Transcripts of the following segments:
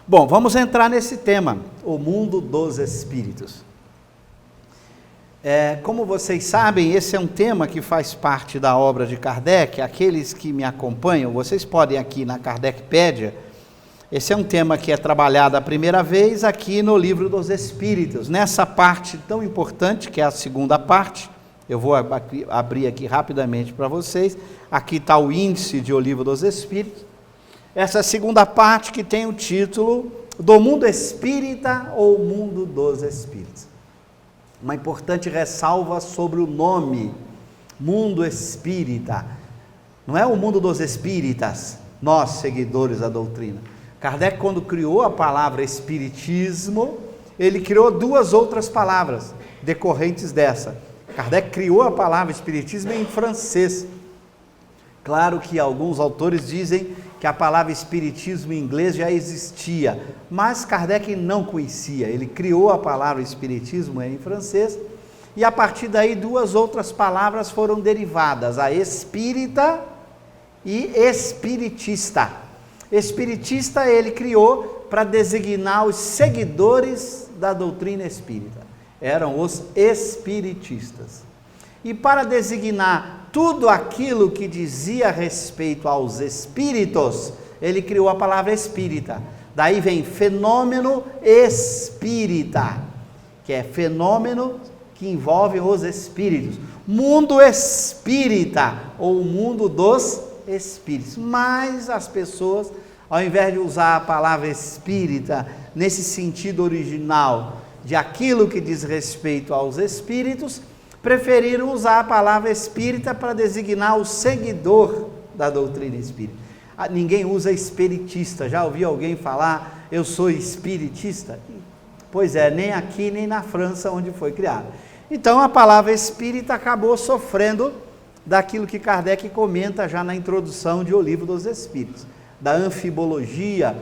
Bom, vamos entrar nesse tema, o mundo dos espíritos. Como vocês sabem, esse é um tema que faz parte da obra de Kardec. Aqueles que me acompanham, vocês podem aqui na Kardecpédia, esse é um tema que é trabalhado a primeira vez aqui no Livro dos Espíritos, nessa parte tão importante, que é a segunda parte. Eu vou abrir aqui rapidamente para vocês. Aqui está o índice de O Livro dos Espíritos. Essa segunda parte que tem o título do mundo espírita ou mundo dos espíritos. Uma importante ressalva sobre o nome, mundo espírita. Não é o mundo dos espíritas, nós seguidores da doutrina. Kardec, quando criou a palavra espiritismo, ele criou duas outras palavras decorrentes dessa. Kardec criou a palavra espiritismo em francês. Claro que alguns autores dizem que a palavra espiritismo em inglês já existia, mas Kardec não conhecia. Ele criou a palavra espiritismo em francês e a partir daí duas outras palavras foram derivadas, a espírita e espiritista. Espiritista ele criou para designar os seguidores da doutrina espírita, eram os espiritistas. E para designar tudo aquilo que dizia respeito aos espíritos, ele criou a palavra espírita. Daí vem fenômeno espírita, que é fenômeno que envolve os espíritos. Mundo espírita, ou mundo dos espíritos. Mas as pessoas, ao invés de usar a palavra espírita nesse sentido original, de aquilo que diz respeito aos espíritos, preferiram usar a palavra espírita para designar o seguidor da doutrina espírita. Ninguém usa espiritista. Já ouviu alguém falar, eu sou espiritista? Pois é, nem aqui nem na França onde foi criado. Então a palavra espírita acabou sofrendo daquilo que Kardec comenta já na introdução de O Livro dos Espíritos, da anfibologia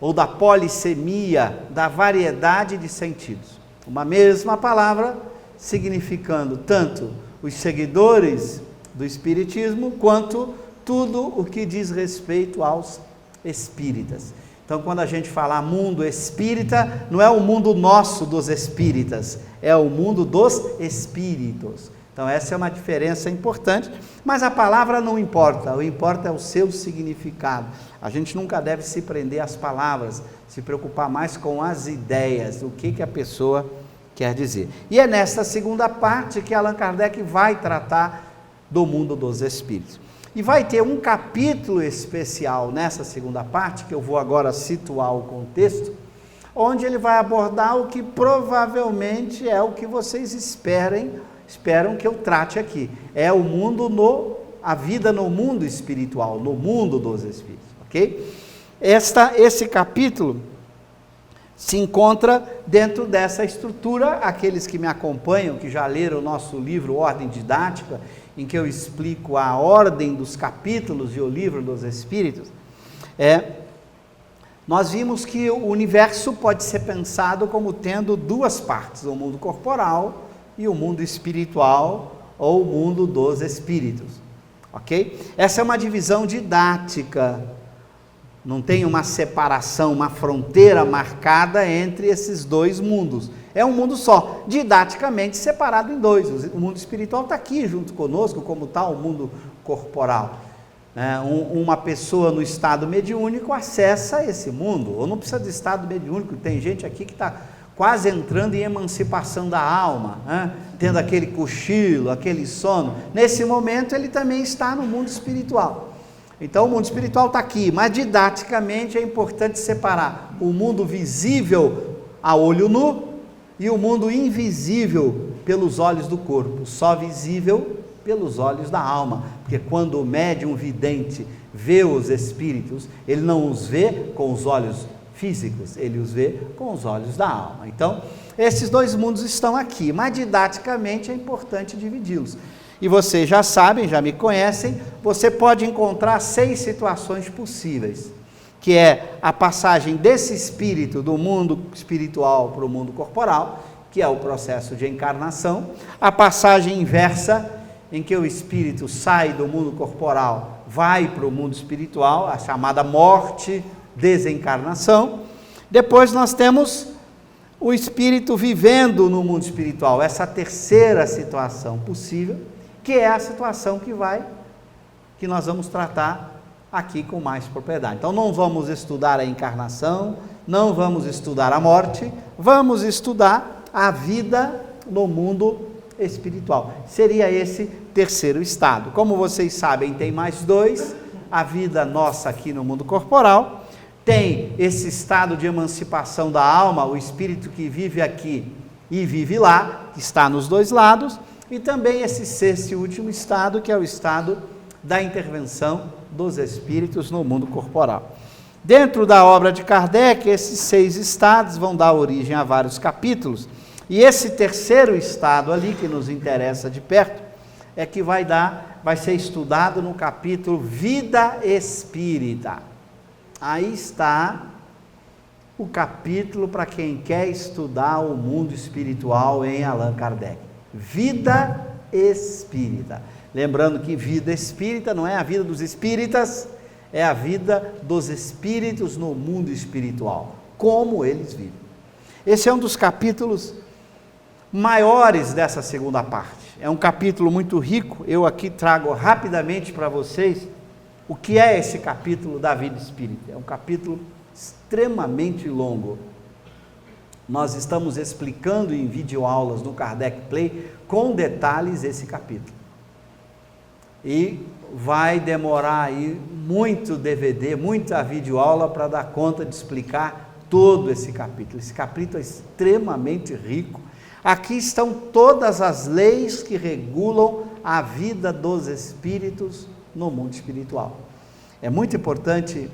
ou da polissemia, da variedade de sentidos. Uma mesma palavra significando tanto os seguidores do espiritismo, quanto tudo o que diz respeito aos espíritas. Então, quando a gente fala mundo espírita, não é o mundo nosso dos espíritas, é o mundo dos espíritos. Então, essa é uma diferença importante, mas a palavra não importa, o que importa é o seu significado. A gente nunca deve se prender às palavras, se preocupar mais com as ideias, o que a pessoa quer dizer. E é nesta segunda parte que Allan Kardec vai tratar do mundo dos espíritos. E vai ter um capítulo especial nessa segunda parte, que eu vou agora situar o contexto, onde ele vai abordar o que provavelmente é o que vocês esperam que eu trate aqui. É o mundo a vida no mundo espiritual, no mundo dos espíritos, ok? Esse capítulo se encontra dentro dessa estrutura. Aqueles que me acompanham, que já leram o nosso livro Ordem Didática, em que eu explico a ordem dos capítulos de O Livro dos Espíritos, nós vimos que o universo pode ser pensado como tendo duas partes, o mundo corporal e o mundo espiritual, ou o mundo dos espíritos, ok? Essa é uma divisão didática. Não tem uma separação, uma fronteira marcada entre esses dois mundos. É um mundo só, didaticamente separado em dois. O mundo espiritual está aqui junto conosco, como está o mundo corporal. Uma pessoa no estado mediúnico acessa esse mundo, ou não precisa de estado mediúnico. Tem gente aqui que está quase entrando em emancipação da alma, tendo aquele cochilo, aquele sono. Nesse momento ele também está no mundo espiritual. Então o mundo espiritual está aqui, mas didaticamente é importante separar o mundo visível a olho nu e o mundo invisível pelos olhos do corpo, só visível pelos olhos da alma, porque quando o médium vidente vê os espíritos, ele não os vê com os olhos físicos, ele os vê com os olhos da alma. Então, esses dois mundos estão aqui, mas didaticamente é importante dividi-los. E vocês já sabem, já me conhecem, você pode encontrar 6 situações possíveis, que é a passagem desse espírito do mundo espiritual para o mundo corporal, que é o processo de encarnação, a passagem inversa, em que o espírito sai do mundo corporal, vai para o mundo espiritual, a chamada morte, desencarnação, Depois nós temos o espírito vivendo no mundo espiritual, essa terceira situação possível, que é a situação que nós vamos tratar aqui com mais propriedade. Então não vamos estudar a encarnação, não vamos estudar a morte, vamos estudar a vida no mundo espiritual. Seria esse terceiro estado. Como vocês sabem, tem mais dois: a vida nossa aqui no mundo corporal, tem esse estado de emancipação da alma, o espírito que vive aqui e vive lá, que está nos dois lados, e também esse sexto e último estado, que é o estado da intervenção dos espíritos no mundo corporal. Dentro da obra de Kardec, esses 6 estados vão dar origem a vários capítulos, e esse terceiro estado ali, que nos interessa de perto, é que vai ser estudado no capítulo Vida Espírita. Aí está o capítulo para quem quer estudar o mundo espiritual em Allan Kardec. Vida Espírita. Lembrando que vida espírita não é a vida dos espíritas, é a vida dos espíritos no mundo espiritual, como eles vivem. Esse é um dos capítulos maiores dessa segunda parte. É um capítulo muito rico. Eu aqui trago rapidamente para vocês o que é esse capítulo da vida espírita. É um capítulo extremamente longo. Nós estamos explicando em videoaulas no Kardec Play com detalhes esse capítulo. E vai demorar aí muito DVD, muita videoaula para dar conta de explicar todo esse capítulo. Esse capítulo é extremamente rico. Aqui estão todas as leis que regulam a vida dos espíritos no mundo espiritual. É muito importante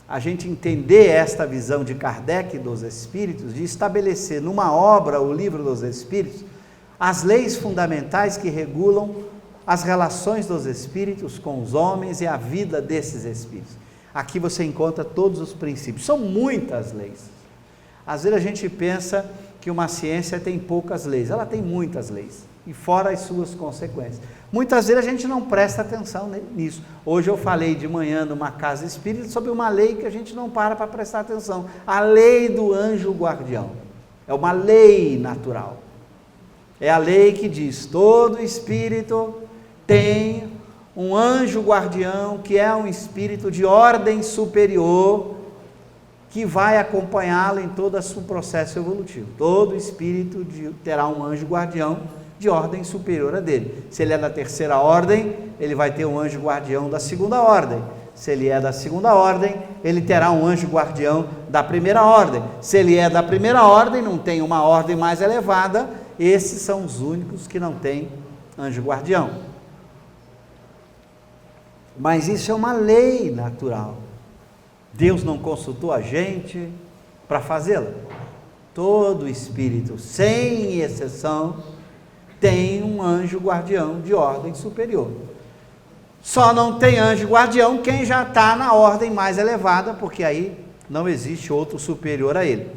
a gente entender esta visão de Kardec dos espíritos, de estabelecer numa obra, o Livro dos Espíritos, as leis fundamentais que regulam as relações dos espíritos com os homens e a vida desses espíritos. Aqui você encontra todos os princípios. São muitas leis. Às vezes a gente pensa que uma ciência tem poucas leis. Ela tem muitas leis, e fora as suas consequências. Muitas vezes a gente não presta atenção nisso. Hoje eu falei de manhã numa casa espírita sobre uma lei que a gente não para prestar atenção. A lei do anjo guardião. É uma lei natural. É a lei que diz: todo espírito tem um anjo guardião, que é um espírito de ordem superior, que vai acompanhá-lo em todo o seu processo evolutivo. Todo espírito terá um anjo guardião de ordem superior a dele. Se ele é da terceira ordem, ele vai ter um anjo guardião da segunda ordem. Se ele é da segunda ordem, ele terá um anjo guardião da primeira ordem. Se ele é da primeira ordem, não tem uma ordem mais elevada, esses são os únicos que não têm anjo guardião. Mas isso é uma lei natural. Deus não consultou a gente para fazê-la. Todo espírito, sem exceção, tem um anjo guardião de ordem superior. Só não tem anjo guardião quem já está na ordem mais elevada, porque aí não existe outro superior a ele,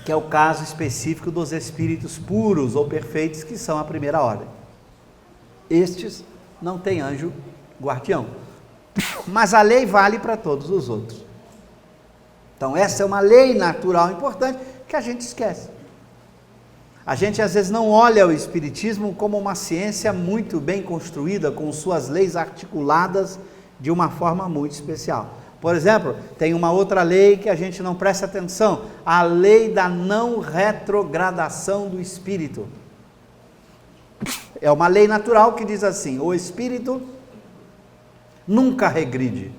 que é o caso específico dos espíritos puros ou perfeitos, que são a primeira ordem. Estes não têm anjo guardião, mas a lei vale para todos os outros. Então essa é uma lei natural importante que a gente esquece. A gente às vezes não olha o espiritismo como uma ciência muito bem construída, com suas leis articuladas de uma forma muito especial. Por exemplo, tem uma outra lei que a gente não presta atenção, a lei da não retrogradação do espírito. É uma lei natural que diz assim: o espírito nunca regride.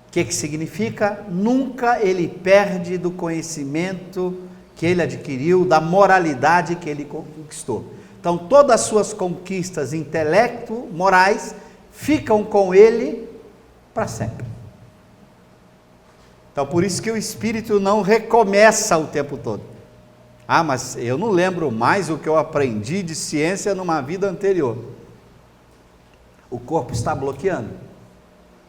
O que significa? Nunca ele perde do conhecimento que ele adquiriu, da moralidade que ele conquistou. Então todas as suas conquistas morais ficam com ele para sempre. Então por isso que o espírito não recomeça o tempo todo. Ah, mas eu não lembro mais o que eu aprendi de ciência numa vida anterior. O corpo está bloqueando.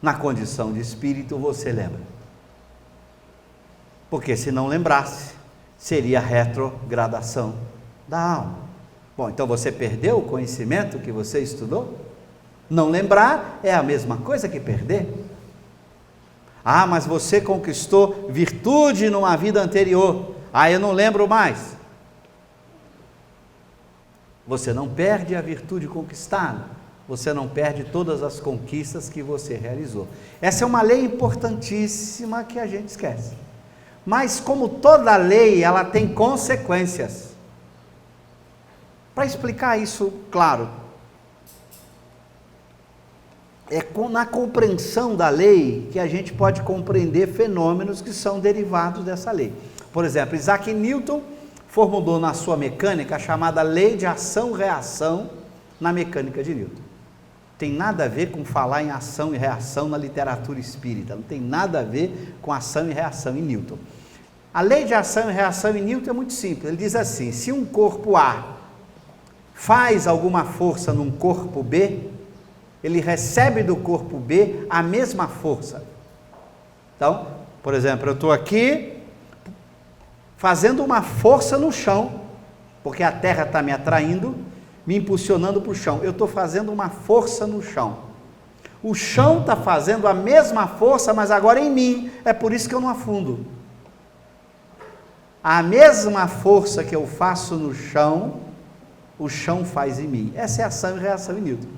Na condição de espírito você lembra. Porque se não lembrasse, seria retrogradação da alma. Bom, então você perdeu o conhecimento que você estudou? Não lembrar é a mesma coisa que perder. Ah, mas você conquistou virtude numa vida anterior. Ah, eu não lembro mais. Você não perde a virtude conquistada. Você não perde todas as conquistas que você realizou. Essa é uma lei importantíssima que a gente esquece. Mas como toda lei, ela tem consequências. Para explicar isso, claro, é na compreensão da lei que a gente pode compreender fenômenos que são derivados dessa lei. Por exemplo, Isaac Newton formulou na sua mecânica a chamada lei de ação-reação na mecânica de Newton. Tem nada a ver com falar em ação e reação na literatura espírita, não tem nada a ver com ação e reação em Newton. A lei de ação e reação em Newton é muito simples, ele diz assim: se um corpo A faz alguma força num corpo B, ele recebe do corpo B a mesma força. Então, por exemplo, eu estou aqui fazendo uma força no chão, porque a terra está me atraindo, me impulsionando para o chão. Eu estou fazendo uma força no chão. O chão está fazendo a mesma força, mas agora em mim. É por isso que eu não afundo. A mesma força que eu faço no chão, o chão faz em mim. Essa é a ação e reação em Newton.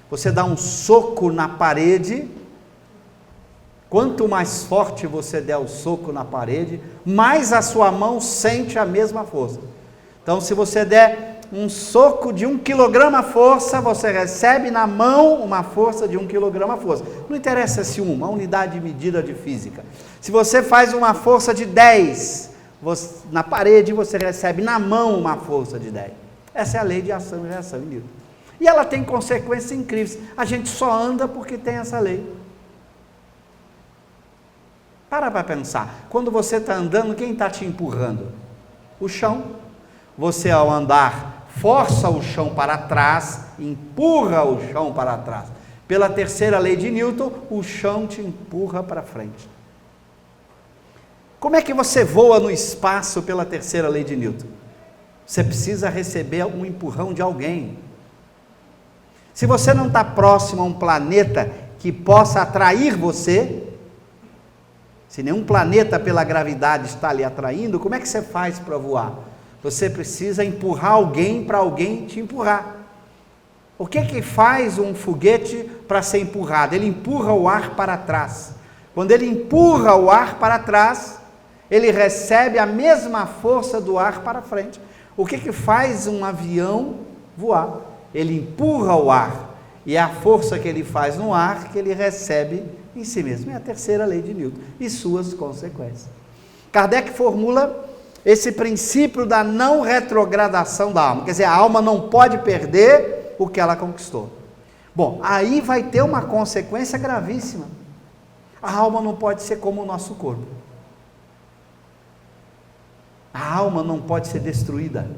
Você dá um soco na parede, quanto mais forte você der o soco na parede, mais a sua mão sente a mesma força. Então, se você der um soco de 1 quilograma força, você recebe na mão uma força de 1 quilograma força. Não interessa se uma unidade de medida de física. Se você faz uma força de 10, na parede você recebe na mão uma força de 10. Essa é a lei de ação e reação em Newton. E ela tem consequências incríveis. A gente só anda porque tem essa lei. Para pensar. Quando você está andando, quem está te empurrando? O chão. Você, ao andar, força o chão para trás, empurra o chão para trás. Pela terceira lei de Newton, o chão te empurra para frente. Como é que você voa no espaço pela terceira lei de Newton? Você precisa receber um empurrão de alguém. Se você não está próximo a um planeta que possa atrair você, se nenhum planeta pela gravidade está lhe atraindo, como é que você faz para voar? Você precisa empurrar alguém para alguém te empurrar. O que faz um foguete para ser empurrado? Ele empurra o ar para trás. Quando ele empurra o ar para trás, ele recebe a mesma força do ar para frente. O que faz um avião voar? Ele empurra o ar, e é a força que ele faz no ar que ele recebe em si mesmo. É a terceira lei de Newton e suas consequências. Kardec formula esse princípio da não retrogradação da alma, quer dizer, a alma não pode perder o que ela conquistou. Bom, aí vai ter uma consequência gravíssima. A alma não pode ser como o nosso corpo. A alma não pode ser destruída.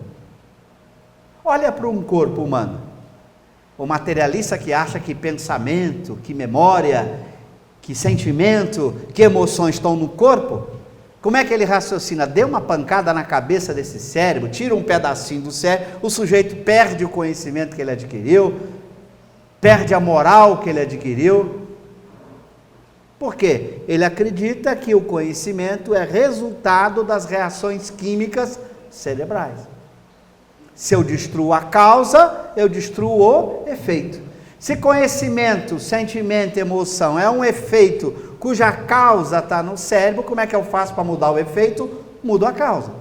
Olha para um corpo humano. O materialista que acha que pensamento, que memória, que sentimento, que emoções estão no corpo, como é que ele raciocina? Dê uma pancada na cabeça desse cérebro, tira um pedacinho do cérebro, o sujeito perde o conhecimento que ele adquiriu, perde a moral que ele adquiriu. Por quê? Ele acredita que o conhecimento é resultado das reações químicas cerebrais. Se eu destruo a causa, eu destruo o efeito. Se conhecimento, sentimento, emoção é um efeito cuja causa está no cérebro, como é que eu faço para mudar o efeito? Mudo a causa.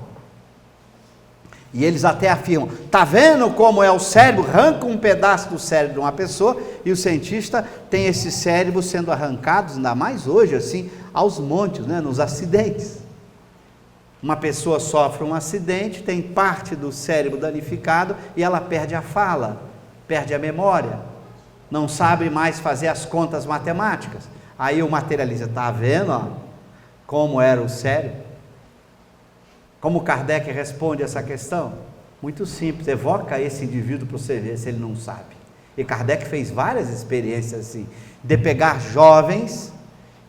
E eles até afirmam, está vendo como é o cérebro? Arranca um pedaço do cérebro de uma pessoa, e o cientista tem esse cérebro sendo arrancado, ainda mais hoje, assim, aos montes, né, nos acidentes. Uma pessoa sofre um acidente, tem parte do cérebro danificado, e ela perde a fala, perde a memória, não sabe mais fazer as contas matemáticas. Aí o materialista, está vendo, ó, como era o cérebro? Como Kardec responde essa questão? Muito simples, evoca esse indivíduo para você ver se ele não sabe. E Kardec fez várias experiências assim, de pegar jovens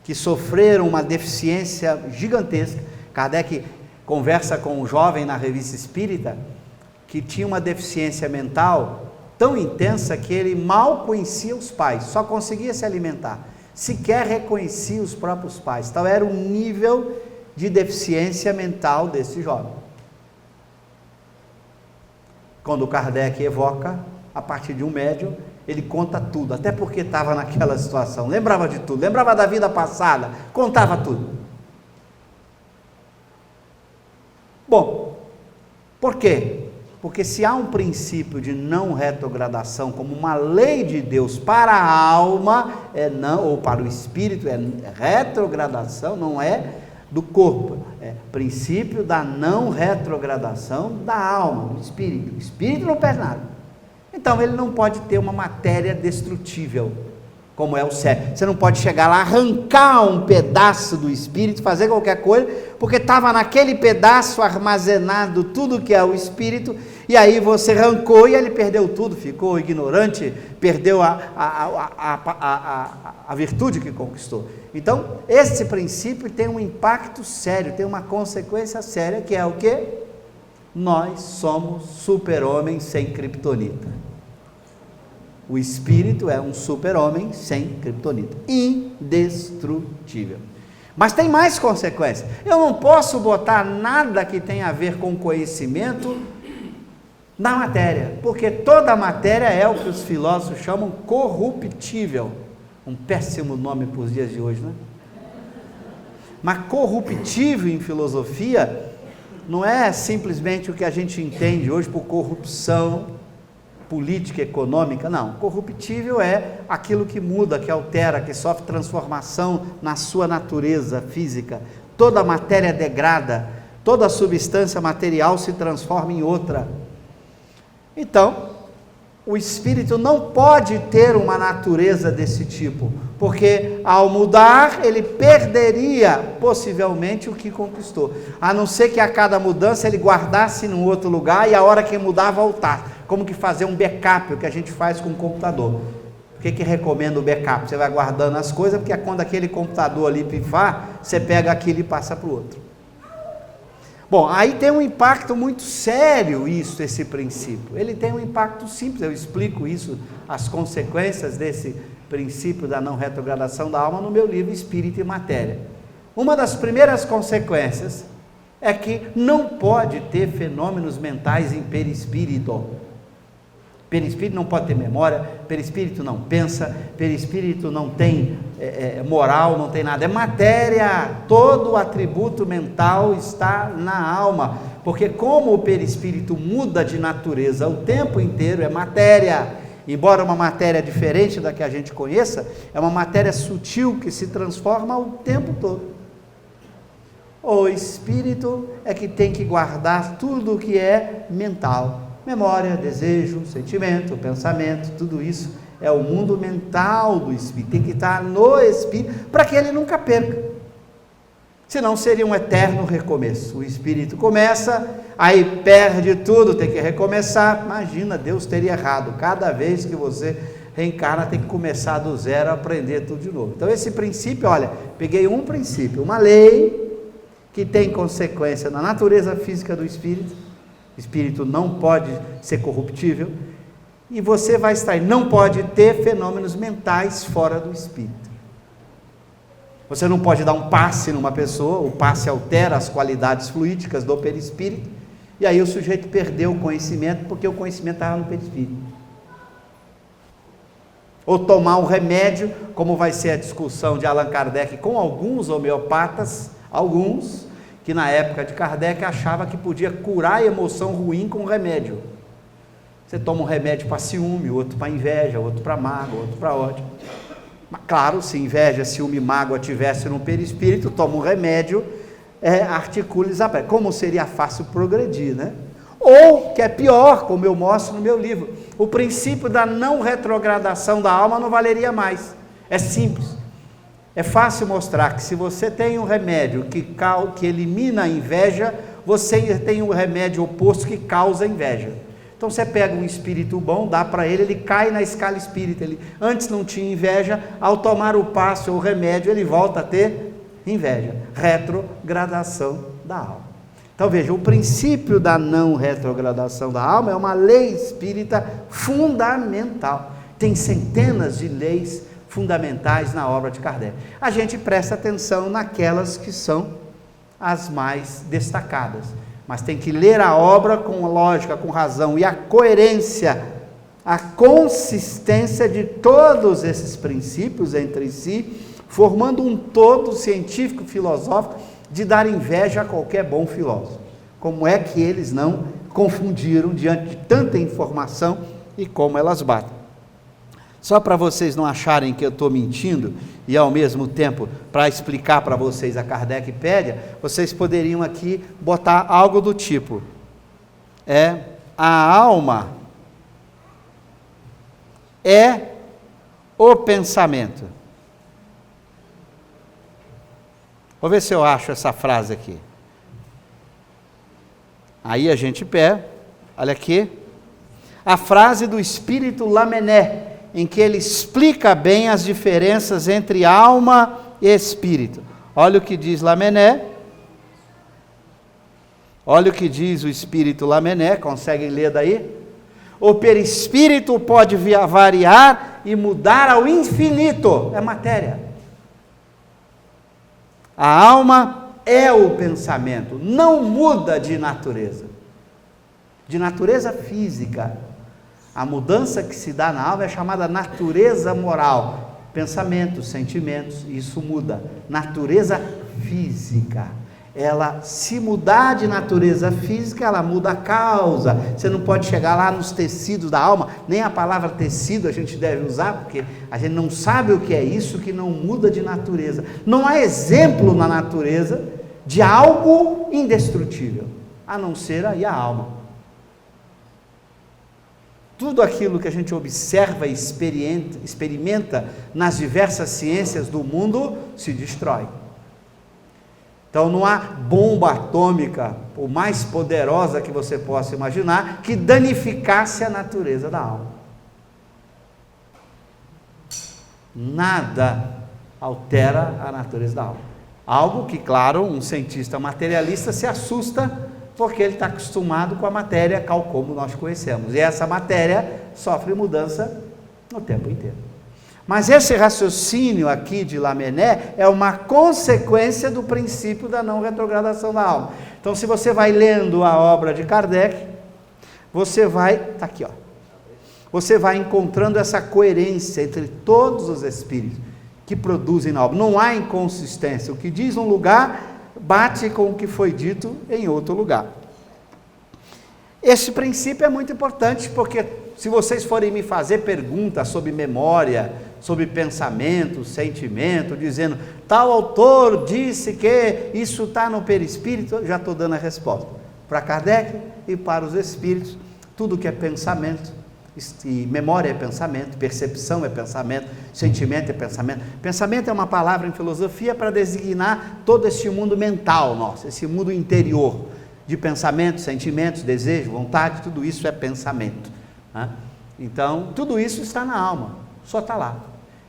que sofreram uma deficiência gigantesca. Kardec conversa com um jovem na Revista Espírita que tinha uma deficiência mental tão intensa que ele mal conhecia os pais, só conseguia se alimentar. sequer reconhecia os próprios pais. Então era o nível de deficiência mental desse jovem. Quando Kardec evoca, a partir de um médium, ele conta tudo, até porque estava naquela situação, lembrava de tudo, lembrava da vida passada, contava tudo. Bom, por quê? Porque se há um princípio de não retrogradação como uma lei de Deus para a alma, ou para o espírito, retrogradação não é do corpo, é princípio da não retrogradação da alma, do espírito. O espírito não perde nada. Então ele não pode ter uma matéria destrutível, como é o cérebro. Você não pode chegar lá, arrancar um pedaço do espírito, fazer qualquer coisa, porque estava naquele pedaço armazenado tudo que é o espírito, e aí você arrancou e ele perdeu tudo, ficou ignorante, perdeu a virtude que conquistou. Então, esse princípio tem um impacto sério, tem uma consequência séria, que é o quê? Nós somos super-homens sem criptonita. O espírito é um super-homem sem criptonita, indestrutível. Mas tem mais consequências. Eu não posso botar nada que tenha a ver com conhecimento na matéria, porque toda a matéria é o que os filósofos chamam corruptível. Um péssimo nome para os dias de hoje, né? Mas corruptível em filosofia não é simplesmente o que a gente entende hoje por corrupção política, econômica, não. Corruptível é aquilo que muda, que altera, que sofre transformação na sua natureza física. Toda a matéria degrada, toda a substância material se transforma em outra. Então, o espírito não pode ter uma natureza desse tipo, porque ao mudar, ele perderia possivelmente o que conquistou, a não ser que a cada mudança ele guardasse num outro lugar e a hora que mudar, voltar, como que fazer um backup, o que a gente faz com o computador. Por que recomenda o backup? Você vai guardando as coisas, porque quando aquele computador ali pifar, você pega aquilo e passa para o outro. Bom, aí tem um impacto muito sério esse princípio. Ele tem um impacto simples, eu explico isso, as consequências desse princípio da não retrogradação da alma no meu livro Espírito e Matéria. Uma das primeiras consequências é que não pode ter fenômenos mentais em perispírito. Perispírito não pode ter memória, perispírito não pensa, perispírito não tem moral, não tem nada, é matéria, todo o atributo mental está na alma, porque como o perispírito muda de natureza o tempo inteiro, é matéria, embora uma matéria diferente da que a gente conheça, é uma matéria sutil que se transforma o tempo todo. O espírito é que tem que guardar tudo o que é mental, memória, desejo, sentimento, pensamento, tudo isso é o mundo mental do espírito, tem que estar no espírito, para que ele nunca perca, senão seria um eterno recomeço. O espírito começa, aí perde tudo, tem que recomeçar. Imagina, Deus teria errado, cada vez que você reencarna tem que começar do zero, aprender tudo de novo. Então esse princípio, olha, peguei um princípio, uma lei que tem consequência na natureza física do espírito. O espírito não pode ser corruptível, e você vai estar, não pode ter fenômenos mentais fora do espírito. Você não pode dar um passe numa pessoa, o passe altera as qualidades fluídicas do perispírito, e aí o sujeito perdeu o conhecimento, porque o conhecimento estava no perispírito. Ou tomar um remédio, como vai ser a discussão de Allan Kardec com alguns homeopatas, alguns, que na época de Kardec achava que podia curar a emoção ruim com remédio. Você toma um remédio para ciúme, outro para inveja, outro para mágoa, outro para ódio. Mas claro, se inveja, ciúme e mágoa tivesse no perispírito, toma um remédio, articula e desaparece. Como seria fácil progredir, né? Ou, que é pior, como eu mostro no meu livro, o princípio da não retrogradação da alma não valeria mais. É simples. É fácil mostrar que se você tem um remédio que elimina a inveja, você tem um remédio oposto que causa inveja. Então você pega um espírito bom, dá para ele cai na escala espírita. Ele antes não tinha inveja, ao tomar o passe ou o remédio, ele volta a ter inveja. Retrogradação da alma. Então veja, o princípio da não retrogradação da alma é uma lei espírita fundamental. Tem centenas de leis fundamentais na obra de Kardec. A gente presta atenção naquelas que são as mais destacadas, mas tem que ler a obra com lógica, com razão, e a coerência, a consistência de todos esses princípios entre si, formando um todo científico, filosófico, de dar inveja a qualquer bom filósofo. Como é que eles não confundiram diante de tanta informação e como elas batem? Só para vocês não acharem que eu estou mentindo, e ao mesmo tempo para explicar para vocês a Kardecpédia, vocês poderiam aqui botar algo do tipo: a alma é o pensamento. Vou ver se eu acho essa frase aqui. Aí a gente pega, olha aqui, a frase do espírito Lamennais, em que ele explica bem as diferenças entre alma e espírito. Olha o que diz Lamennais. Olha o que diz o espírito Lamennais, conseguem ler daí? O perispírito pode variar e mudar ao infinito, é matéria. A alma é o pensamento, não muda de natureza física. A mudança que se dá na alma é chamada natureza moral, pensamentos, sentimentos, isso muda. Natureza física, ela, se mudar de natureza física, ela muda a causa. Você não pode chegar lá nos tecidos da alma, nem a palavra tecido a gente deve usar, porque a gente não sabe o que é isso que não muda de natureza. Não há exemplo na natureza de algo indestrutível, a não ser aí a alma. Tudo aquilo que a gente observa e experimenta nas diversas ciências do mundo se destrói. Então não há bomba atômica, por mais poderosa que você possa imaginar, que danificasse a natureza da alma. Nada altera a natureza da alma. Algo que, claro, um cientista materialista se assusta, porque ele está acostumado com a matéria tal como nós conhecemos, e essa matéria sofre mudança o tempo inteiro. Mas esse raciocínio aqui de Lamennais é uma consequência do princípio da não retrogradação da alma. Então, se você vai lendo a obra de Kardec, você vai, está aqui, ó, você vai encontrando essa coerência entre todos os espíritos que produzem na obra. Não há inconsistência. O que diz um lugar bate com o que foi dito em outro lugar. Esse princípio é muito importante, porque se vocês forem me fazer perguntas sobre memória, sobre pensamento, sentimento, dizendo, tal autor disse que isso está no perispírito, eu já estou dando a resposta. Para Kardec e para os espíritos, tudo que é pensamento, e memória é pensamento, percepção é pensamento, sentimento é pensamento. Pensamento é uma palavra em filosofia para designar todo esse mundo mental nosso, esse mundo interior, de pensamentos, sentimentos, desejo, vontade, tudo isso é pensamento, né? Então, tudo isso está na alma, só está lá.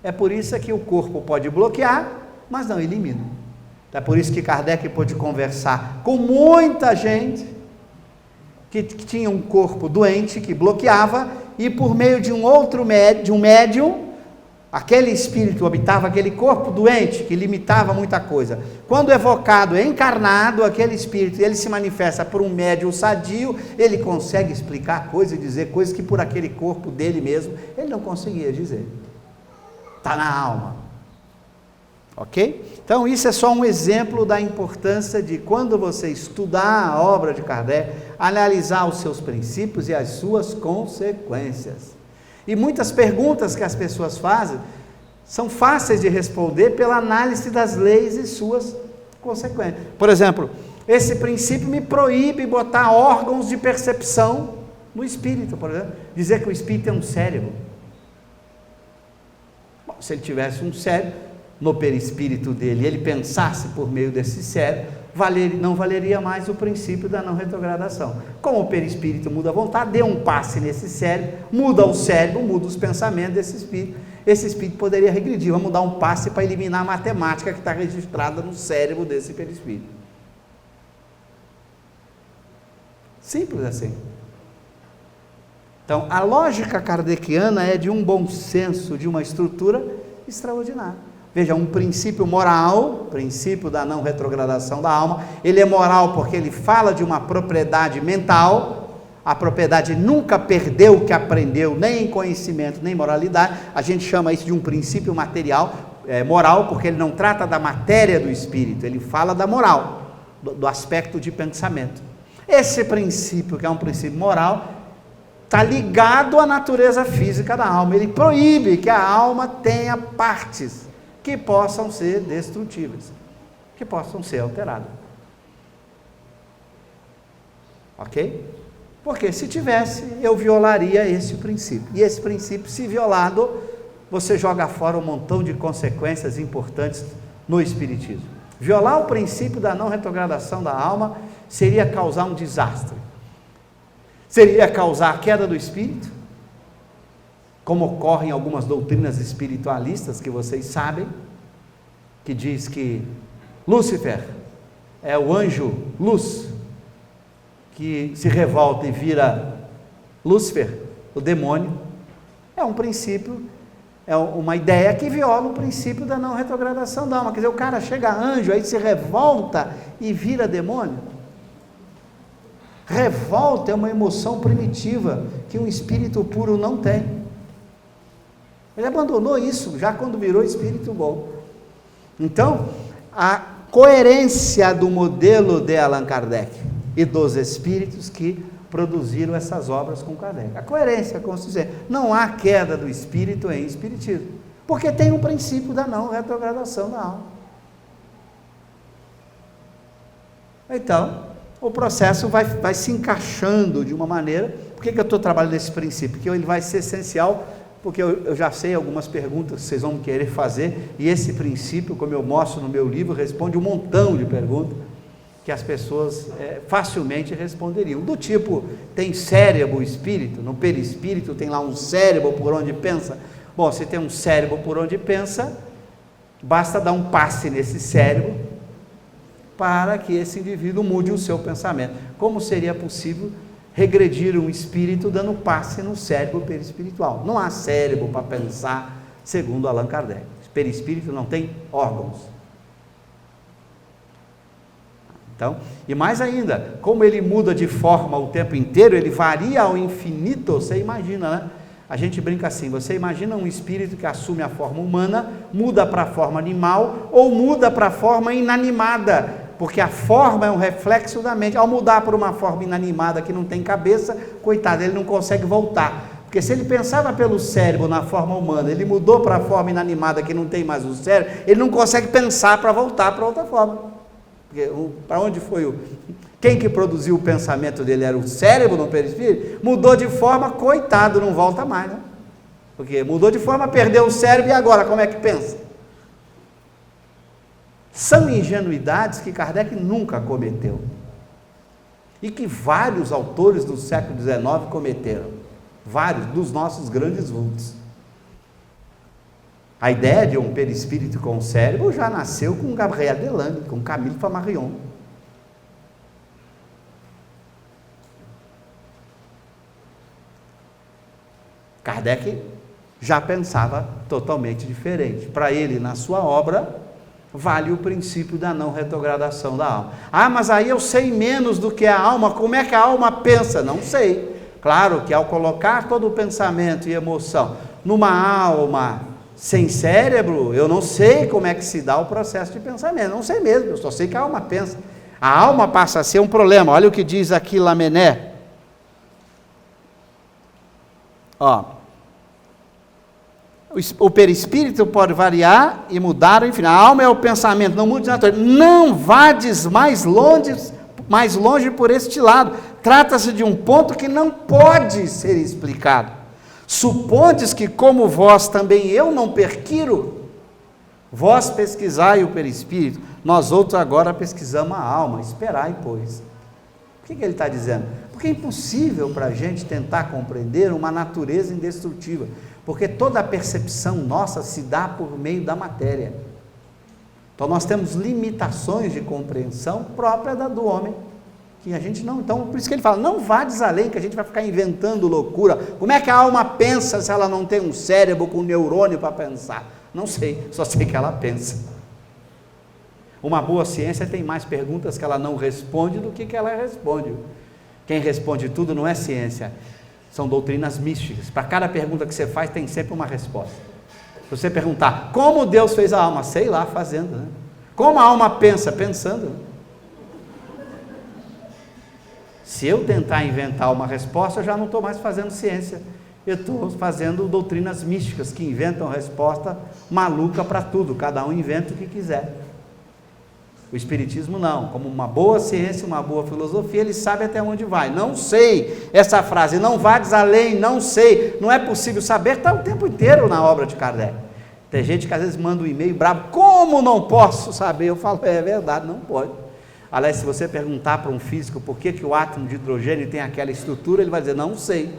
É por isso que o corpo pode bloquear, mas não elimina. É por isso que Kardec pôde conversar com muita gente que tinha um corpo doente, que bloqueava, e por meio de um outro médium, aquele espírito habitava aquele corpo doente, que limitava muita coisa. Quando evocado, encarnado, aquele espírito, ele se manifesta por um médium sadio, ele consegue explicar coisas e dizer coisas que por aquele corpo dele mesmo, ele não conseguia dizer. Está na alma. Ok? Então isso é só um exemplo da importância de, quando você estudar a obra de Kardec, analisar os seus princípios e as suas consequências. E muitas perguntas que as pessoas fazem são fáceis de responder pela análise das leis e suas consequências. Por exemplo, esse princípio me proíbe botar órgãos de percepção no espírito, por exemplo, dizer que o espírito é um cérebro. Bom, se ele tivesse um cérebro no perispírito dele, ele pensasse por meio desse cérebro, não valeria mais o princípio da não retrogradação. Como o perispírito muda a vontade, dê um passe nesse cérebro, muda o cérebro, muda os pensamentos desse espírito, esse espírito poderia regredir. Vamos dar um passe para eliminar a matemática que está registrada no cérebro desse perispírito. Simples assim. Então, a lógica kardeciana é de um bom senso, de uma estrutura extraordinário. Veja, um princípio moral, princípio da não retrogradação da alma, ele é moral porque ele fala de uma propriedade mental, a propriedade nunca perdeu o que aprendeu, nem em conhecimento, nem em moralidade, a gente chama isso de um princípio material, moral, porque ele não trata da matéria do espírito, ele fala da moral, do aspecto de pensamento. Esse princípio, que é um princípio moral, está ligado à natureza física da alma, ele proíbe que a alma tenha partes que possam ser destrutíveis, que possam ser alteradas. Ok? Porque se tivesse, eu violaria esse princípio. E esse princípio, se violado, você joga fora um montão de consequências importantes no espiritismo. Violar o princípio da não retrogradação da alma seria causar um desastre. Seria causar a queda do espírito, como ocorre em algumas doutrinas espiritualistas que vocês sabem, que diz que Lúcifer é o anjo luz, que se revolta e vira Lúcifer, o demônio. É um princípio, é uma ideia que viola o princípio da não retrogradação da alma. Quer dizer, o cara chega anjo, aí se revolta e vira demônio. Revolta é uma emoção primitiva que um espírito puro não tem. Ele abandonou isso já quando virou espírito bom. Então, a coerência do modelo de Allan Kardec e dos espíritos que produziram essas obras com Kardec. A coerência, como se dizer, não há queda do espírito em espiritismo, porque tem um princípio da não retrogradação da alma. Então, o processo vai se encaixando de uma maneira. Por que eu estou trabalhando nesse princípio? Porque ele vai ser essencial, porque eu já sei algumas perguntas que vocês vão querer fazer, e esse princípio, como eu mostro no meu livro, responde um montão de perguntas que as pessoas facilmente responderiam, do tipo, tem cérebro, espírito? No perispírito tem lá um cérebro por onde pensa? Bom, se tem um cérebro por onde pensa, basta dar um passe nesse cérebro para que esse indivíduo mude o seu pensamento. Como seria possível regredir um espírito dando passe no cérebro perispiritual? Não há cérebro para pensar, segundo Allan Kardec. O perispírito não tem órgãos. Então, e mais ainda, como ele muda de forma o tempo inteiro, ele varia ao infinito, você imagina, né? A gente brinca assim, você imagina um espírito que assume a forma humana, muda para a forma animal, ou muda para a forma inanimada, porque a forma é um reflexo da mente. Ao mudar para uma forma inanimada que não tem cabeça, coitado, ele não consegue voltar, porque se ele pensava pelo cérebro na forma humana, ele mudou para a forma inanimada que não tem mais o cérebro, ele não consegue pensar para voltar para outra forma. Para onde foi quem que produziu o pensamento dele? Era o cérebro no perispírito? Mudou de forma, coitado, não volta mais, né? Porque mudou de forma, perdeu o cérebro, e agora como é que pensa? São ingenuidades que Kardec nunca cometeu, e que vários autores do século XIX cometeram, vários dos nossos grandes vultos. A ideia de um perispírito com cérebro já nasceu com Gabriel Delangle, com Camille Flammarion. Kardec já pensava totalmente diferente. Para ele, na sua obra, vale o princípio da não retrogradação da alma. Ah, mas aí eu sei menos do que a alma, como é que a alma pensa? Não sei. Claro que ao colocar todo o pensamento e emoção numa alma sem cérebro, eu não sei como é que se dá o processo de pensamento, não sei mesmo, eu só sei que a alma pensa. A alma passa a ser um problema. Olha o que diz aqui Lamennais. O perispírito pode variar e mudar, enfim, a alma é o pensamento, não muda de natureza. Não vades mais longe por este lado. Trata-se de um ponto que não pode ser explicado. Supondes que, como vós também eu não perquiro, vós pesquisai o perispírito, nós outros agora pesquisamos a alma, esperai, pois. O que ele está dizendo? Porque é impossível para a gente tentar compreender uma natureza indestrutível, porque toda a percepção nossa se dá por meio da matéria. Então nós temos limitações de compreensão própria do homem, que a gente não, então por isso que ele fala, não vades além, que a gente vai ficar inventando loucura. Como é que a alma pensa se ela não tem um cérebro com neurônio para pensar? Não sei, só sei que ela pensa. Uma boa ciência tem mais perguntas que ela não responde do que ela responde. Quem responde tudo não é ciência, são doutrinas místicas. Para cada pergunta que você faz, tem sempre uma resposta. Se você perguntar, como Deus fez a alma? Sei lá, fazendo, né? Como a alma pensa? Pensando, né? Se eu tentar inventar uma resposta, eu já não estou mais fazendo ciência. Eu estou fazendo doutrinas místicas que inventam resposta maluca para tudo. Cada um inventa o que quiser. O Espiritismo não. Como uma boa ciência, uma boa filosofia, ele sabe até onde vai. Não sei. Essa frase, não vades além, não sei. Não é possível saber, está o tempo inteiro na obra de Kardec. Tem gente que às vezes manda um e-mail bravo. Como não posso saber? Eu falo, é verdade, não pode. Aliás, se você perguntar para um físico por que o átomo de hidrogênio tem aquela estrutura, ele vai dizer, não sei.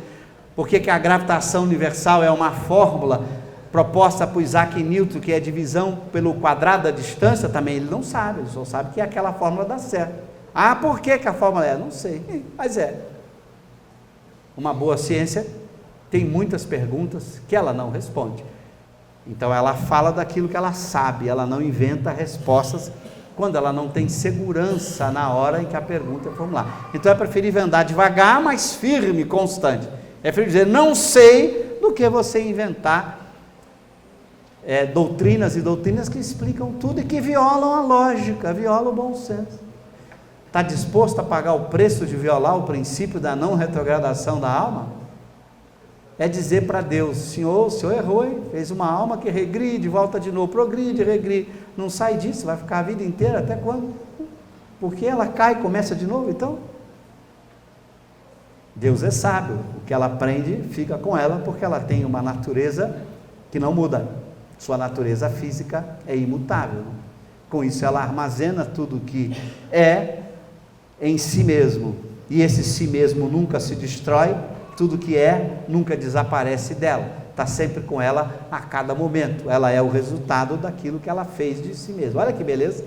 Por que a gravitação universal é uma fórmula proposta por Isaac Newton, que é a divisão pelo quadrado da distância, também ele não sabe, ele só sabe que aquela fórmula dá certo. Ah, por que a fórmula é? Não sei, mas é. Uma boa ciência tem muitas perguntas que ela não responde. Então ela fala daquilo que ela sabe, ela não inventa respostas quando ela não tem segurança na hora em que a pergunta é formulada. Então é preferível andar devagar, mas firme e constante. É preferível dizer não sei do que você inventar doutrinas e doutrinas que explicam tudo e que violam a lógica, violam o bom senso. Está disposto a pagar o preço de violar o princípio da não retrogradação da alma? É dizer para Deus, Senhor, o Senhor errou, hein? Fez uma alma que regride, volta de novo, progride, regride, não sai disso, vai ficar a vida inteira, até quando? Porque ela cai e começa de novo, então? Deus é sábio, o que ela aprende fica com ela, porque ela tem uma natureza que não muda, sua natureza física é imutável, com isso ela armazena tudo que é em si mesmo, e esse si mesmo nunca se destrói, tudo que é nunca desaparece dela, está sempre com ela a cada momento, ela é o resultado daquilo que ela fez de si mesma. Olha que beleza,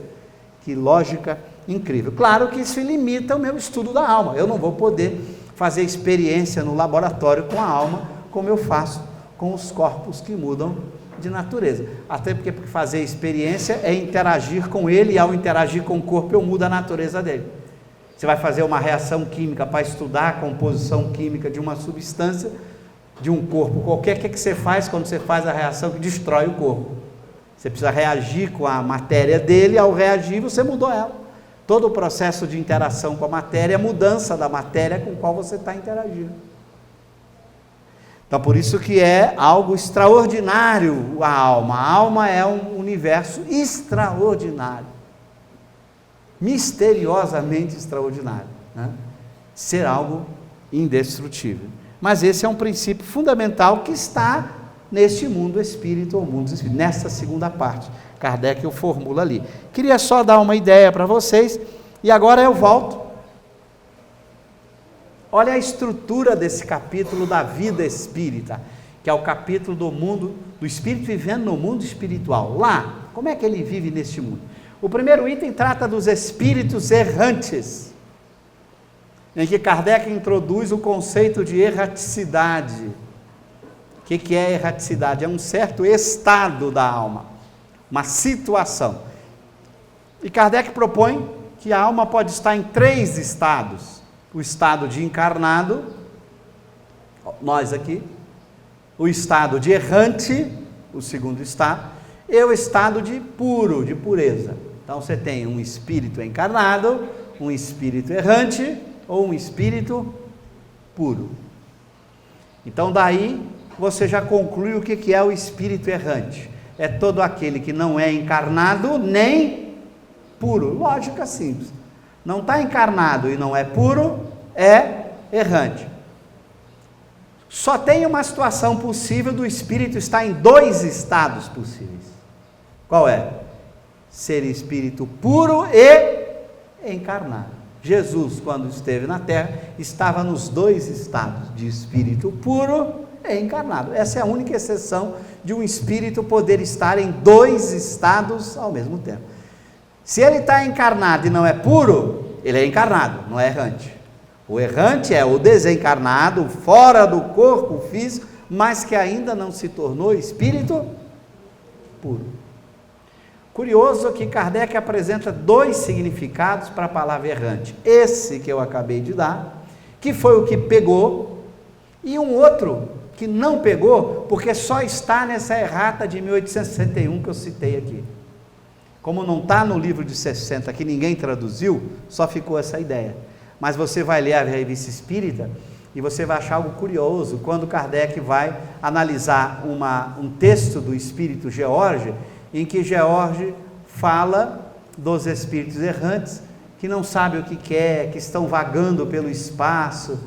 que lógica incrível. Claro que isso limita o meu estudo da alma, eu não vou poder fazer experiência no laboratório com a alma, como eu faço com os corpos que mudam de natureza, até porque fazer experiência é interagir com ele, e ao interagir com o corpo eu mudo a natureza dele. Você vai fazer uma reação química para estudar a composição química de uma substância, de um corpo qualquer, o que você faz quando você faz a reação que destrói o corpo? Você precisa reagir com a matéria dele, ao reagir você mudou ela. Todo o processo de interação com a matéria é mudança da matéria com a qual você está interagindo. Então por isso que é algo extraordinário a alma é um universo extraordinário, misteriosamente extraordinário, né? Ser algo indestrutível. Mas esse é um princípio fundamental que está neste mundo espírito ou mundo espírito, nessa segunda parte. Kardec o formula ali. Queria só dar uma ideia para vocês, e agora eu volto. Olha a estrutura desse capítulo da vida espírita, que é o capítulo do mundo, do espírito vivendo no mundo espiritual. Lá, como é que ele vive neste mundo? O primeiro item trata dos espíritos errantes, em que Kardec introduz o conceito de erraticidade. O que é erraticidade? É um certo estado da alma, uma situação. E Kardec propõe que a alma pode estar em 3 estados: o estado de encarnado, nós aqui, o estado de errante, o segundo estado, e o estado de puro, de pureza. Então você tem um espírito encarnado, um espírito errante ou um espírito puro. Então daí você já conclui o que é o espírito errante. É todo aquele que não é encarnado nem puro. Lógica simples. Não está encarnado e não é puro, é errante. Só tem uma situação possível do espírito estar em 2 estados possíveis. Qual é? Ser espírito puro e encarnado. Jesus, quando esteve na terra, estava nos 2 estados, de espírito puro e encarnado. Essa é a única exceção de um espírito poder estar em 2 estados ao mesmo tempo. Se ele está encarnado e não é puro, ele é encarnado, não é errante. O errante é o desencarnado, fora do corpo físico, mas que ainda não se tornou espírito puro. puro. Curioso que Kardec apresenta 2 significados para a palavra errante. Esse que eu acabei de dar, que foi o que pegou, e um outro que não pegou, porque só está nessa errata de 1861 que eu citei aqui. Como não está no livro de 60, que ninguém traduziu, só ficou essa ideia. Mas você vai ler a Revista Espírita e você vai achar algo curioso, quando Kardec vai analisar um texto do Espírito George, em que George fala dos espíritos errantes, que não sabem o que quer, que estão vagando pelo espaço.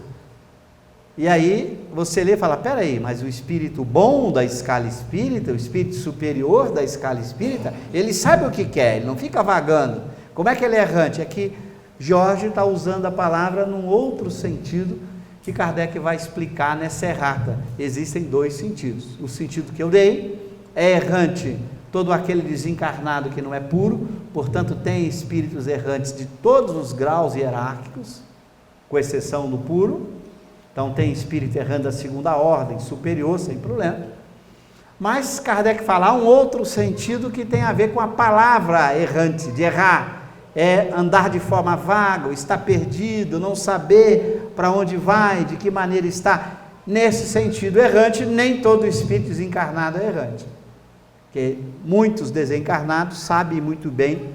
E aí você lê e fala, peraí, mas o espírito bom da escala espírita, o espírito superior da escala espírita, ele sabe o que quer, ele não fica vagando. Como é que ele é errante? É que Jorge está usando a palavra num outro sentido, que Kardec vai explicar nessa errata. Existem 2 sentidos. O sentido que eu dei é errante todo aquele desencarnado que não é puro, portanto tem espíritos errantes de todos os graus hierárquicos, com exceção do puro. Então tem espírito errante da 2ª ordem, superior, sem problema. Mas Kardec fala um outro sentido que tem a ver com a palavra errante, de errar. É andar de forma vaga, estar perdido, não saber para onde vai, de que maneira está. Nesse sentido errante, nem todo espírito desencarnado é errante. Porque muitos desencarnados sabem muito bem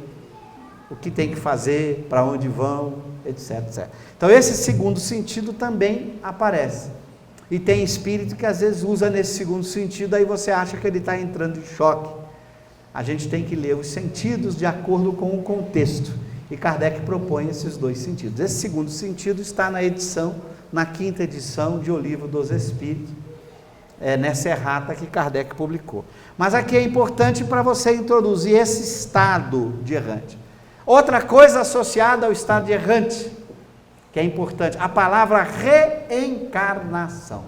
o que tem que fazer, para onde vão, etc, etc. Então esse segundo sentido também aparece. E tem espírito que às vezes usa nesse segundo sentido, aí você acha que ele está entrando em choque. A gente tem que ler os sentidos de acordo com o contexto. E Kardec propõe esses 2 sentidos. Esse segundo sentido está na 5ª edição de O Livro dos Espíritos, nessa errata que Kardec publicou. Mas aqui é importante para você introduzir esse estado de errante. Outra coisa associada ao estado de errante, que é importante, a palavra reencarnação.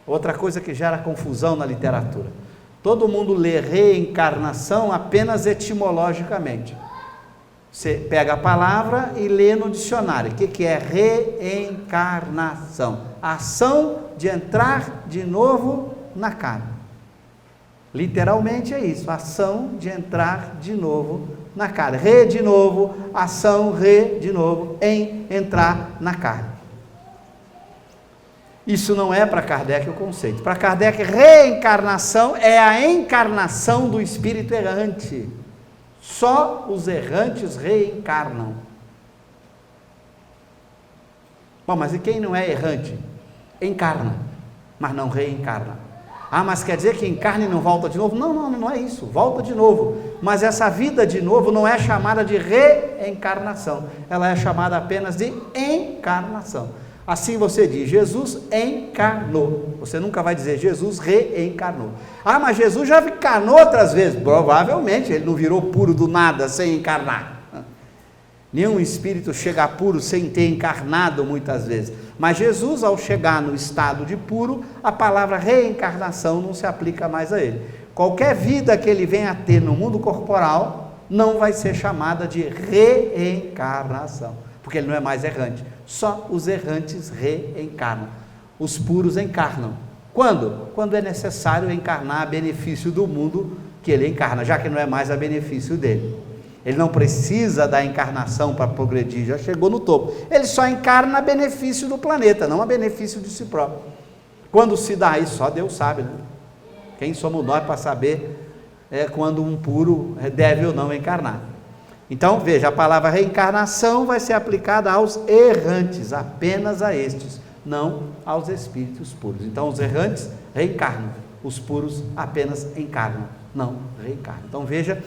Outra coisa que gera confusão na literatura. Todo mundo lê reencarnação apenas etimologicamente. Você pega a palavra e lê no dicionário. O que é reencarnação? A ação de entrar de novo na carne. Literalmente é isso, a ação de entrar de novo na carne. Re de novo, ação, re de novo, em entrar na carne. Isso não é para Kardec o conceito. Para Kardec, reencarnação é a encarnação do espírito errante. Só os errantes reencarnam. Bom, mas e quem não é errante? Encarna, mas não reencarna. Ah, mas quer dizer que encarna e não volta de novo? Não é isso, volta de novo. Mas essa vida de novo não é chamada de reencarnação, ela é chamada apenas de encarnação. Assim você diz, Jesus encarnou. Você nunca vai dizer, Jesus reencarnou. Ah, mas Jesus já encarnou outras vezes. Provavelmente, ele não virou puro do nada sem encarnar. Nenhum espírito chega a puro sem ter encarnado muitas vezes. Mas Jesus, ao chegar no estado de puro, a palavra reencarnação não se aplica mais a ele. Qualquer vida que ele venha a ter no mundo corporal, não vai ser chamada de reencarnação, porque ele não é mais errante. Só os errantes reencarnam. Os puros encarnam. Quando? Quando é necessário encarnar a benefício do mundo que ele encarna, já que não é mais a benefício dele. Ele não precisa da encarnação para progredir, já chegou no topo. Ele só encarna a benefício do planeta, não a benefício de si próprio. Quando se dá isso, só Deus sabe, né? Quem somos nós para saber quando um puro deve ou não encarnar? Então, veja, a palavra reencarnação vai ser aplicada aos errantes, apenas a estes, não aos espíritos puros. Então, os errantes reencarnam, os puros apenas encarnam, não reencarnam. Então, veja,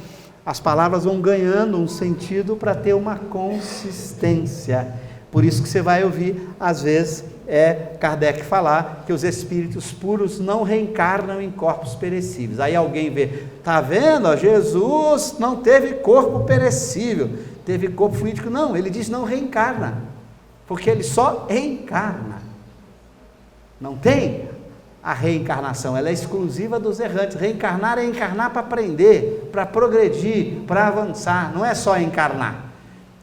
as palavras vão ganhando um sentido para ter uma consistência. Por isso que você vai ouvir, às vezes, Kardec falar que os espíritos puros não reencarnam em corpos perecíveis. Aí alguém vê, está vendo? Ó, Jesus não teve corpo perecível, teve corpo fluídico. Não, ele diz não reencarna, porque ele só encarna. Não tem a reencarnação, ela é exclusiva dos errantes. Reencarnar é encarnar para aprender, para progredir, para avançar, não é só encarnar.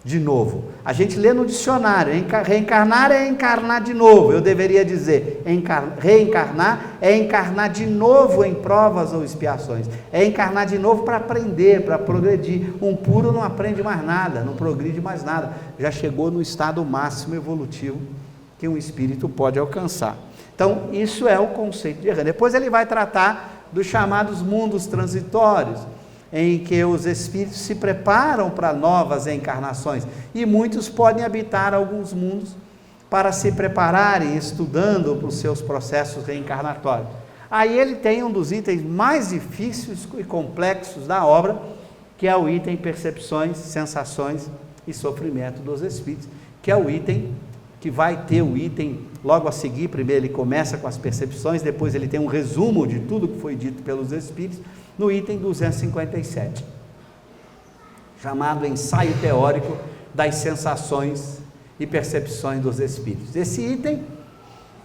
de novo. A gente lê no dicionário, reencarnar é encarnar de novo. Eu deveria dizer, reencarnar é encarnar de novo em provas ou expiações. É encarnar de novo para aprender, para progredir. Um puro não aprende mais nada, não progride mais nada. Já chegou no estado máximo evolutivo que um espírito pode alcançar. Então, isso é o conceito de reencarnação. Depois ele vai tratar dos chamados mundos transitórios, em que os espíritos se preparam para novas encarnações, e muitos podem habitar alguns mundos para se prepararem, estudando para os seus processos reencarnatórios. Aí ele tem um dos itens mais difíceis e complexos da obra, que é o item percepções, sensações e sofrimento dos espíritos, que é o item que vai ter o item logo a seguir. Primeiro ele começa com as percepções, depois ele tem um resumo de tudo que foi dito pelos espíritos, no item 257, chamado ensaio teórico das sensações e percepções dos espíritos. Esse item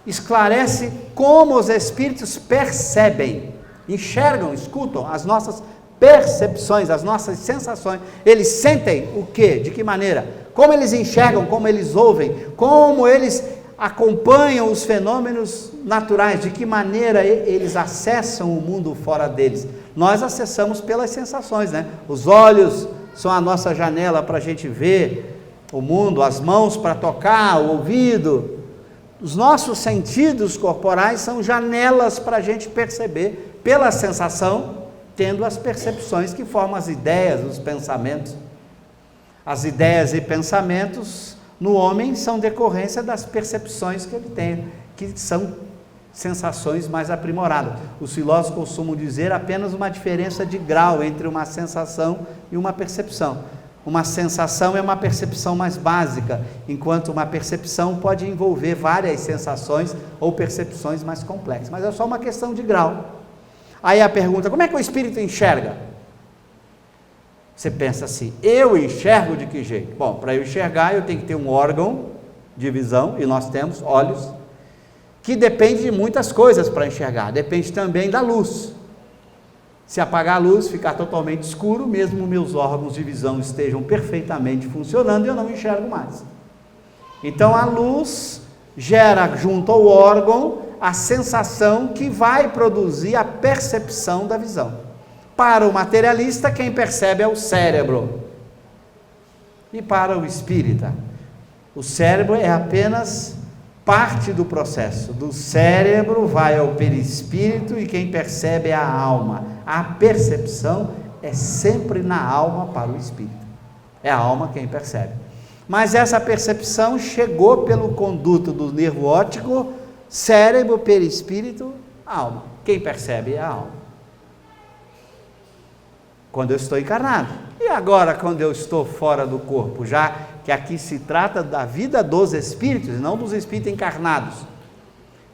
esclarece como os espíritos percebem, enxergam, escutam as nossas percepções, as nossas sensações. Eles sentem o quê? De que maneira? Como eles enxergam, como eles ouvem, como eles acompanham os fenômenos naturais, de que maneira eles acessam o mundo fora deles. Nós acessamos pelas sensações, né? Os olhos são a nossa janela para a gente ver o mundo, as mãos para tocar, o ouvido. Os nossos sentidos corporais são janelas para a gente perceber, pela sensação, tendo as percepções que formam as ideias, os pensamentos. As ideias e pensamentos no homem são decorrência das percepções que ele tem, que são sensações mais aprimoradas. Os filósofos costumam dizer apenas uma diferença de grau entre uma sensação e uma percepção. Uma sensação é uma percepção mais básica, enquanto uma percepção pode envolver várias sensações ou percepções mais complexas, mas é só uma questão de grau. Aí a pergunta, como é que o espírito enxerga? Você pensa assim, eu enxergo de que jeito? Bom, para eu enxergar eu tenho que ter um órgão de visão, e nós temos olhos, que depende de muitas coisas para enxergar, depende também da luz. Se apagar a luz, ficar totalmente escuro, mesmo meus órgãos de visão estejam perfeitamente funcionando, eu não enxergo mais. Então a luz gera junto ao órgão a sensação que vai produzir a percepção da visão. Para o materialista, quem percebe é o cérebro. E para o espírita, o cérebro é apenas parte do processo. Do cérebro vai ao perispírito e quem percebe é a alma. A percepção é sempre na alma para o espírito. É a alma quem percebe. Mas essa percepção chegou pelo conduto do nervo óptico, cérebro, perispírito, alma. Quem percebe é a alma. Quando eu estou encarnado. E agora, quando eu estou fora do corpo, já que aqui se trata da vida dos espíritos, e não dos espíritos encarnados.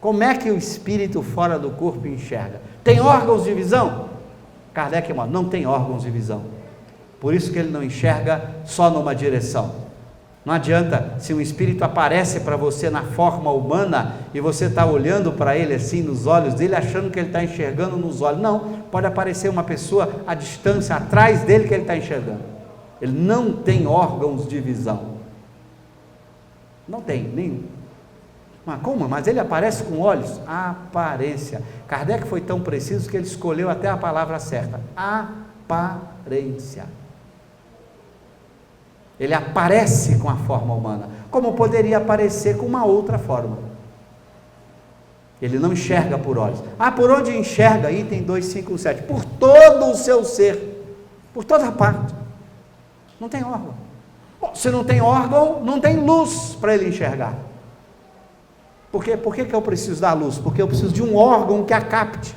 Como é que o espírito fora do corpo enxerga? Tem órgãos de visão? Kardec não tem órgãos de visão. Por isso que ele não enxerga só numa direção. Não adianta, se um espírito aparece para você na forma humana e você está olhando para ele assim nos olhos dele, achando que ele está enxergando nos olhos. Não, pode aparecer uma pessoa à distância, atrás dele, que ele está enxergando. Ele não tem órgãos de visão. Não tem nenhum. Mas como? Mas ele aparece com olhos? Aparência. Kardec foi tão preciso que ele escolheu até a palavra certa. Aparência. Ele aparece com a forma humana, como poderia aparecer com uma outra forma. Ele não enxerga por olhos. Por onde enxerga? Item 257. Por todo o seu ser, por toda parte. Não tem órgão. Bom, se não tem órgão, não tem luz para ele enxergar. Por quê? Por que eu preciso da luz? Porque eu preciso de um órgão que a capte.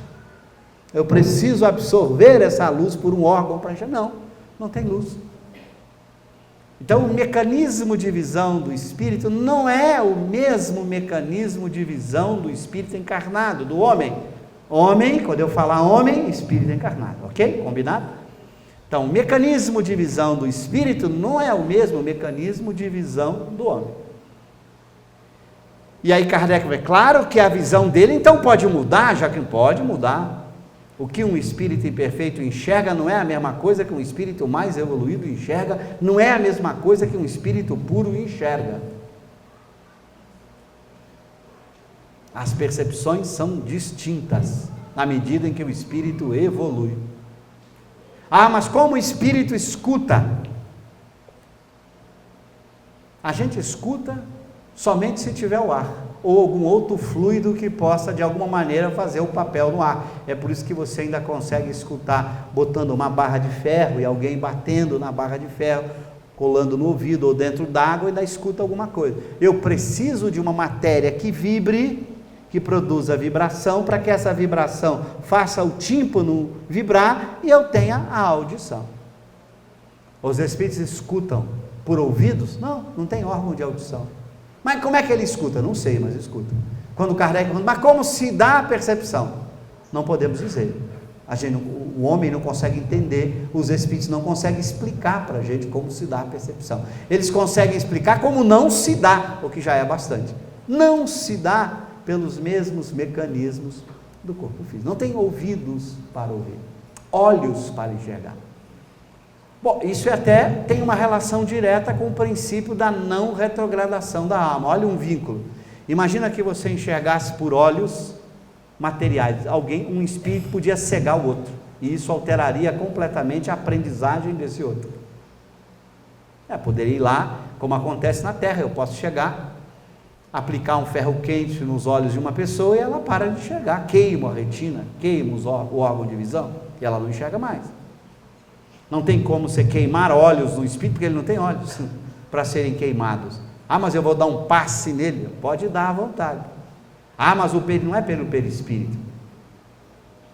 Eu preciso absorver essa luz por um órgão para enxergar. Não tem luz. Então o mecanismo de visão do espírito não é o mesmo mecanismo de visão do espírito encarnado, do homem. Homem, quando eu falar homem, espírito encarnado, ok? Combinado? Então o mecanismo de visão do espírito não é o mesmo mecanismo de visão do homem. E aí Kardec vai, claro que a visão dele então pode mudar, já que pode mudar. O que um espírito imperfeito enxerga não é a mesma coisa que um espírito mais evoluído enxerga, não é a mesma coisa que um espírito puro enxerga. As percepções são distintas na medida em que o espírito evolui. Ah, mas como o espírito escuta? A gente escuta somente se tiver o ar, ou algum outro fluido que possa de alguma maneira fazer o papel no ar. É por isso que você ainda consegue escutar botando uma barra de ferro e alguém batendo na barra de ferro, colando no ouvido ou dentro d'água, e ainda escuta alguma coisa. Eu preciso de uma matéria que vibre, que produza vibração, para que essa vibração faça o tímpano vibrar e eu tenha a audição. Os espíritos escutam por ouvidos? Não tem órgão de audição. Mas como é que ele escuta? Não sei, mas escuta. Quando Kardec pergunta, mas como se dá a percepção? Não podemos dizer. O homem não consegue entender, os espíritos não conseguem explicar para a gente como se dá a percepção. Eles conseguem explicar como não se dá, o que já é bastante. Não se dá pelos mesmos mecanismos do corpo físico. Não tem ouvidos para ouvir, olhos para enxergar. Bom, isso até tem uma relação direta com o princípio da não retrogradação da alma. Olha um vínculo. Imagina que você enxergasse por olhos materiais. Um espírito podia cegar o outro, e isso alteraria completamente a aprendizagem desse outro. Poderia ir lá, como acontece na Terra, eu posso chegar, aplicar um ferro quente nos olhos de uma pessoa e ela para de enxergar, queima a retina, queima o órgão de visão, e ela não enxerga mais. Não tem como você queimar olhos no espírito, porque ele não tem olhos para serem queimados. Ah, mas eu vou dar um passe nele. Pode dar à vontade. Ah, mas não é pelo perispírito,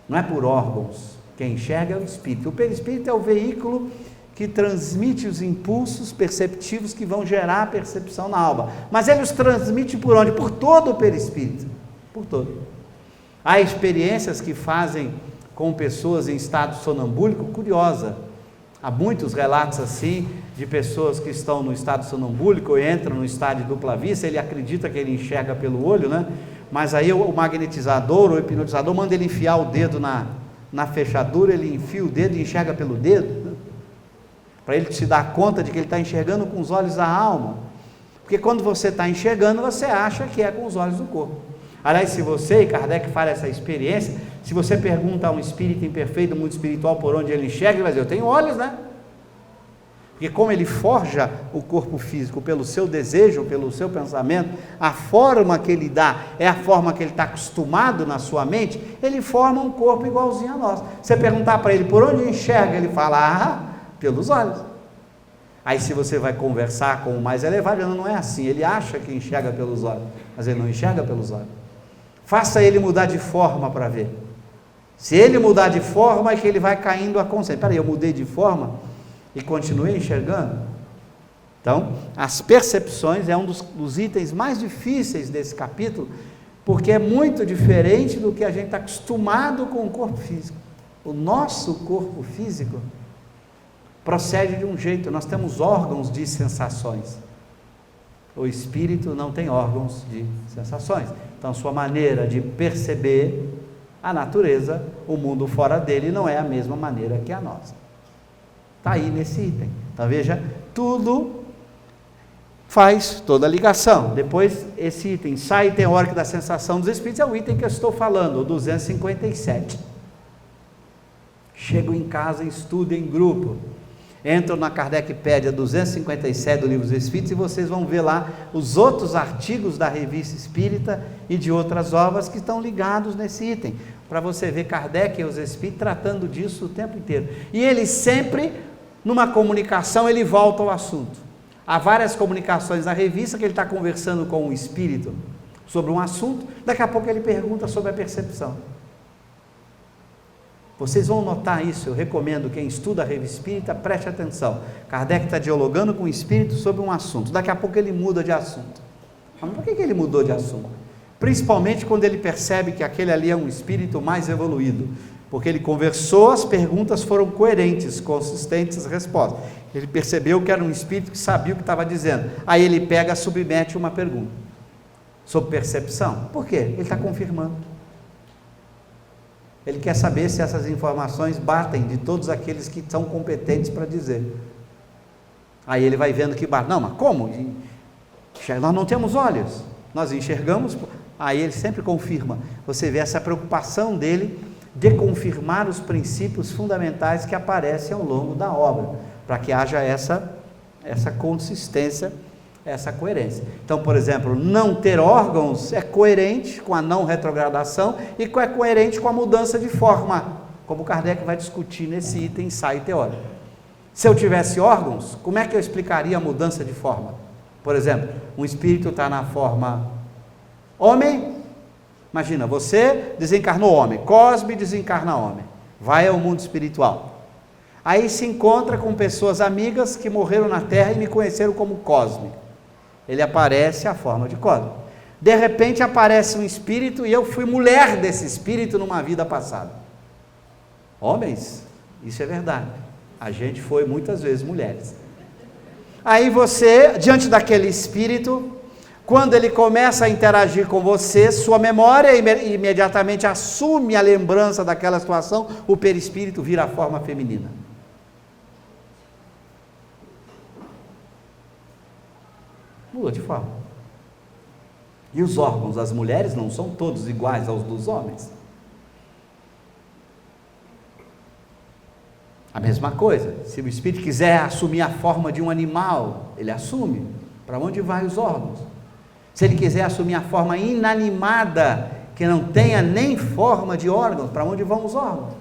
não é por órgãos. Quem enxerga é o espírito. O perispírito é o veículo que transmite os impulsos perceptivos que vão gerar a percepção na alma. Mas ele os transmite por onde? Por todo o perispírito. Por todo. Há experiências que fazem com pessoas em estado sonambúlico, curiosa. Há muitos relatos assim, de pessoas que estão no estado sonambúlico, ou entram no estado de dupla vista, ele acredita que ele enxerga pelo olho, né? Mas aí o magnetizador, o hipnotizador, manda ele enfiar o dedo na fechadura, ele enfia o dedo e enxerga pelo dedo, né? Para ele se dar conta de que ele está enxergando com os olhos da alma. Porque quando você está enxergando, você acha que é com os olhos do corpo. Aliás, se você, e Kardec fala essa experiência, se você pergunta a um espírito imperfeito, muito espiritual, por onde ele enxerga, ele vai dizer, eu tenho olhos, né? Porque como ele forja o corpo físico pelo seu desejo, pelo seu pensamento, a forma que ele dá é a forma que ele está acostumado na sua mente, ele forma um corpo igualzinho a nós. Você perguntar para ele por onde enxerga, ele fala, pelos olhos. Aí se você vai conversar com o mais elevado, não é assim, ele acha que enxerga pelos olhos, mas ele não enxerga pelos olhos. Faça ele mudar de forma para ver. Se ele mudar de forma, é que ele vai caindo a consciência. Peraí, eu mudei de forma e continuei enxergando? Então, as percepções é um dos itens mais difíceis desse capítulo, porque é muito diferente do que a gente está acostumado com o corpo físico. O nosso corpo físico procede de um jeito, nós temos órgãos de sensações. O espírito não tem órgãos de sensações. Então, sua maneira de perceber a natureza, o mundo fora dele, não é a mesma maneira que a nossa. Está aí nesse item. Então, veja, tudo faz toda a ligação. Depois, esse item, ensaio teórico da sensação dos espíritos, é o item que eu estou falando, o 257. Chego em casa, estudo em grupo. Entram na Kardecpédia 257 do Livro dos Espíritos e vocês vão ver lá os outros artigos da Revista Espírita e de outras obras que estão ligados nesse item, para você ver Kardec e os Espíritos tratando disso o tempo inteiro. E ele sempre, numa comunicação, ele volta ao assunto. Há várias comunicações na revista que ele está conversando com um espírito sobre um assunto, daqui a pouco ele pergunta sobre a percepção. Vocês vão notar isso, eu recomendo, quem estuda a Revista Espírita, preste atenção. Kardec está dialogando com o espírito sobre um assunto, daqui a pouco ele muda de assunto. Mas por que ele mudou de assunto? Principalmente quando ele percebe que aquele ali é um espírito mais evoluído, porque ele conversou, as perguntas foram coerentes, consistentes as respostas. Ele percebeu que era um espírito que sabia o que estava dizendo. Aí ele pega, submete uma pergunta sobre percepção. Por quê? Ele está confirmando. Ele quer saber se essas informações batem de todos aqueles que são competentes para dizer. Aí ele vai vendo que bate. Não, mas como? Nós não temos olhos, nós enxergamos. Aí ele sempre confirma. Você vê essa preocupação dele de confirmar os princípios fundamentais que aparecem ao longo da obra, para que haja essa consistência, essa coerência. Então, por exemplo, não ter órgãos é coerente com a não retrogradação e é coerente com a mudança de forma, como Kardec vai discutir nesse item ensaio teórico. Se eu tivesse órgãos, como é que eu explicaria a mudança de forma? Por exemplo, um espírito está na forma homem, imagina, você desencarnou homem, Cosme desencarna homem, vai ao mundo espiritual, aí se encontra com pessoas amigas que morreram na Terra e me conheceram como Cosme. Ele aparece a forma de Cosme. De repente aparece um espírito e eu fui mulher desse espírito numa vida passada. Homens, isso é verdade. A gente foi muitas vezes mulheres. Aí você, diante daquele espírito, quando ele começa a interagir com você, sua memória imediatamente assume a lembrança daquela situação, o perispírito vira a forma feminina. Muda de forma. E os órgãos das mulheres não são todos iguais aos dos homens. A mesma coisa, se o espírito quiser assumir a forma de um animal, ele assume. Para onde vai os órgãos? Se ele quiser assumir a forma inanimada, que não tenha nem forma de órgãos, para onde vão os órgãos?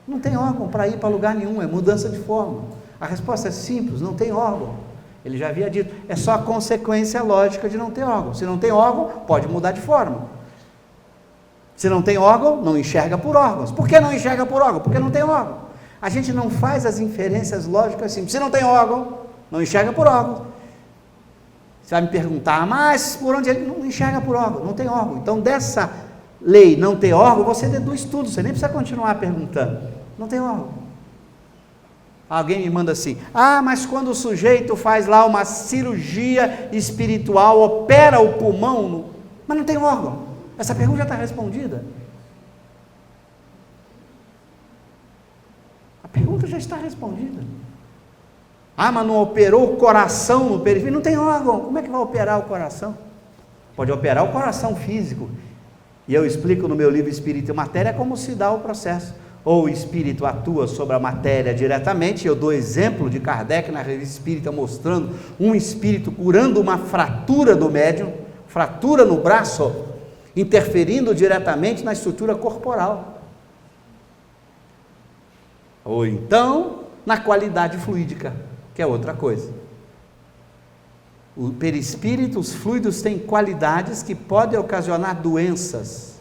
Não tem órgão para ir para lugar nenhum, é mudança de forma. A resposta é simples, não tem órgão. Ele já havia dito, é só a consequência lógica de não ter órgão. Se não tem órgão, pode mudar de forma. Se não tem órgão, não enxerga por órgãos. Por que não enxerga por órgão? Porque não tem órgão. A gente não faz as inferências lógicas assim. Se não tem órgão, não enxerga por órgãos. Você vai me perguntar, mas por onde ele não enxerga por órgão? Não tem órgão. Então, dessa lei não ter órgão, você deduz tudo. Você nem precisa continuar perguntando. Não tem órgão. Alguém me manda assim, mas quando o sujeito faz lá uma cirurgia espiritual, opera o pulmão, mas não tem órgão. Essa pergunta já está respondida. A pergunta já está respondida. Mas não operou o coração no perispírito? Não tem órgão. Como é que vai operar o coração? Pode operar o coração físico. E eu explico no meu livro Espírito e Matéria como se dá o processo. Ou o espírito atua sobre a matéria diretamente. Eu dou exemplo de Kardec na Revista Espírita, mostrando um espírito curando uma fratura do médium, fratura no braço, interferindo diretamente na estrutura corporal. Ou então, na qualidade fluídica, que é outra coisa. O perispírito, os fluidos têm qualidades que podem ocasionar doenças.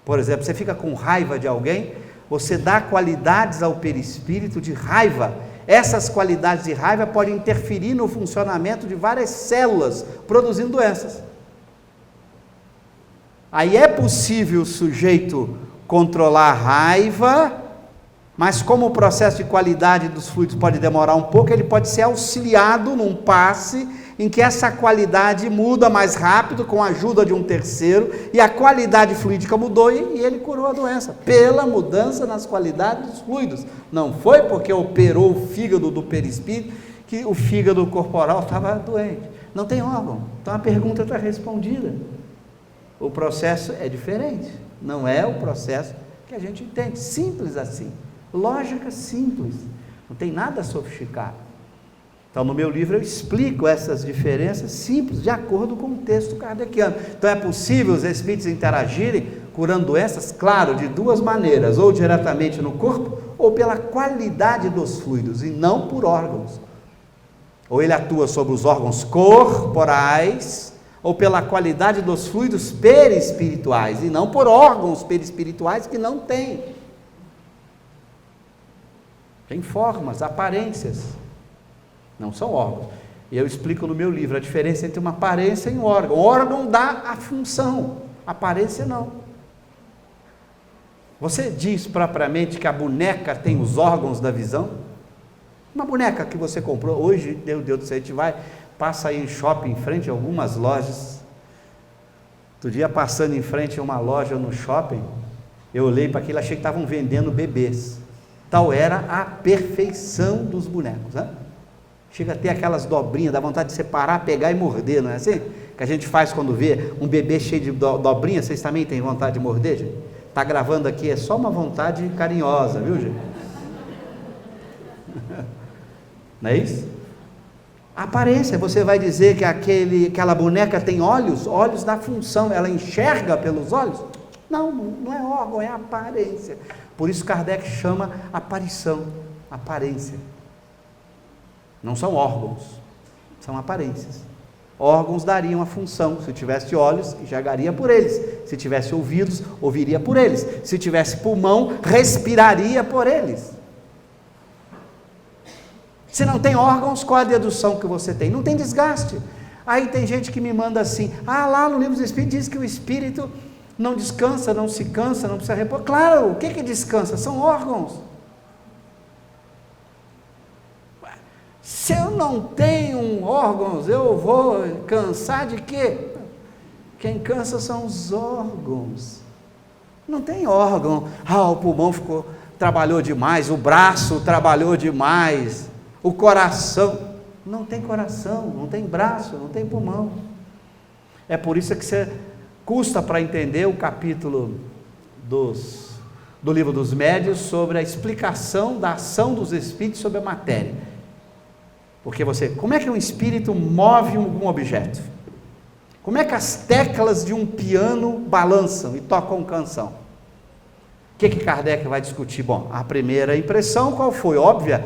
Por exemplo, você fica com raiva de alguém, você dá qualidades ao perispírito de raiva. Essas qualidades de raiva podem interferir no funcionamento de várias células, produzindo doenças. Aí é possível o sujeito controlar a raiva, mas como o processo de qualidade dos fluidos pode demorar um pouco, ele pode ser auxiliado num passe em que essa qualidade muda mais rápido com a ajuda de um terceiro, e a qualidade fluídica mudou e ele curou a doença, pela mudança nas qualidades dos fluidos. Não foi porque operou o fígado do perispírito que o fígado corporal estava doente. Não tem órgão. Então a pergunta está respondida. O processo é diferente, não é o processo que a gente entende, simples assim, lógica simples, não tem nada sofisticado. Então, no meu livro eu explico essas diferenças simples, de acordo com o texto kardeciano. Então, é possível os espíritos interagirem, curando doenças? Claro, de duas maneiras, ou diretamente no corpo, ou pela qualidade dos fluidos, e não por órgãos. Ou ele atua sobre os órgãos corporais, ou pela qualidade dos fluidos perispirituais, e não por órgãos perispirituais que não têm. Tem formas, aparências. Não são órgãos. E eu explico no meu livro a diferença entre uma aparência e um órgão. O órgão dá a função, a aparência não. Você diz propriamente que a boneca tem os órgãos da visão? Uma boneca que você comprou, hoje, meu Deus do céu, a gente passa aí em shopping, em frente a algumas lojas. Outro dia, passando em frente a uma loja no shopping, Eu olhei para aquilo e achei que estavam vendendo bebês. Tal era a perfeição dos bonecos, né? Chega a ter aquelas dobrinhas, dá vontade de separar, pegar e morder, não é assim? Que a gente faz quando vê um bebê cheio de dobrinhas. Vocês também têm vontade de morder, gente? Está gravando aqui, é só uma vontade carinhosa, viu, gente? Não é isso? A aparência, você vai dizer que aquela boneca tem olhos? Olhos da função, ela enxerga pelos olhos? Não é órgão, é aparência. Por isso Kardec chama aparição, aparência. Não são órgãos, são aparências. Órgãos dariam a função. Se tivesse olhos, enxergaria por eles. Se tivesse ouvidos, ouviria por eles. Se tivesse pulmão, respiraria por eles. Se não tem órgãos, qual a dedução que você tem? Não tem desgaste. Aí tem gente que me manda assim: lá no livro dos Espíritos diz que o Espírito não descansa, não se cansa, não precisa repor. Claro, o que descansa? São órgãos. Se eu não tenho órgãos, eu vou cansar de quê? Quem cansa são os órgãos. Não tem órgão. O pulmão trabalhou demais, o braço trabalhou demais, o coração. Não tem coração, não tem braço, não tem pulmão. É por isso que você custa para entender o capítulo do livro dos Médiuns sobre a explicação da ação dos espíritos sobre a matéria. Porque como é que um espírito move algum objeto? Como é que as teclas de um piano balançam e tocam canção? O que Kardec vai discutir? Bom, a primeira impressão qual foi? Óbvia.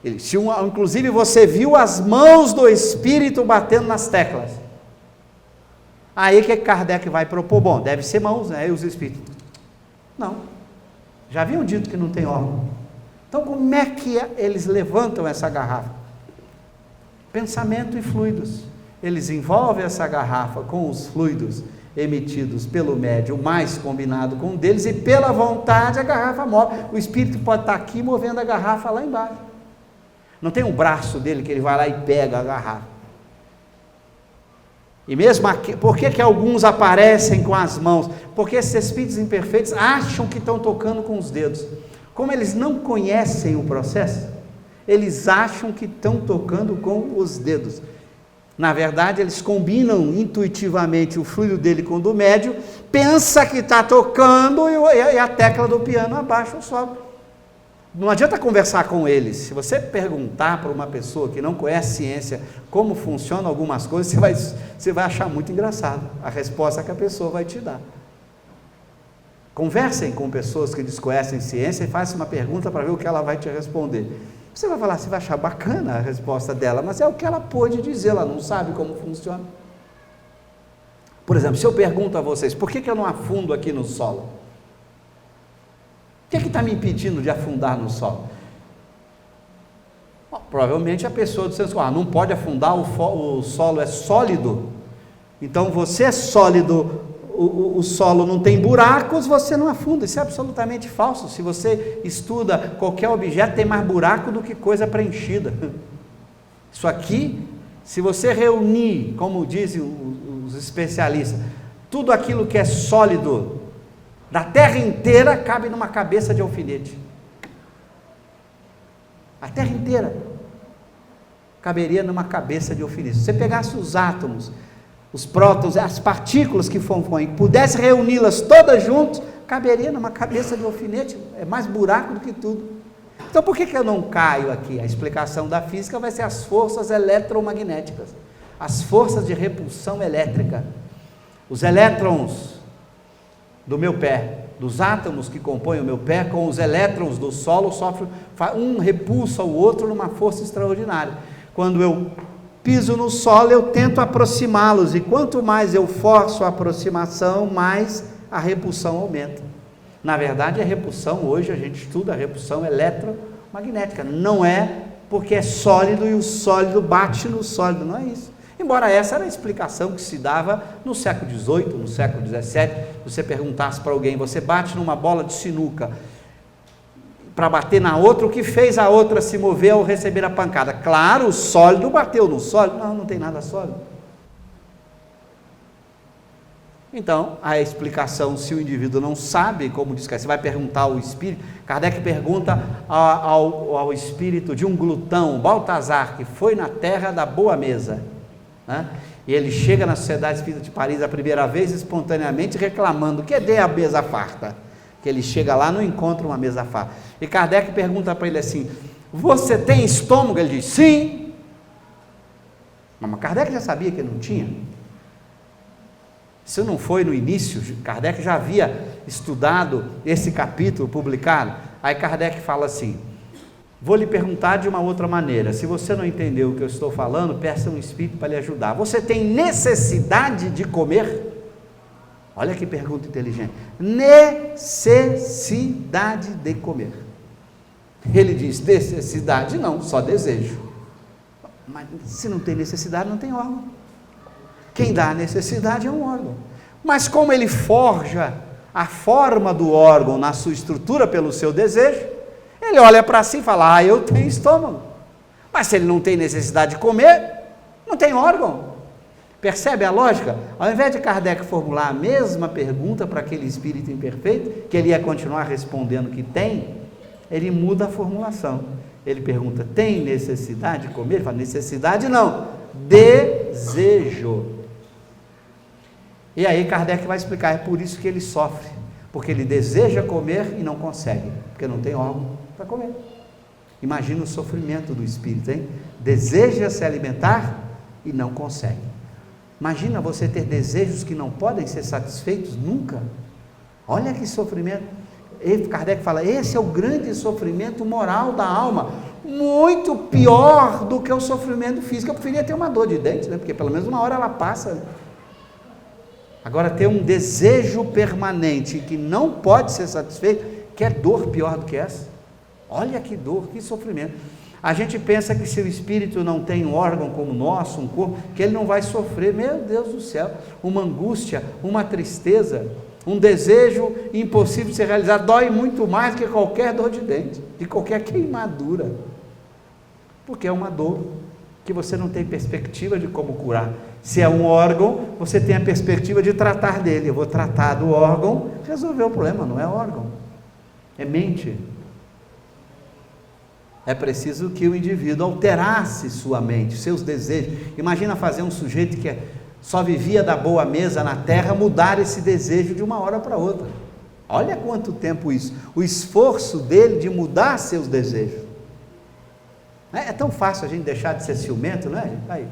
Inclusive você viu as mãos do espírito batendo nas teclas. Aí o que Kardec vai propor? Bom, deve ser mãos, né? E os espíritos? Não. Já haviam dito que não tem órgão. Então como é que eles levantam essa garrafa? Pensamento e fluidos. Eles envolvem essa garrafa com os fluidos emitidos pelo médium mais combinado com um deles, e pela vontade a garrafa move. O espírito pode estar aqui movendo a garrafa lá embaixo. Não tem um braço dele que ele vai lá e pega a garrafa. E mesmo aqui, por que alguns aparecem com as mãos? Porque esses espíritos imperfeitos acham que estão tocando com os dedos. Como eles não conhecem o processo, eles acham que estão tocando com os dedos. Na verdade, eles combinam intuitivamente o fluido dele com o do médium, pensa que está tocando e a tecla do piano abaixa ou sobe. Não adianta conversar com eles. Se você perguntar para uma pessoa que não conhece ciência como funcionam algumas coisas, você vai achar muito engraçado a resposta que a pessoa vai te dar. Conversem com pessoas que desconhecem ciência e façam uma pergunta para ver o que ela vai te responder. Você vai falar, você vai achar bacana a resposta dela, mas é o que ela pôde dizer, ela não sabe como funciona. Por exemplo, se eu pergunto a vocês, por que eu não afundo aqui no solo? O que está me impedindo de afundar no solo? Bom, provavelmente a pessoa disse assim, não pode afundar, o solo é sólido, então você é sólido, o solo não tem buracos, você não afunda. Isso é absolutamente falso. Se você estuda qualquer objeto, tem mais buraco do que coisa preenchida. Isso aqui, se você reunir, como dizem os especialistas, tudo aquilo que é sólido da terra inteira, cabe numa cabeça de alfinete. A terra inteira caberia numa cabeça de alfinete. Se você pegasse os átomos, os prótons, as partículas que compõem, pudesse reuni-las todas juntas, caberia numa cabeça de alfinete. É mais buraco do que tudo. Então por que eu não caio aqui? A explicação da física vai ser as forças eletromagnéticas, as forças de repulsão elétrica. Os elétrons do meu pé, dos átomos que compõem o meu pé, com os elétrons do solo, um repulsa o outro numa força extraordinária. Quando eu piso no solo, eu tento aproximá-los, e quanto mais eu forço a aproximação, mais a repulsão aumenta. Na verdade, a repulsão, hoje a gente estuda a repulsão eletromagnética, não é porque é sólido e o sólido bate no sólido, não é isso. Embora essa era a explicação que se dava no século XVIII, no século XVII, se você perguntasse para alguém, você bate numa bola de sinuca, para bater na outra, o que fez a outra se mover ao receber a pancada? Claro, o sólido bateu no sólido. Não tem nada sólido. Então, a explicação, se o indivíduo não sabe, como diz que você vai perguntar ao espírito, Kardec pergunta ao espírito de um glutão, Baltazar, que foi na terra da boa mesa, né? E ele chega na Sociedade Espírita de Paris a primeira vez, espontaneamente reclamando, que dê a mesa farta, que ele chega lá, não encontra uma mesa farta, e Kardec pergunta para ele assim, você tem estômago? Ele diz, sim. Mas Kardec já sabia que não tinha. Isso não foi no início, Kardec já havia estudado esse capítulo publicado. Aí Kardec fala assim, vou lhe perguntar de uma outra maneira, se você não entendeu o que eu estou falando, peça um espírito para lhe ajudar. Você tem necessidade de comer? Olha que pergunta inteligente. Necessidade de comer. Ele diz, necessidade não, só desejo. Mas se não tem necessidade, não tem órgão. Quem dá a necessidade é um órgão. Mas como ele forja a forma do órgão na sua estrutura pelo seu desejo, ele olha para si e fala, eu tenho estômago. Mas se ele não tem necessidade de comer, não tem órgão. Percebe a lógica? Ao invés de Kardec formular a mesma pergunta para aquele espírito imperfeito, que ele ia continuar respondendo que tem, ele muda a formulação. Ele pergunta, tem necessidade de comer? Ele fala, necessidade não, desejo. E aí Kardec vai explicar, é por isso que ele sofre, porque ele deseja comer e não consegue, porque não tem órgão para comer. Imagina o sofrimento do espírito, hein? Deseja se alimentar e não consegue. Imagina você ter desejos que não podem ser satisfeitos nunca. Olha que sofrimento. Kardec fala, esse é o grande sofrimento moral da alma, muito pior do que o sofrimento físico. Eu preferia ter uma dor de dente, né? Porque pelo menos uma hora ela passa, né? Agora, ter um desejo permanente que não pode ser satisfeito, que é dor pior do que essa. Olha que dor, que sofrimento. A gente pensa que se o espírito não tem um órgão como o nosso, um corpo, que ele não vai sofrer. Meu Deus do céu, uma angústia, uma tristeza, um desejo impossível de ser realizado, dói muito mais que qualquer dor de dente, de qualquer queimadura, porque é uma dor que você não tem perspectiva de como curar. Se é um órgão, você tem a perspectiva de tratar dele. Eu vou tratar do órgão, resolver o problema. Não é órgão, é mente. É preciso que o indivíduo alterasse sua mente, seus desejos. Imagina fazer um sujeito que só vivia da boa mesa na terra, mudar esse desejo de uma hora para outra. Olha quanto tempo isso, o esforço dele de mudar seus desejos. É tão fácil a gente deixar de ser ciumento, não é? Aí,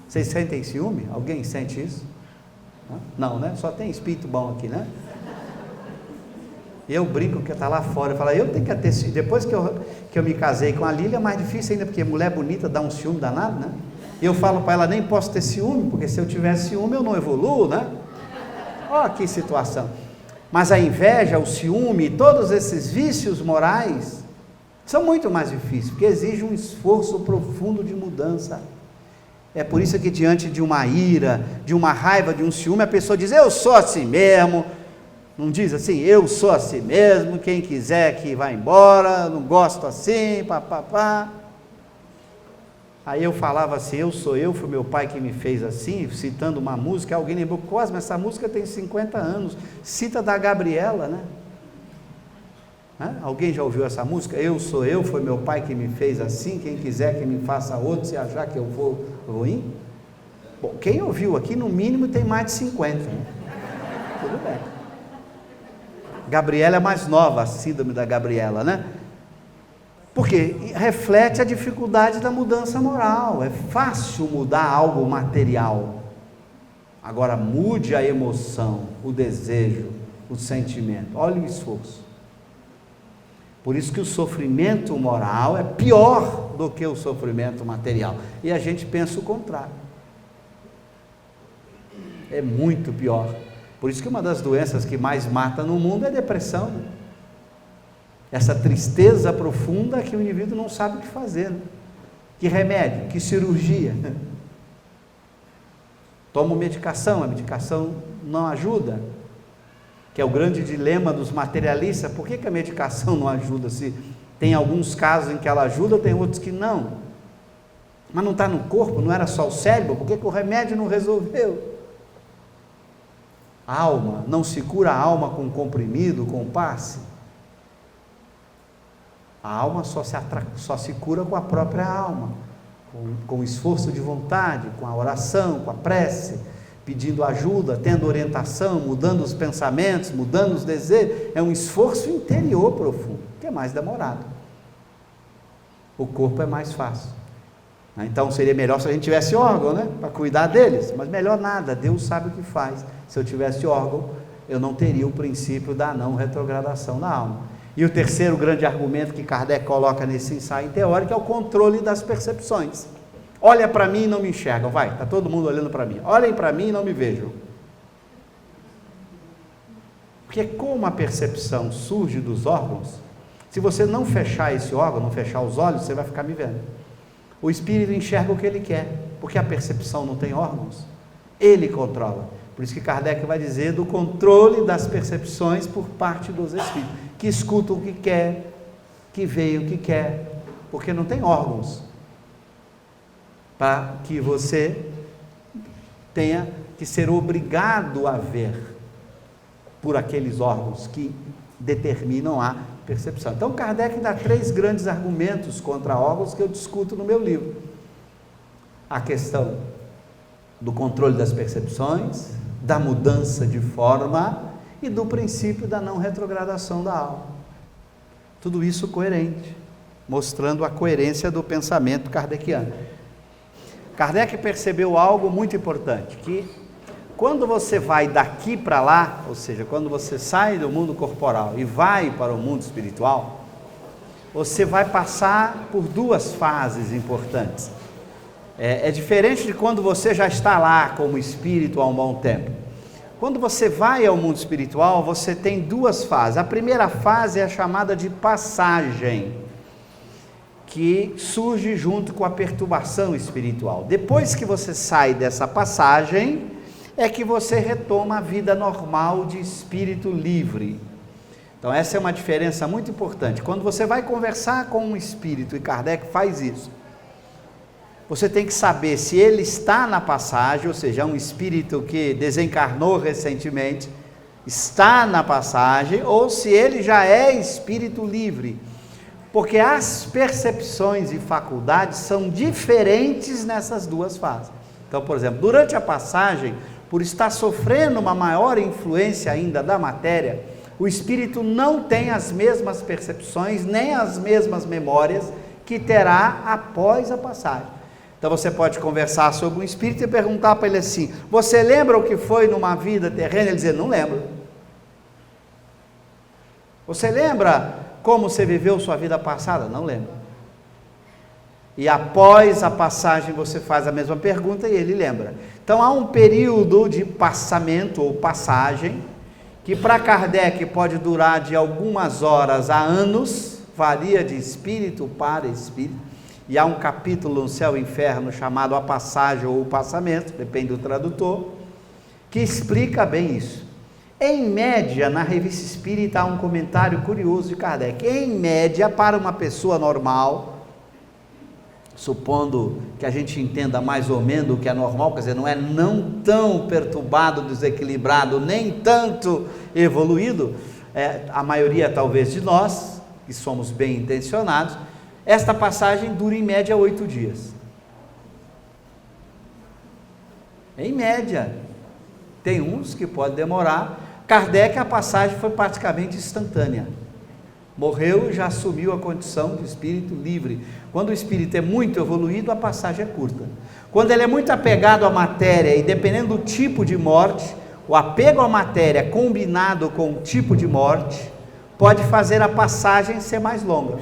vocês sentem ciúme? Alguém sente isso? Não, né? Só tem espírito bom aqui, né? Eu brinco que está lá fora, eu falo, eu tenho que ter ciúme. Depois que eu me casei com a Lília, é mais difícil ainda, porque mulher bonita dá um ciúme danado, né? E eu falo para ela, nem posso ter ciúme, porque se eu tiver ciúme eu não evoluo, né? Olha que situação. Mas a inveja, o ciúme, todos esses vícios morais são muito mais difíceis, porque exige um esforço profundo de mudança. É por isso que diante de uma ira, de uma raiva, de um ciúme, a pessoa diz, eu sou assim mesmo. Não diz assim, eu sou assim mesmo, quem quiser que vá embora, não gosto assim, papapá. Aí eu falava assim, eu sou eu, foi meu pai que me fez assim, citando uma música, alguém lembrou, Cosme, essa música tem 50 anos, cita da Gabriela, né? Alguém já ouviu essa música? Eu sou eu, foi meu pai que me fez assim, quem quiser que me faça outro, se achar que eu vou ruim. Bom, quem ouviu aqui, no mínimo, tem mais de 50, né? Tudo bem. Gabriela é mais nova, a síndrome da Gabriela, né? Porque reflete a dificuldade da mudança moral. É fácil mudar algo material. Agora, mude a emoção, o desejo, o sentimento. Olha o esforço. Por isso que o sofrimento moral é pior do que o sofrimento material. E a gente pensa o contrário. É muito pior. Por isso que uma das doenças que mais mata no mundo é a depressão. Essa tristeza profunda que o indivíduo não sabe o que fazer. Né? Que remédio, que cirurgia. Toma medicação, a medicação não ajuda. Que é o grande dilema dos materialistas. Por que a medicação não ajuda? Se tem alguns casos em que ela ajuda, tem outros que não. Mas não está no corpo, não era só o cérebro, por que o remédio não resolveu? A alma, não se cura a alma com comprimido, com passe? A alma só se cura com a própria alma, com o esforço de vontade, com a oração, com a prece, pedindo ajuda, tendo orientação, mudando os pensamentos, mudando os desejos. É um esforço interior profundo, que é mais demorado. O corpo é mais fácil. Então seria melhor se a gente tivesse órgão, né, para cuidar deles, mas melhor nada, Deus sabe o que faz. Se eu tivesse órgão, eu não teria o princípio da não retrogradação da alma. E o terceiro grande argumento que Kardec coloca nesse ensaio teórico é o controle das percepções. Olha para mim e não me enxergam, vai, está todo mundo olhando para mim, olhem para mim e não me vejam. Porque como a percepção surge dos órgãos, se você não fechar esse órgão, não fechar os olhos, você vai ficar me vendo. O espírito enxerga o que ele quer, porque a percepção não tem órgãos, ele controla. Por isso que Kardec vai dizer do controle das percepções por parte dos espíritos, que escutam o que quer, que veem o que quer, porque não tem órgãos, para que você tenha que ser obrigado a ver por aqueles órgãos que determinam a percepção. Então Kardec dá 3 grandes argumentos contra órgãos que eu discuto no meu livro. A questão do controle das percepções, da mudança de forma e do princípio da não retrogradação da alma. Tudo isso coerente, mostrando a coerência do pensamento kardeciano. Kardec percebeu algo muito importante, que quando você vai daqui para lá, ou seja, quando você sai do mundo corporal e vai para o mundo espiritual, você vai passar por 2 fases importantes. É diferente de quando você já está lá como espírito há um bom tempo. Quando você vai ao mundo espiritual, você tem 2 fases. A primeira fase é a chamada de passagem, que surge junto com a perturbação espiritual. Depois que você sai dessa passagem, é que você retoma a vida normal de espírito livre. Então essa é uma diferença muito importante. Quando você vai conversar com um espírito, e Kardec faz isso, você tem que saber se ele está na passagem, ou seja, é um espírito que desencarnou recentemente, está na passagem, ou se ele já é espírito livre, porque as percepções e faculdades são diferentes nessas 2 fases. Então, por exemplo, durante a passagem, por estar sofrendo uma maior influência ainda da matéria, o espírito não tem as mesmas percepções, nem as mesmas memórias que terá após a passagem. Então você pode conversar sobre um espírito e perguntar para ele assim: você lembra o que foi numa vida terrena? Ele dizer: não lembro. Você lembra como você viveu sua vida passada? Não lembro. E após a passagem você faz a mesma pergunta e ele lembra. Então há um período de passamento ou passagem, que para Kardec pode durar de algumas horas a anos, varia de espírito para espírito, e há um capítulo no Céu e Inferno chamado A Passagem ou o Passamento, depende do tradutor, que explica bem isso. Em média, na Revista Espírita há um comentário curioso de Kardec. Em média, para uma pessoa normal, supondo que a gente entenda mais ou menos o que é normal, quer dizer, não é não tão perturbado, desequilibrado, nem tanto evoluído, a maioria talvez de nós, que somos bem intencionados, esta passagem dura em média 8 dias. Em média. Tem uns que pode demorar. Kardec, a passagem foi praticamente instantânea. Morreu e já assumiu a condição de espírito livre. Quando o espírito é muito evoluído, a passagem é curta. Quando ele é muito apegado à matéria, e dependendo do tipo de morte, o apego à matéria combinado com o tipo de morte, pode fazer a passagem ser mais longa.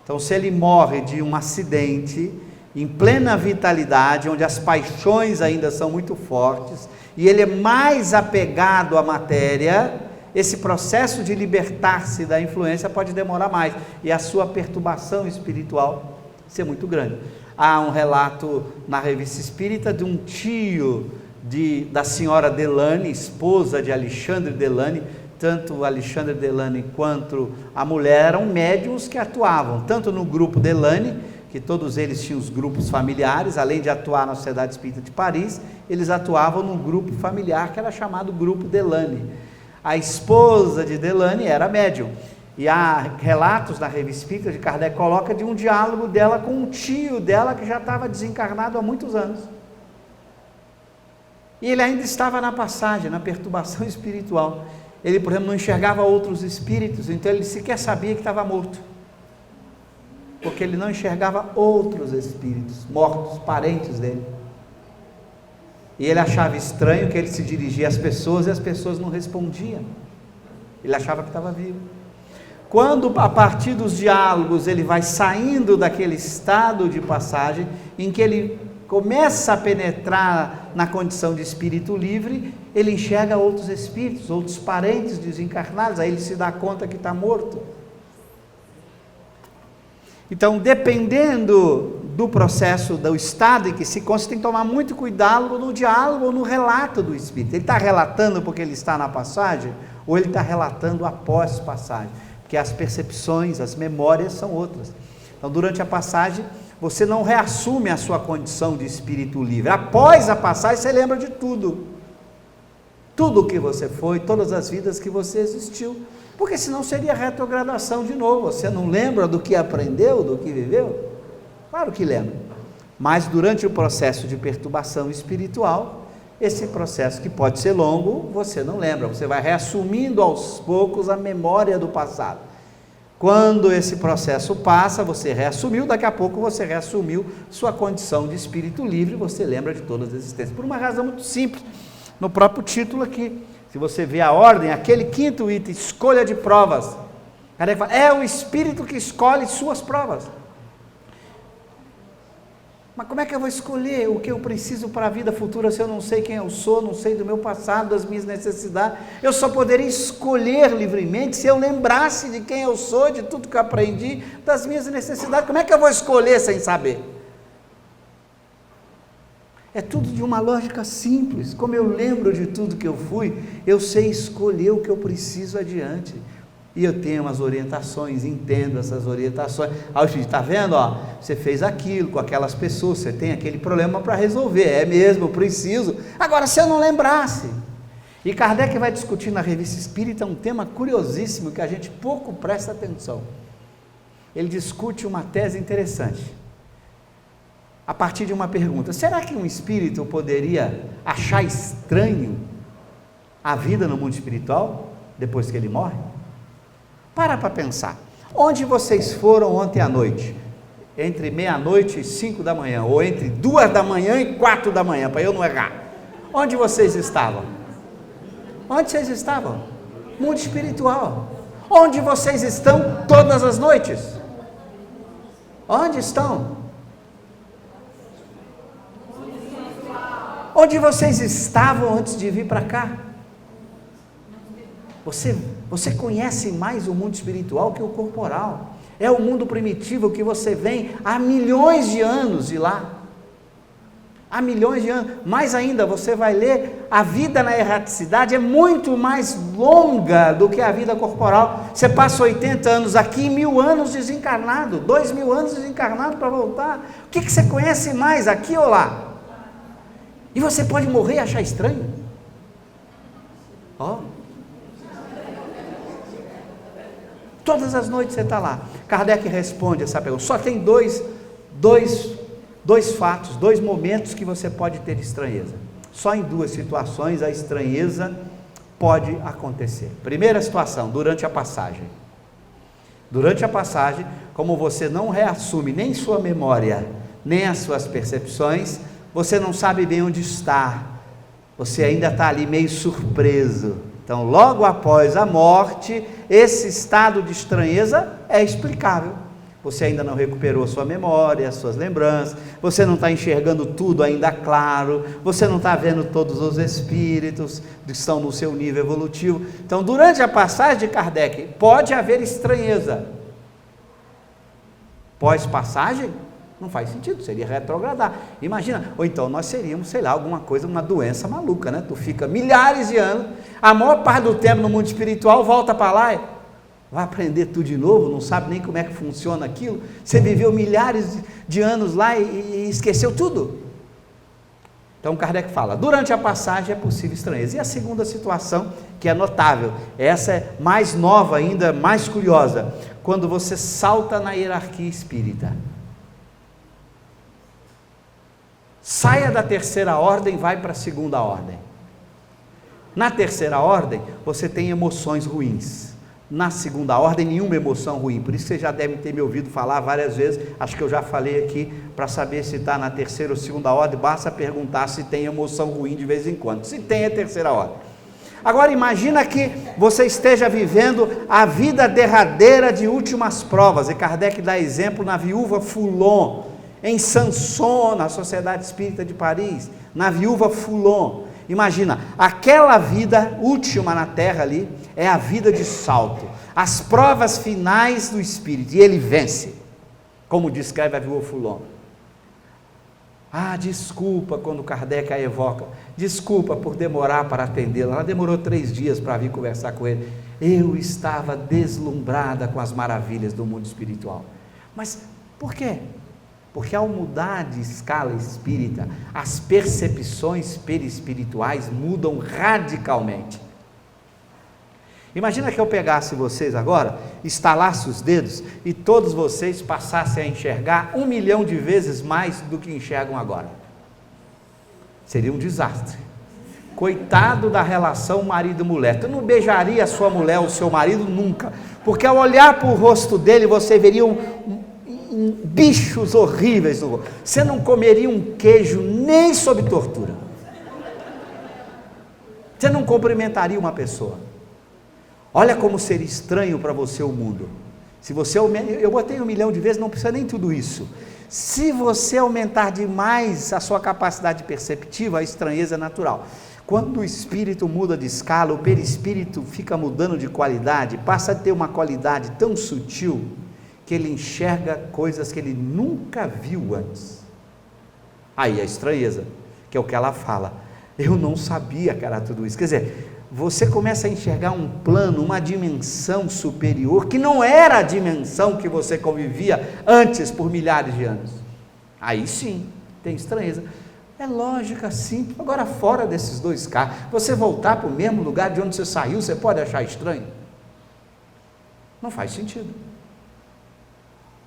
Então, se ele morre de um acidente, em plena vitalidade, onde as paixões ainda são muito fortes, e ele é mais apegado à matéria, esse processo de libertar-se da influência pode demorar mais, e a sua perturbação espiritual ser muito grande. Há um relato na Revista Espírita de um tio da senhora Delane, esposa de Alexandre Delane. Tanto Alexandre Delane quanto a mulher eram médiuns que atuavam tanto no grupo Delane que todos eles tinham os grupos familiares, além de atuar na Sociedade Espírita de Paris, eles atuavam num grupo familiar que era chamado Grupo Delane. A esposa de Delane era médium, e há relatos na Revista Espírita de Kardec coloca de um diálogo dela com um tio dela que já estava desencarnado há muitos anos. E ele ainda estava na passagem, na perturbação espiritual. Ele, por exemplo, não enxergava outros espíritos, então ele sequer sabia que estava morto, porque ele não enxergava outros espíritos mortos, parentes dele. E ele achava estranho que ele se dirigia às pessoas e as pessoas não respondiam. Ele achava que estava vivo. Quando, a partir dos diálogos, ele vai saindo daquele estado de passagem, em que ele começa a penetrar na condição de espírito livre, ele enxerga outros espíritos, outros parentes desencarnados, aí ele se dá conta que está morto. Então, dependendo do processo, do estado em que se consta, tem que tomar muito cuidado no diálogo ou no relato do espírito. Ele está relatando porque ele está na passagem, ou ele está relatando após passagem, porque as percepções, as memórias são outras. Então, durante a passagem, você não reassume a sua condição de espírito livre. Após a passagem, você lembra de tudo. Tudo o que você foi, todas as vidas que você existiu. Porque senão seria retrogradação de novo. Você não lembra do que aprendeu, do que viveu? Claro que lembra. Mas durante o processo de perturbação espiritual, esse processo que pode ser longo, você não lembra. Você vai reassumindo aos poucos a memória do passado. Quando esse processo passa, você reassumiu, daqui a pouco você reassumiu sua condição de espírito livre, você lembra de todas as existências. Por uma razão muito simples, no próprio título aqui, se você vê a ordem, aquele quinto item, escolha de provas, Kardec fala, é o espírito que escolhe suas provas. Mas como é que eu vou escolher o que eu preciso para a vida futura se eu não sei quem eu sou, não sei do meu passado, das minhas necessidades? Eu só poderia escolher livremente se eu lembrasse de quem eu sou, de tudo que eu aprendi, das minhas necessidades. Como é que eu vou escolher sem saber? É tudo de uma lógica simples. Como eu lembro de tudo que eu fui, eu sei escolher o que eu preciso adiante. E eu tenho umas orientações, entendo essas orientações. Ah, o Espírito, está vendo? Ó, você fez aquilo com aquelas pessoas, você tem aquele problema para resolver. É mesmo, eu preciso. Agora, se eu não lembrasse. E Kardec vai discutir na Revista Espírita um tema curiosíssimo que a gente pouco presta atenção. Ele discute uma tese interessante. A partir de uma pergunta: será que um espírito poderia achar estranho a vida no mundo espiritual depois que ele morre? Para pensar. Onde vocês foram ontem à noite? Entre meia-noite e 5 da manhã, ou entre 2 da manhã e 4 da manhã, para eu não errar. Onde vocês estavam? Onde vocês estavam? Mundo espiritual. Onde vocês estão todas as noites? Onde estão? Onde vocês estavam antes de vir para cá? Você conhece mais o mundo espiritual que o corporal. É o mundo primitivo que você vem há milhões de anos de lá. Há milhões de anos. Mais ainda, você vai ler, a vida na erraticidade é muito mais longa do que a vida corporal. Você passa 80 anos aqui e 1000 anos desencarnado, 2000 anos desencarnado para voltar. O que você conhece mais, aqui ou lá? E você pode morrer e achar estranho? Ó. Todas as noites você está lá. Kardec responde essa pergunta. Só tem dois fatos, 2 momentos que você pode ter estranheza. Só em 2 situações a estranheza pode acontecer. Primeira situação, durante a passagem. Durante a passagem, como você não reassume nem sua memória, nem as suas percepções, você não sabe bem onde está. Você ainda está ali meio surpreso. Então, logo após a morte, esse estado de estranheza é explicável. Você ainda não recuperou sua memória, suas lembranças, você não está enxergando tudo ainda claro, você não está vendo todos os espíritos que estão no seu nível evolutivo. Então, durante a passagem de Kardec, pode haver estranheza. Pós-passagem, não faz sentido, seria retrogradar. Imagina, ou então nós seríamos, sei lá, alguma coisa, uma doença maluca, né? Tu fica milhares de anos, a maior parte do tempo no mundo espiritual volta para lá. Vai aprender tudo de novo, não sabe nem como é que funciona aquilo. Você viveu milhares de anos lá e esqueceu tudo. Então Kardec fala, durante a passagem é possível estranheza. E a segunda situação, que é notável, essa é mais nova ainda, mais curiosa, quando você salta na hierarquia espírita. Saia da terceira ordem, vai para a segunda ordem. Na terceira ordem, você tem emoções ruins. Na segunda ordem, nenhuma emoção ruim. Por isso que você já deve ter me ouvido falar várias vezes. Acho que eu já falei aqui, para saber se está na terceira ou segunda ordem, basta perguntar se tem emoção ruim de vez em quando. Se tem, é terceira ordem. Agora imagina que você esteja vivendo a vida derradeira de últimas provas. E Kardec dá exemplo na viúva Foulon, em Sanson, na Sociedade Espírita de Paris, na viúva Foulon. Imagina, aquela vida última na terra ali, é a vida de salto, as provas finais do espírito, e ele vence, como descreve a viúva Foulon. Desculpa, quando Kardec a evoca, desculpa por demorar para atendê-la, ela demorou 3 dias para vir conversar com ele, eu estava deslumbrada com as maravilhas do mundo espiritual. Mas por quê? Porque ao mudar de escala espírita, as percepções perispirituais mudam radicalmente. Imagina que eu pegasse vocês agora, estalasse os dedos e todos vocês passassem a enxergar 1 milhão de vezes mais do que enxergam agora. Seria um desastre. Coitado da relação marido-mulher. Tu não beijaria a sua mulher ou o seu marido nunca, porque ao olhar para o rosto dele você veria bichos horríveis no rosto. Você não comeria um queijo nem sob tortura. Você não cumprimentaria uma pessoa. Olha como seria estranho para você o mundo. Se você eu botei 1 milhão de vezes, não precisa nem tudo isso. Se você aumentar demais a sua capacidade perceptiva, a estranheza é natural. Quando o espírito muda de escala, o perispírito fica mudando de qualidade, passa a ter uma qualidade tão sutil que ele enxerga coisas que ele nunca viu antes. Aí a estranheza, que é o que ela fala. Eu não sabia que era tudo isso. Quer dizer, você começa a enxergar um plano, uma dimensão superior, que não era a dimensão que você convivia antes por milhares de anos. Aí sim, tem estranheza. É lógica simples. Agora, fora desses 2 casos, você voltar para o mesmo lugar de onde você saiu, você pode achar estranho? Não faz sentido.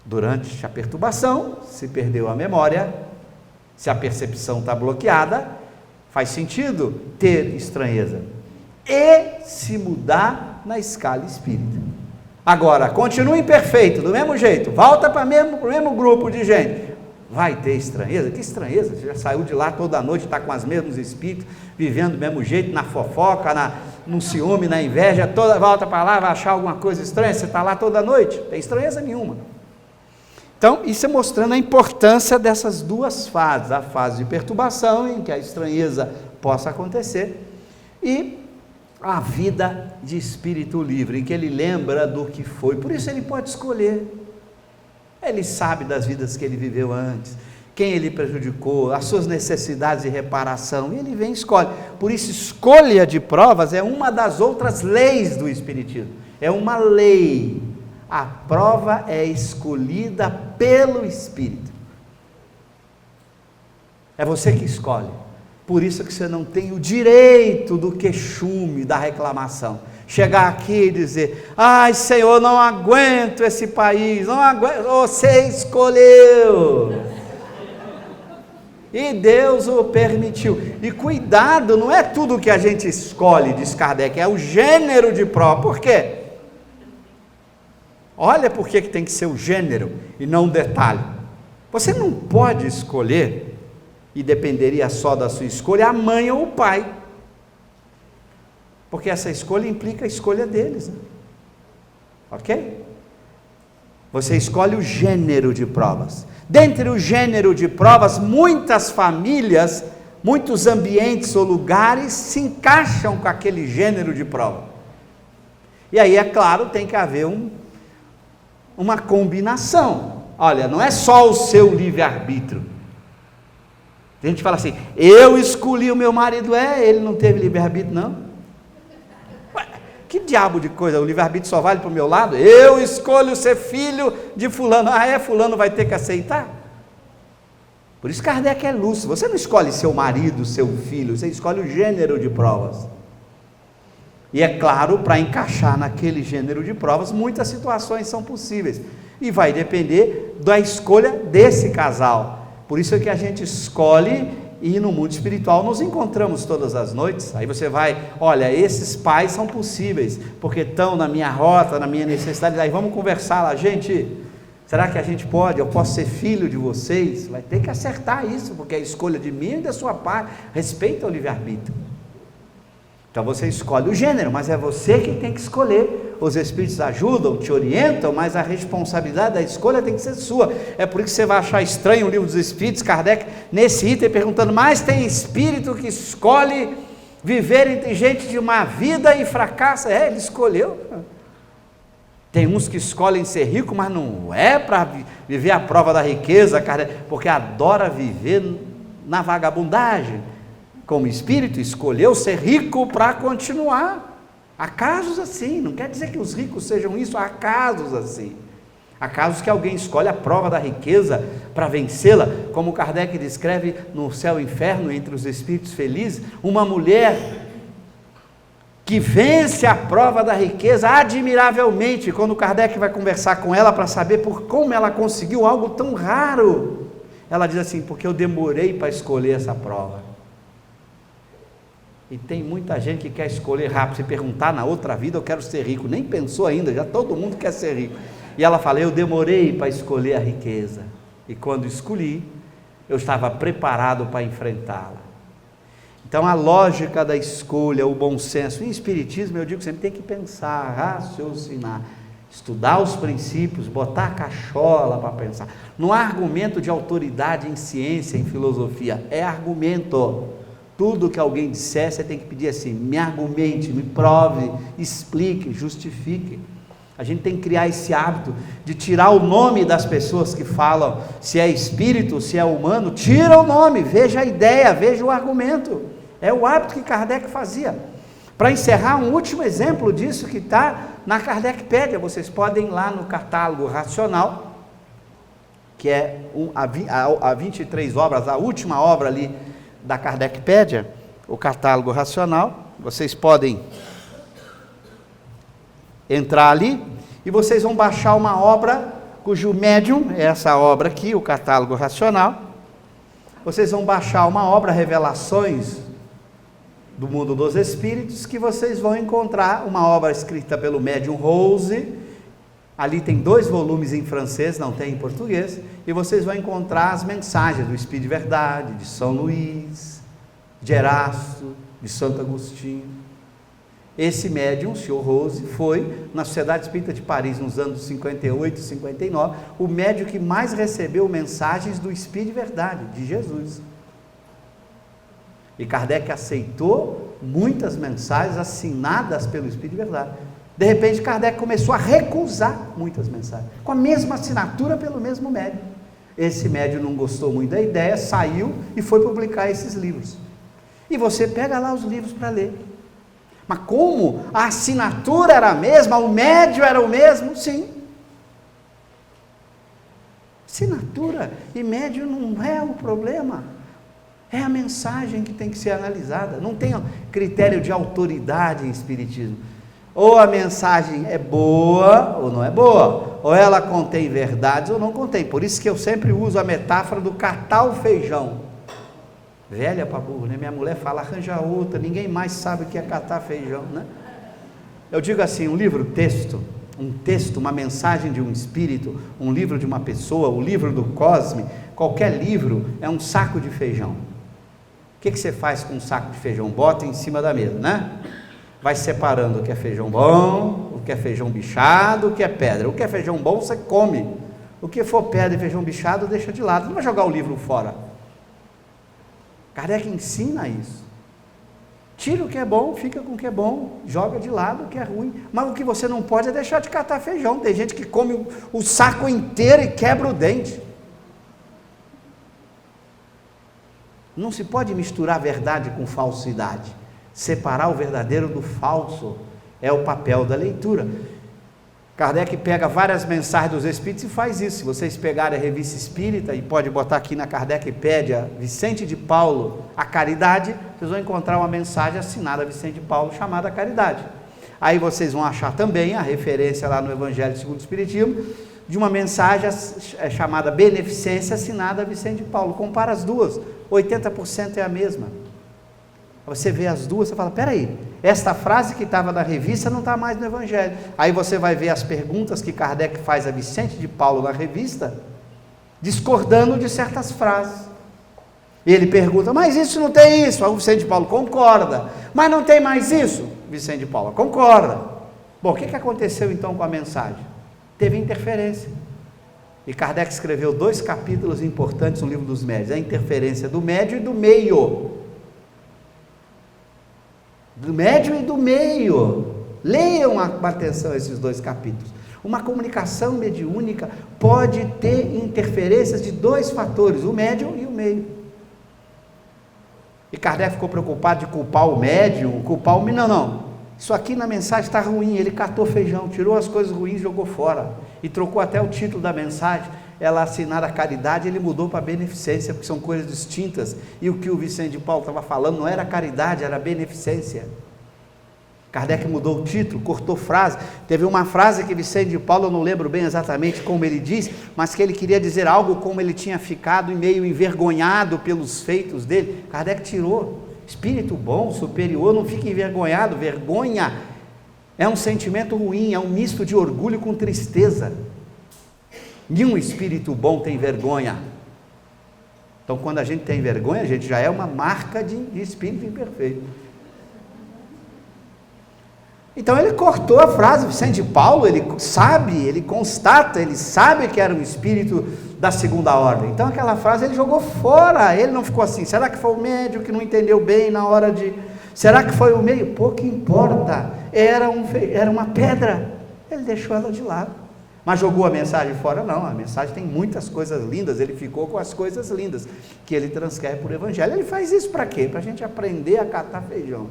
Durante a perturbação, se perdeu a memória, se a percepção está bloqueada, faz sentido ter estranheza. E se mudar na escala espírita. Agora, continua imperfeito, do mesmo jeito, volta para o mesmo grupo de gente, vai ter estranheza? Que estranheza? Você já saiu de lá toda noite, está com os mesmos espíritos, vivendo do mesmo jeito, na fofoca, no ciúme, na inveja, volta para lá, vai achar alguma coisa estranha, você está lá toda noite, não tem estranheza nenhuma. Então, isso é mostrando a importância dessas 2 fases, a fase de perturbação, em que a estranheza possa acontecer, e a vida de espírito livre, em que ele lembra do que foi. Por isso ele pode escolher. Ele sabe das vidas que ele viveu antes, quem ele prejudicou, as suas necessidades de reparação, e ele vem e escolhe. Por isso, escolha de provas é uma das outras leis do espiritismo. É uma lei. A prova é escolhida pelo espírito. É você que escolhe. Por isso que você não tem o direito do queixume, da reclamação. Chegar aqui e dizer, ai Senhor, não aguento esse país, não aguento, você escolheu. E Deus o permitiu. E cuidado, não é tudo que a gente escolhe, diz Kardec, é o gênero de prova. Por quê? Olha por que tem que ser o gênero e não o detalhe. Você não pode escolher, e dependeria só da sua escolha, a mãe ou o pai, porque essa escolha implica a escolha deles, né? Ok? Você escolhe o gênero de provas. Dentre o gênero de provas, muitas famílias, muitos ambientes ou lugares se encaixam com aquele gênero de prova, e aí é claro, tem que haver uma combinação. Olha, não é só o seu livre-arbítrio. A gente fala assim, eu escolhi o meu marido, ele não teve livre-arbítrio não? Ué, Que diabo de coisa, o livre-arbítrio só vale para o meu lado? Eu escolho ser filho de fulano. Fulano vai ter que aceitar? Por isso Kardec é lúcido. Você não escolhe seu marido, seu filho, você escolhe o gênero de provas. E é claro, para encaixar naquele gênero de provas, muitas situações são possíveis. E vai depender da escolha desse casal. Por isso é que a gente escolhe. E no mundo espiritual nos encontramos todas as noites. Aí você vai, olha, esses pais são possíveis, porque estão na minha rota, na minha necessidade. Aí vamos conversar lá, gente, será que a gente pode? Eu posso ser filho de vocês? Vai ter que acertar isso, porque é a escolha de mim e da sua parte. Respeita o livre-arbítrio. Então você escolhe o gênero, mas é você que tem que escolher. Os espíritos ajudam, te orientam, mas a responsabilidade da escolha tem que ser sua. É por isso que você vai achar estranho o livro dos espíritos, Kardec, nesse item, perguntando, mas tem espírito que escolhe viver entre gente de uma vida e fracassa? Ele escolheu. Tem uns que escolhem ser rico, mas não é para viver a prova da riqueza, Kardec, porque adora viver na vagabundagem. Como espírito, escolheu ser rico para continuar. Há casos assim, não quer dizer que os ricos sejam isso, há casos assim. Há casos que alguém escolhe a prova da riqueza para vencê-la, como Kardec descreve no Céu e Inferno, entre os espíritos felizes, uma mulher que vence a prova da riqueza admiravelmente. Quando Kardec vai conversar com ela para saber por como ela conseguiu algo tão raro, ela diz assim, porque eu demorei para escolher essa prova. E tem muita gente que quer escolher rápido. Se perguntar na outra vida, eu quero ser rico. Nem pensou ainda, já todo mundo quer ser rico. E ela fala, eu demorei para escolher a riqueza. E quando escolhi, eu estava preparado para enfrentá-la. Então a lógica da escolha, o bom senso. Em espiritismo eu digo sempre, tem que pensar, raciocinar. Estudar os princípios, botar a cachola para pensar. Não há argumento de autoridade em ciência, em filosofia. É argumento. Tudo que alguém disser, você tem que pedir assim, me argumente, me prove, explique, justifique. A gente tem que criar esse hábito de tirar o nome das pessoas que falam, se é espírito, se é humano, tira o nome, veja a ideia, veja o argumento. É o hábito que Kardec fazia. Para encerrar, um último exemplo disso que está na Kardecpédia, vocês podem ir lá no catálogo racional, que é a 23 obras, a última obra ali, da Kardecpédia, o catálogo racional, vocês podem entrar ali, e vocês vão baixar uma obra, cujo médium, é essa obra aqui, o catálogo racional, vocês vão baixar uma obra, Revelações do Mundo dos Espíritos, que vocês vão encontrar uma obra escrita pelo médium Rose, ali tem 2 volumes em francês, não tem em português, e vocês vão encontrar as mensagens do Espírito de Verdade, de São Luís, de Erasto, de Santo Agostinho. Esse médium, o senhor Rose, foi na Sociedade Espírita de Paris, nos anos 58 e 59, o médium que mais recebeu mensagens do Espírito de Verdade, de Jesus. E Kardec aceitou muitas mensagens assinadas pelo Espírito de Verdade. De repente Kardec começou a recusar muitas mensagens, com a mesma assinatura pelo mesmo médium. Esse médium não gostou muito da ideia, saiu e foi publicar esses livros. E você pega lá os livros para ler. Mas como a assinatura era a mesma, o médium era o mesmo? Sim. Assinatura e médium não é o problema. É a mensagem que tem que ser analisada. Não tem critério de autoridade em espiritismo. Ou a mensagem é boa ou não é boa, ou ela contém verdades ou não contém. Por isso que eu sempre uso a metáfora do catar o feijão. Velha para burro, né? Minha mulher fala, arranja outra, ninguém mais sabe o que é catar feijão, né? Eu digo assim, um texto, uma mensagem de um espírito, um livro de uma pessoa, o livro do Cosme, qualquer livro é um saco de feijão. O que você faz com um saco de feijão? Bota em cima da mesa, né? Vai separando o que é feijão bom, o que é feijão bichado, o que é pedra. O que é feijão bom você come, o que for pedra e feijão bichado deixa de lado, não vai jogar o livro fora. Kardec ensina isso. Tira o que é bom, fica com o que é bom, joga de lado o que é ruim. Mas o que você não pode é deixar de catar feijão. Tem gente que come o saco inteiro e quebra o dente. Não se pode misturar verdade com falsidade. Separar o verdadeiro do falso. É o papel da leitura. Kardec pega várias mensagens dos Espíritos e faz isso. Se vocês pegarem a Revista Espírita, e pode botar aqui na Kardecpédia, Vicente de Paulo, a Caridade, vocês vão encontrar uma mensagem assinada Vicente de Paulo, chamada Caridade. Aí vocês vão achar também a referência lá no Evangelho segundo o Espiritismo, de uma mensagem chamada Beneficência, assinada Vicente de Paulo. Compara as duas, 80% é a mesma. Você vê as duas, você fala, peraí, esta frase que estava na revista não está mais no Evangelho. Aí você vai ver as perguntas que Kardec faz a Vicente de Paulo na revista, discordando de certas frases. E ele pergunta, mas isso não tem isso? Aí o Vicente de Paulo concorda. Mas não tem mais isso? Vicente de Paulo concorda. Bom, o que aconteceu então com a mensagem? Teve interferência. E Kardec escreveu 2 capítulos importantes no Livro dos Médiuns, a interferência do médium e do meio. Do médium e do meio. Leiam com atenção esses 2 capítulos. Uma comunicação mediúnica pode ter interferências de 2 fatores, o médium e o meio. E Kardec ficou preocupado de culpar o médium, culpar o meio. Não. Isso aqui na mensagem está ruim. Ele catou feijão, tirou as coisas ruins e jogou fora. E trocou até o título da mensagem. Ela assinada caridade, ele mudou para beneficência, porque são coisas distintas. E o que o Vicente de Paulo estava falando não era caridade, era beneficência. Kardec mudou o título, cortou frase. Teve uma frase que Vicente de Paulo, eu não lembro bem exatamente como ele diz, mas que ele queria dizer algo como ele tinha ficado meio envergonhado pelos feitos dele. Kardec tirou. Espírito bom, superior, não fica envergonhado. Vergonha é um sentimento ruim, é um misto de orgulho com tristeza. Nenhum espírito bom tem vergonha. Então, quando a gente tem vergonha, a gente já é uma marca de espírito imperfeito. Então, ele cortou a frase. Vicente de Paulo, ele sabe, ele constata, ele sabe que era um espírito da segunda ordem. Então, aquela frase ele jogou fora. Ele não ficou assim, será que foi o médium que não entendeu bem na hora de... Será que foi o meio? Pouco importa. Era uma pedra. Ele deixou ela de lado. Mas jogou a mensagem fora? Não, a mensagem tem muitas coisas lindas, ele ficou com as coisas lindas, que ele transcreve por Evangelho. Ele faz isso para quê? Para a gente aprender a catar feijão.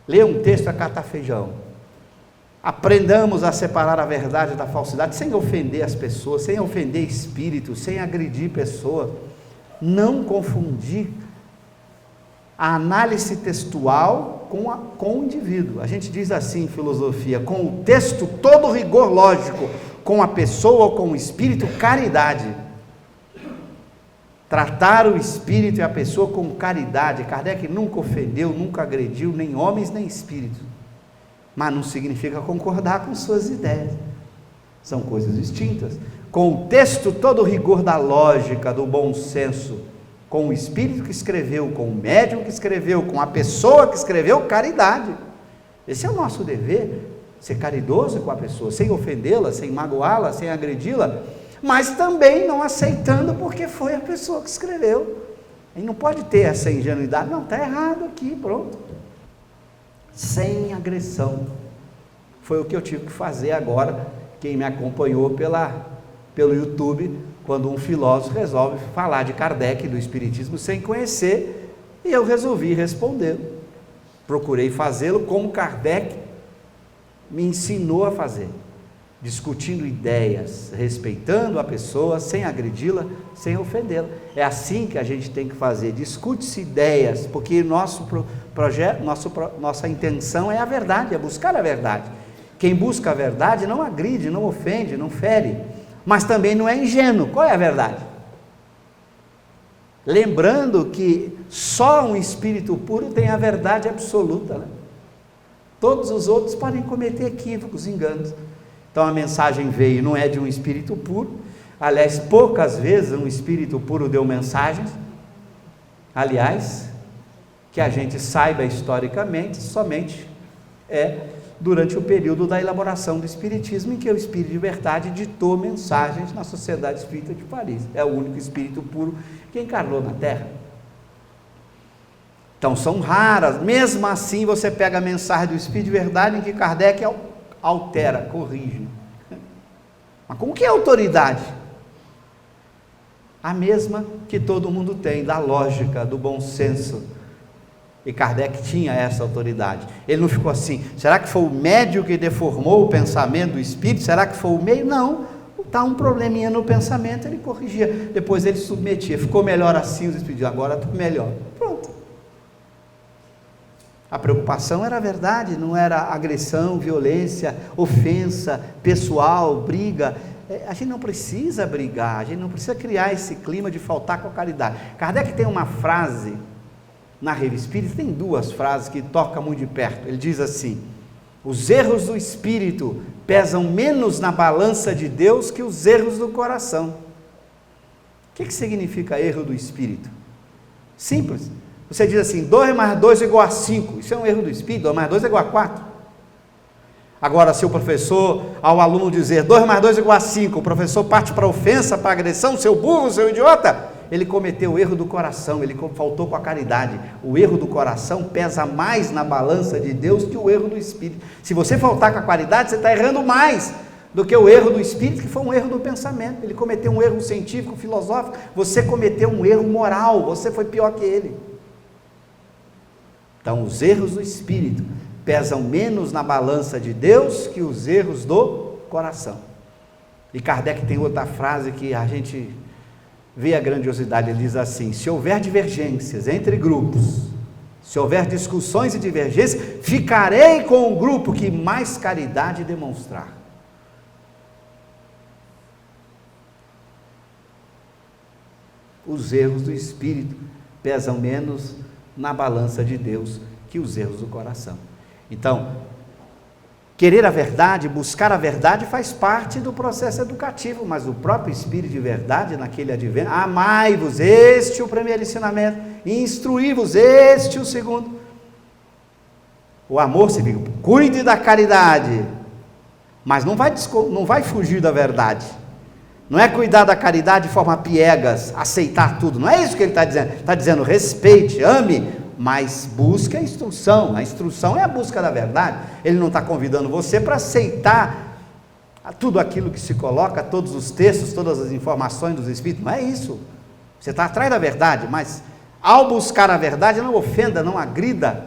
Lê um texto a catar feijão. Aprendamos a separar a verdade da falsidade, sem ofender as pessoas, sem ofender espíritos, sem agredir pessoas. Não confundir a análise textual com o indivíduo. A gente diz assim em filosofia, com o texto todo o rigor lógico, com a pessoa ou com o espírito, caridade. Tratar o espírito e a pessoa com caridade. Kardec nunca ofendeu, nunca agrediu, nem homens nem espíritos. Mas não significa concordar com suas ideias. São coisas distintas. Com o texto todo o rigor da lógica, do bom senso, com o espírito que escreveu, com o médium que escreveu, com a pessoa que escreveu, caridade. Esse é o nosso dever, ser caridoso com a pessoa, sem ofendê-la, sem magoá-la, sem agredi-la, mas também não aceitando porque foi a pessoa que escreveu. A gente não pode ter essa ingenuidade, não, está errado aqui, pronto. Sem agressão. Foi o que eu tive que fazer agora, quem me acompanhou pelo YouTube, quando um filósofo resolve falar de Kardec, do Espiritismo, sem conhecer, e eu resolvi responder. Procurei fazê-lo como Kardec me ensinou a fazer, discutindo ideias, respeitando a pessoa, sem agredi-la, sem ofendê-la. É assim que a gente tem que fazer, discute-se ideias, porque nosso projeto, nossa intenção é a verdade, é buscar a verdade. Quem busca a verdade não agride, não ofende, não fere, mas também não é ingênuo. Qual é a verdade? Lembrando que só um espírito puro tem a verdade absoluta, né? Todos os outros podem cometer equívocos, enganos. Então a mensagem veio, não é de um espírito puro. Aliás, poucas vezes um espírito puro deu mensagens. Aliás, que a gente saiba historicamente, somente durante o período da elaboração do Espiritismo, em que o Espírito de Verdade ditou mensagens na Sociedade Espírita de Paris. É o único espírito puro que encarnou na Terra. Então são raras. Mesmo assim, você pega a mensagem do Espírito de Verdade em que Kardec altera, corrige. Mas como que é a autoridade? A mesma que todo mundo tem, da lógica, do bom senso, E Kardec tinha essa autoridade. Ele não ficou assim, será que foi o médium que deformou o pensamento do espírito? Será que foi o meio? Não, está um probleminha no pensamento, ele corrigia, depois ele submetia, ficou melhor assim, os espíritos, agora está melhor, pronto. A preocupação era a verdade, não era agressão, violência, ofensa pessoal, briga. A gente não precisa brigar, a gente não precisa criar esse clima de faltar com a caridade. Kardec tem uma frase na Revista Espírita, tem duas frases que tocam muito de perto. Ele diz assim: os erros do espírito pesam menos na balança de Deus que os erros do coração. O que significa erro do espírito? Simples. Você diz assim, 2 mais 2 é igual a 5, isso é um erro do espírito, 2 mais 2 é igual a 4. Agora, se o professor, ao aluno dizer 2 mais 2 é igual a 5, o professor parte para a ofensa, para a agressão, seu burro, seu idiota, ele cometeu o erro do coração, ele faltou com a caridade. O erro do coração pesa mais na balança de Deus que o erro do espírito. Se você faltar com a caridade, você está errando mais do que o erro do espírito, que foi um erro do pensamento. Ele cometeu um erro científico, filosófico, você cometeu um erro moral, você foi pior que ele. Então, os erros do espírito pesam menos na balança de Deus que os erros do coração. E Kardec tem outra frase que a gente vê a grandiosidade, ele diz assim: se houver divergências entre grupos, se houver discussões e divergências, ficarei com o grupo que mais caridade demonstrar. Os erros do espírito pesam menos na balança de Deus que os erros do coração. Então, querer a verdade, buscar a verdade faz parte do processo educativo, mas o próprio Espírito de verdade, naquele advento, amai-vos, este é o primeiro ensinamento, instruí-vos, este é o segundo. O amor significa, cuide da caridade, mas não vai fugir da verdade. Não é cuidar da caridade de forma piegas, aceitar tudo, não é isso que ele está dizendo. Está dizendo, respeite, ame, mas busque a instrução é a busca da verdade. Ele não está convidando você para aceitar tudo aquilo que se coloca, todos os textos, todas as informações dos Espíritos, não é isso. Você está atrás da verdade, mas ao buscar a verdade, não ofenda, não agrida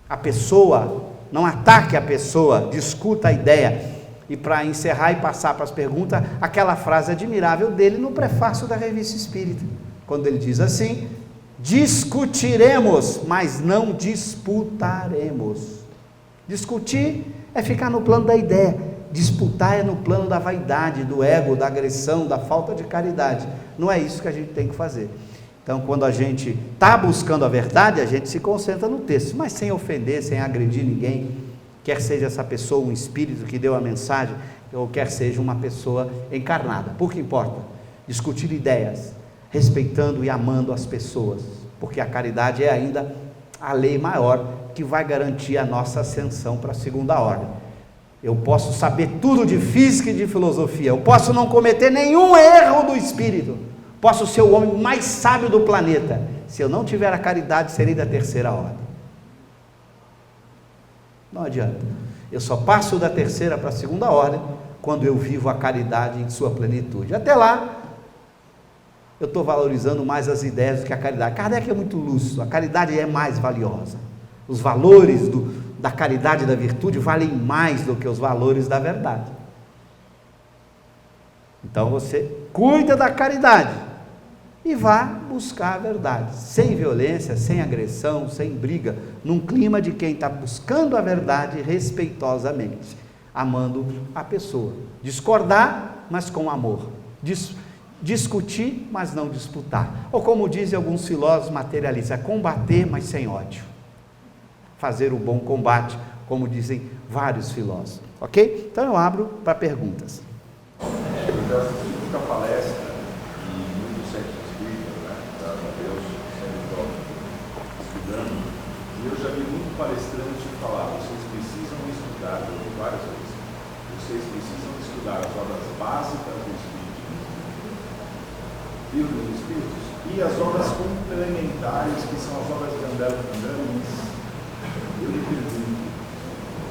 a pessoa, não ataque a pessoa, discuta a ideia. E para encerrar e passar para as perguntas, aquela frase admirável dele no prefácio da Revista Espírita, quando ele diz assim: discutiremos, mas não disputaremos. Discutir é ficar no plano da ideia, disputar é no plano da vaidade, do ego, da agressão, da falta de caridade. Não é isso que a gente tem que fazer. Então, quando a gente está buscando a verdade, a gente se concentra no texto, mas sem ofender, sem agredir ninguém, quer seja essa pessoa um espírito que deu a mensagem, ou quer seja uma pessoa encarnada, pouco importa. Discutir ideias, respeitando e amando as pessoas, porque a caridade é ainda a lei maior que vai garantir a nossa ascensão para a segunda ordem. Eu posso saber tudo de física e de filosofia, eu posso não cometer nenhum erro do espírito, posso ser o homem mais sábio do planeta, se eu não tiver a caridade, serei da terceira ordem. Não adianta, eu só passo da terceira para a segunda ordem quando eu vivo a caridade em sua plenitude. Até lá, eu estou valorizando mais as ideias do que a caridade. Kardec é muito lúcido, a caridade é mais valiosa. Os valores da caridade e da virtude valem mais do que os valores da verdade. Então você cuida da caridade e vá buscar a verdade, sem violência, sem agressão, sem briga, num clima de quem está buscando a verdade respeitosamente, amando a pessoa. Discordar, mas com amor. Discutir, mas não disputar. Ou como dizem alguns filósofos materialistas, combater, mas sem ódio. Fazer o bom combate, como dizem vários filósofos. Ok? Então eu abro para perguntas. Eu já assisti muita palestra e muitos centros espíritas, né? Graças a Deus, sempre estou estudando. E eu já vi muito palestrante falar: vocês precisam estudar, eu vi várias vezes, vocês precisam estudar as obras básicas do Espiritismo, livro dos Espíritos, e as obras complementares, que são as obras de André Luiz. Eu lhe pergunto,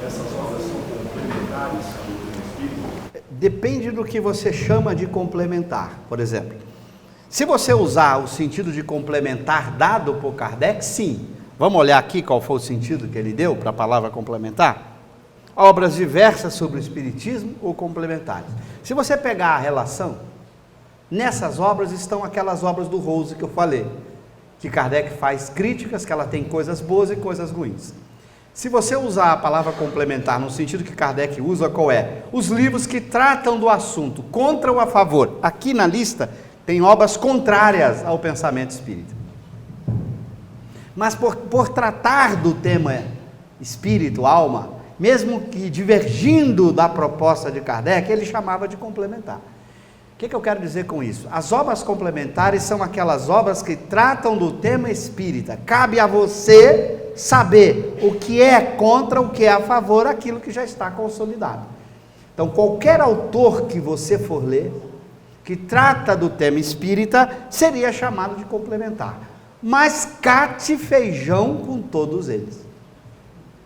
essas obras são complementares ao livro do Espírito? Depende do que você chama de complementar. Por exemplo, se você usar o sentido de complementar dado por Kardec, sim, Vamos olhar aqui qual foi o sentido que ele deu para a palavra complementar? Obras diversas sobre o Espiritismo ou complementares. Se você pegar a relação, nessas obras estão aquelas obras do Rose que eu falei, que Kardec faz críticas, que ela tem coisas boas e coisas ruins. Se você usar a palavra complementar no sentido que Kardec usa, qual é? Os livros que tratam do assunto, contra ou a favor. Aqui na lista tem obras contrárias ao pensamento espírita. Mas por tratar do tema espírito, alma, mesmo que divergindo da proposta de Kardec, ele chamava de complementar. O que eu quero dizer com isso? As obras complementares são aquelas obras que tratam do tema espírita. Cabe a você saber o que é contra, o que é a favor, aquilo que já está consolidado. Então, qualquer autor que você for ler, que trata do tema espírita, seria chamado de complementar. Mas cate feijão com todos eles.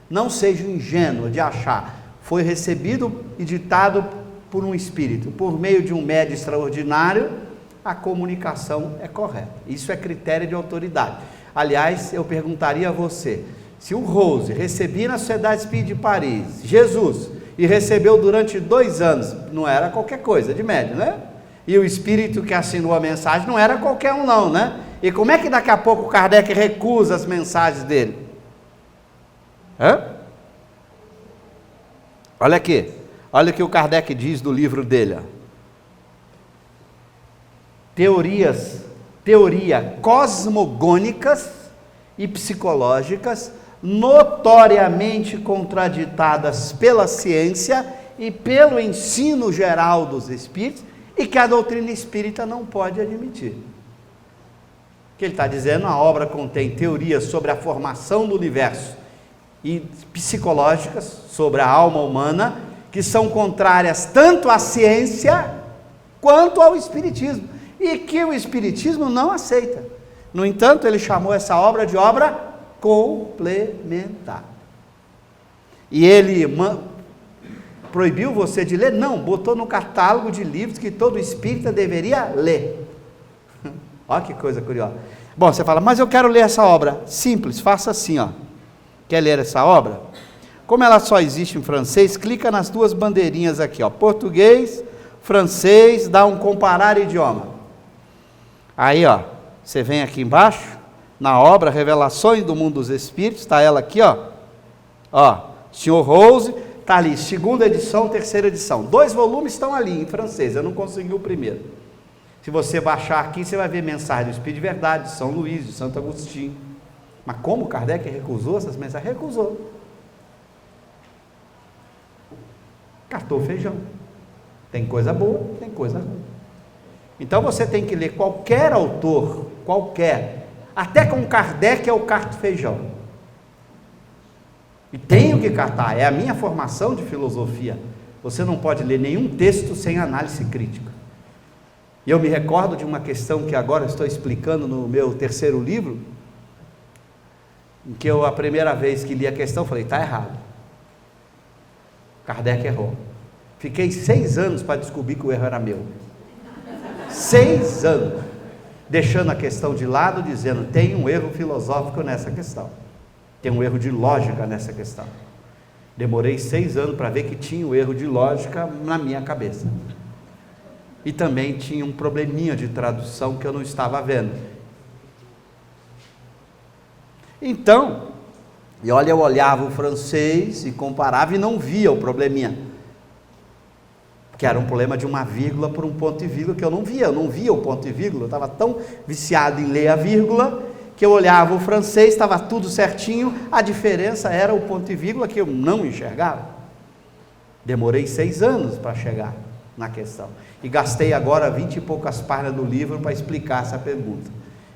Não seja ingênuo de achar, foi recebido e ditado por um espírito, por meio de um médium extraordinário, a comunicação é correta. Isso é critério de autoridade. Aliás, eu perguntaria a você, se o Rose recebia na Sociedade Espírita de Paris, Jesus, e recebeu durante 2 anos, não era qualquer coisa de médium, né? E o espírito que assinou a mensagem não era qualquer um não, né? E como é que daqui a pouco Kardec recusa as mensagens dele? Olha aqui, olha o que o Kardec diz do livro dele. Teoria cosmogônicas e psicológicas, notoriamente contraditadas pela ciência e pelo ensino geral dos espíritos, e que a doutrina espírita não pode admitir. O que ele está dizendo? A obra contém teorias sobre a formação do universo e psicológicas sobre a alma humana, que são contrárias tanto à ciência quanto ao espiritismo, e que o espiritismo não aceita. No entanto, ele chamou essa obra de obra complementar. E ele proibiu você de ler? Não, botou no catálogo de livros que todo espírita deveria ler. Olha que coisa curiosa. Bom, você fala, mas eu quero ler essa obra. Simples, faça assim, ó. Quer ler essa obra? Como ela só existe em francês, clica nas 2 bandeirinhas aqui, ó, português, francês, dá um comparar idioma. Aí, ó, você vem aqui embaixo, na obra Revelações do Mundo dos Espíritos, está ela aqui, ó, Senhor Rose, está ali, 2ª edição, 3ª edição, 2 volumes estão ali em francês, eu não consegui o primeiro. Se você baixar aqui, você vai ver mensagem do Espírito de Verdade, de São Luís, de Santo Agostinho. Mas como Kardec recusou essas mensagens? Recusou. Catou feijão. Tem coisa boa, tem coisa ruim. Então você tem que ler qualquer autor, até com Kardec eu carto feijão. E tenho que cartar, é a minha formação de filosofia. Você não pode ler nenhum texto sem análise crítica. E eu me recordo de uma questão que agora estou explicando no meu 3º livro, em que eu, a primeira vez que li a questão, falei, está errado. Kardec errou. Fiquei 6 anos para descobrir que o erro era meu. 6 anos. Deixando a questão de lado, dizendo, tem um erro filosófico nessa questão. Tem um erro de lógica nessa questão. Demorei 6 anos para ver que tinha um erro de lógica na minha cabeça. E também tinha um probleminha de tradução que eu não estava vendo. Então, e olha, eu olhava o francês e comparava e não via o probleminha, que era um problema de uma vírgula por um ponto e vírgula que eu não via o ponto e vírgula, eu estava tão viciado em ler a vírgula, que eu olhava o francês, estava tudo certinho, a diferença era o ponto e vírgula que eu não enxergava. Demorei 6 anos para chegar na questão, e gastei agora 20 e poucas páginas do livro para explicar essa pergunta.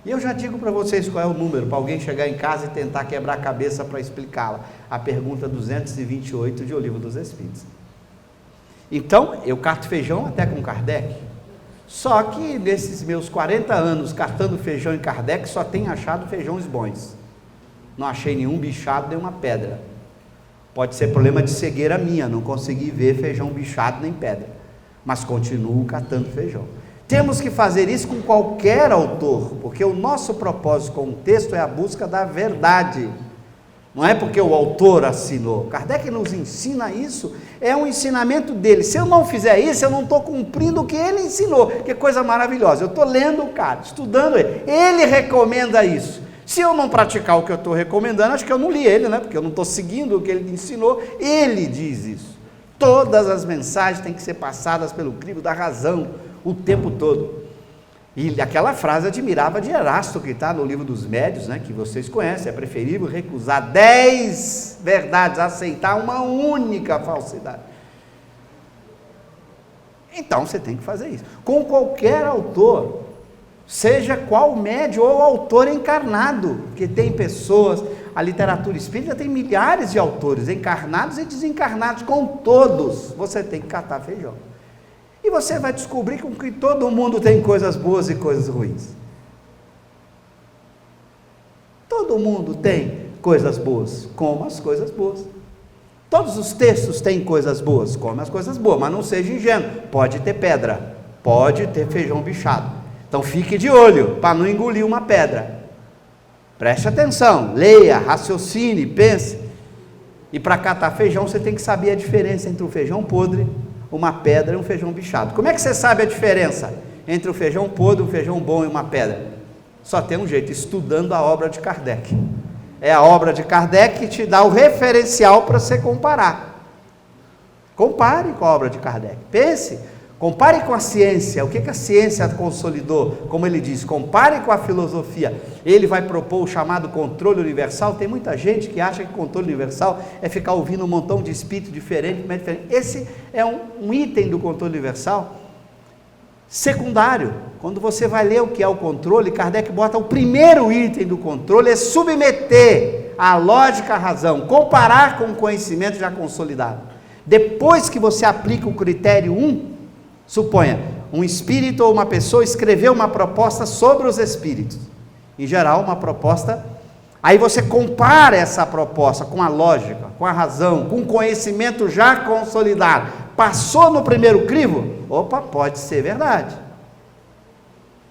E eu já digo para vocês qual é o número, para alguém chegar em casa e tentar quebrar a cabeça para explicá-la. A pergunta 228 de O Livro dos Espíritos. Então, eu carto feijão até com Kardec. Só que nesses meus 40 anos cartando feijão em Kardec, só tenho achado feijões bons. Não achei nenhum bichado, nem uma pedra. Pode ser problema de cegueira minha, não consegui ver feijão bichado nem pedra. Mas continuo catando feijão. Temos que fazer isso com qualquer autor, porque o nosso propósito com o texto é a busca da verdade. Não é porque o autor assinou. Kardec nos ensina isso, é um ensinamento dele. Se eu não fizer isso, eu não estou cumprindo o que ele ensinou. Que coisa maravilhosa. Eu estou lendo o cara, estudando ele. Ele recomenda isso. Se eu não praticar o que eu estou recomendando, acho que eu não li ele, né? Porque eu não estou seguindo o que ele ensinou. Ele diz isso. Todas as mensagens têm que ser passadas pelo crivo da razão o tempo todo. E aquela frase admirável de Erasto, que está no livro dos Médios, né, que vocês conhecem: é preferível recusar 10 verdades, aceitar uma única falsidade. Então você tem que fazer isso, com qualquer autor, seja qual médio ou autor encarnado, porque tem pessoas, a literatura espírita tem milhares de autores, encarnados e desencarnados, com todos, você tem que catar feijão. E você vai descobrir que todo mundo tem coisas boas e coisas ruins. Todo mundo tem coisas boas, coma as coisas boas. Todos os textos têm coisas boas, come as coisas boas, mas não seja ingênuo. Pode ter pedra, pode ter feijão bichado. Então fique de olho para não engolir uma pedra. Preste atenção, leia, raciocine, pense. E para catar feijão você tem que saber a diferença entre o feijão podre, uma pedra e um feijão bichado. Como é que você sabe a diferença entre o feijão podre, um feijão bom e uma pedra? Só tem um jeito: estudando a obra de Kardec. É a obra de Kardec que te dá o referencial para você comparar. Compare com a obra de Kardec, pense, compare com a ciência. O que a ciência consolidou? Como ele diz, compare com a filosofia. Ele vai propor o chamado controle universal. Tem muita gente que acha que controle universal é ficar ouvindo um montão de espíritos diferentes. Esse é um item do controle universal secundário. Quando você vai ler o que é o controle, Kardec bota o primeiro item do controle: é submeter a lógica à razão, comparar com o conhecimento já consolidado. Depois que você aplica o critério 1, suponha, um espírito ou uma pessoa escreveu uma proposta sobre os espíritos, em geral uma proposta, aí você compara essa proposta com a lógica, com a razão, com o conhecimento já consolidado, passou no primeiro crivo, opa, pode ser verdade.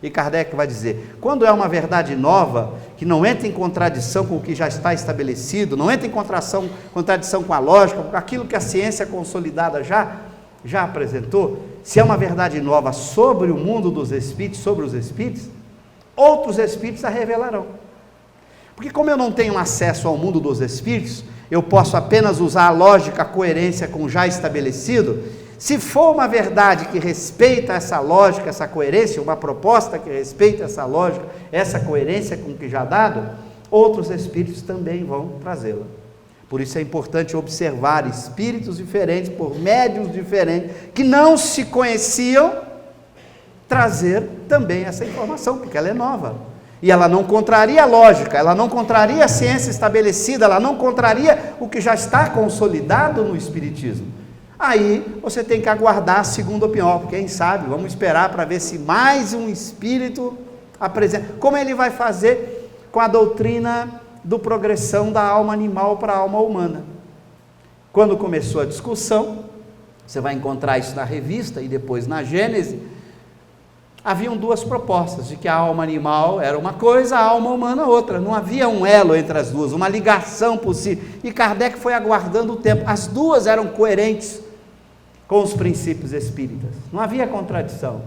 E Kardec vai dizer, quando é uma verdade nova, que não entra em contradição com o que já está estabelecido, não entra em contradição com a lógica, com aquilo que a ciência consolidada já apresentou, se é uma verdade nova sobre o mundo dos espíritos, sobre os espíritos, outros espíritos a revelarão. Porque como eu não tenho acesso ao mundo dos espíritos, eu posso apenas usar a lógica, a coerência com o já estabelecido. Se for uma verdade que respeita essa lógica, essa coerência, uma proposta que respeita essa lógica, essa coerência com o que já dado, outros espíritos também vão trazê-la. Por isso é importante observar espíritos diferentes, por médiuns diferentes, que não se conheciam, trazer também essa informação, porque ela é nova. E ela não contraria a lógica, ela não contraria a ciência estabelecida, ela não contraria o que já está consolidado no espiritismo. Aí você tem que aguardar a segunda opinião, quem sabe, vamos esperar para ver se mais um espírito apresenta. Como ele vai fazer com a doutrina do progressão da alma animal para a alma humana? Quando começou a discussão, você vai encontrar isso na revista e depois na Gênese, haviam duas propostas, de que a alma animal era uma coisa, a alma humana outra, não havia um elo entre as duas, uma ligação possível, e Kardec foi aguardando o tempo, as duas eram coerentes com os princípios espíritas, não havia contradição,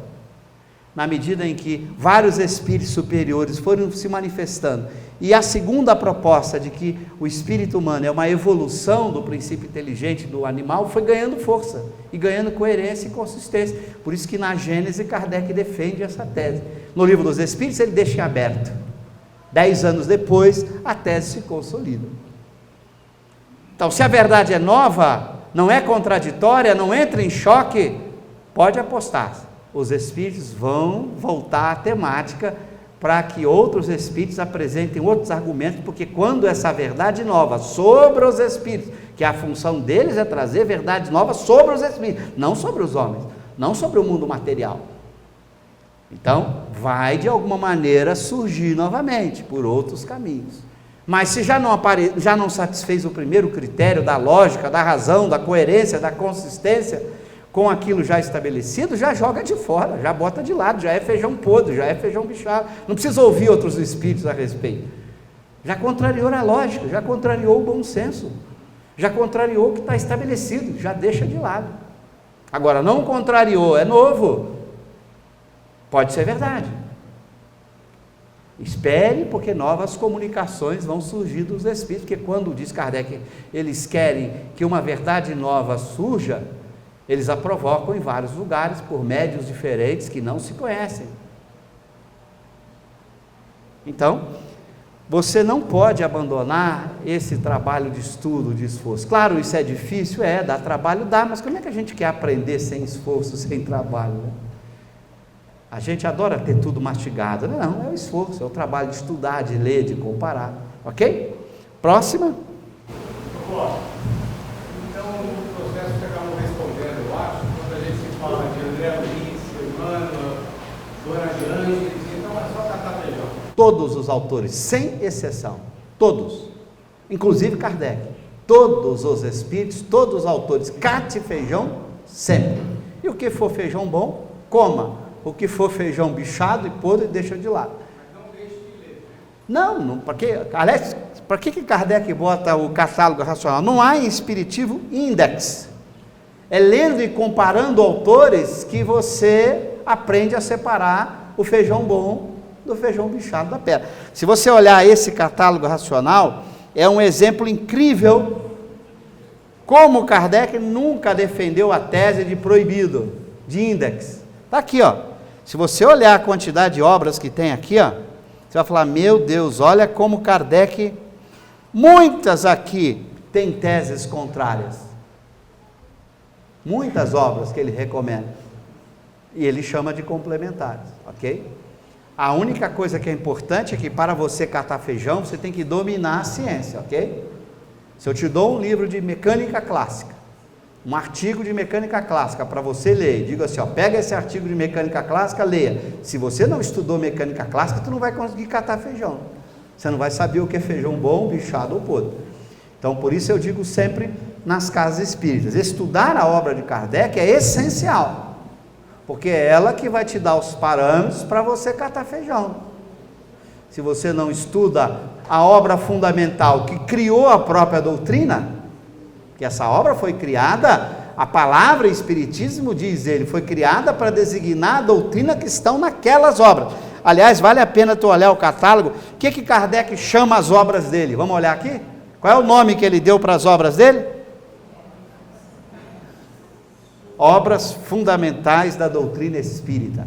na medida em que vários espíritos superiores foram se manifestando, e a segunda proposta de que o espírito humano é uma evolução do princípio inteligente do animal, foi ganhando força, e ganhando coerência e consistência. Por isso que na Gênese Kardec defende essa tese. No Livro dos Espíritos ele deixa em aberto. 10 anos depois, a tese se consolida. Então, se a verdade é nova, não é contraditória, não entra em choque, pode apostar, os espíritos vão voltar à temática para que outros espíritos apresentem outros argumentos, porque quando essa verdade nova sobre os espíritos, que a função deles é trazer verdades novas sobre os espíritos, não sobre os homens, não sobre o mundo material, então vai de alguma maneira surgir novamente, por outros caminhos. Mas se já não satisfez o primeiro critério da lógica, da razão, da coerência, da consistência, com aquilo já estabelecido, já joga de fora, já bota de lado, já é feijão podre, já é feijão bichado, não precisa ouvir outros espíritos a respeito. Já contrariou a lógica, já contrariou o bom senso, já contrariou o que está estabelecido, já deixa de lado. Agora, não contrariou, é novo, pode ser verdade. Espere, porque novas comunicações vão surgir dos espíritos, porque quando diz Kardec, eles querem que uma verdade nova surja, eles a provocam em vários lugares, por médios diferentes que não se conhecem. Então, você não pode abandonar esse trabalho de estudo, de esforço. Claro, isso é difícil, dá trabalho, dá, mas como é que a gente quer aprender sem esforço, sem trabalho, né? A gente adora ter tudo mastigado. Não, é o esforço, é o trabalho de estudar, de ler, de comparar. Ok? Próxima. Então, o processo que acabam respondendo, eu acho, quando a gente fala de André Luiz, Emmanuel, Dona de Ângeles, então é só catar feijão. Todos os autores, sem exceção, todos, inclusive Kardec, todos os espíritos, todos os autores, cate feijão sempre. E o que for feijão bom, coma. O que for feijão bichado e podre, deixa de lado. Mas não deixe de ler. Não, aliás, para que Kardec bota o catálogo racional? Não há em Espiritismo index. É lendo e comparando autores que você aprende a separar o feijão bom do feijão bichado da pedra. Se você olhar esse catálogo racional, é um exemplo incrível como Kardec nunca defendeu a tese de proibido, de index. Está aqui, ó. Se você olhar a quantidade de obras que tem aqui, ó, você vai falar, meu Deus, olha como Kardec, muitas aqui têm teses contrárias. Muitas obras que ele recomenda. E ele chama de complementares, ok? A única coisa que é importante é que para você catar feijão, você tem que dominar a ciência, ok? Se eu te dou um livro de mecânica clássica, um artigo de mecânica clássica para você ler, digo assim, ó, pega esse artigo de mecânica clássica, leia. Se você não estudou mecânica clássica, tu não vai conseguir catar feijão. Você não vai saber o que é feijão bom, bichado ou podre. Então, por isso eu digo sempre nas casas espíritas, estudar a obra de Kardec é essencial, porque é ela que vai te dar os parâmetros para você catar feijão. Se você não estuda a obra fundamental que criou a própria doutrina, que essa obra foi criada, a palavra Espiritismo, diz ele, foi criada para designar a doutrina que estão naquelas obras. Aliás, vale a pena tu olhar o catálogo, o que Kardec chama as obras dele? Vamos olhar aqui? Qual é o nome que ele deu para as obras dele? Obras fundamentais da doutrina espírita.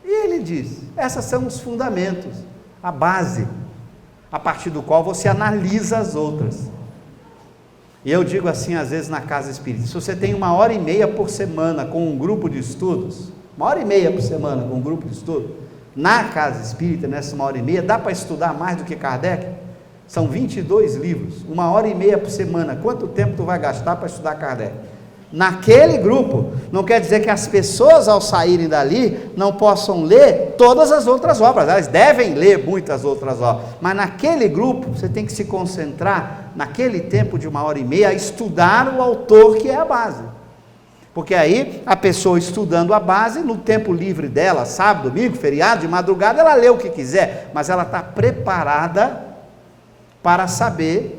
E ele diz, essas são os fundamentos, a base, a partir do qual você analisa as outras. E eu digo assim, às vezes na casa espírita, se você tem 1h30 por semana com um grupo de estudos, 1h30 por semana com um grupo de estudo, na casa espírita, nessa 1h30, dá para estudar mais do que Kardec? São 22 livros, 1h30 por semana, quanto tempo tu vai gastar para estudar Kardec? Naquele grupo, não quer dizer que as pessoas ao saírem dali não possam ler todas as outras obras, elas devem ler muitas outras obras, mas naquele grupo você tem que se concentrar, naquele tempo de 1h30, a estudar o autor que é a base, porque aí a pessoa estudando a base, no tempo livre dela, sábado, domingo, feriado, de madrugada, ela lê o que quiser, mas ela está preparada para saber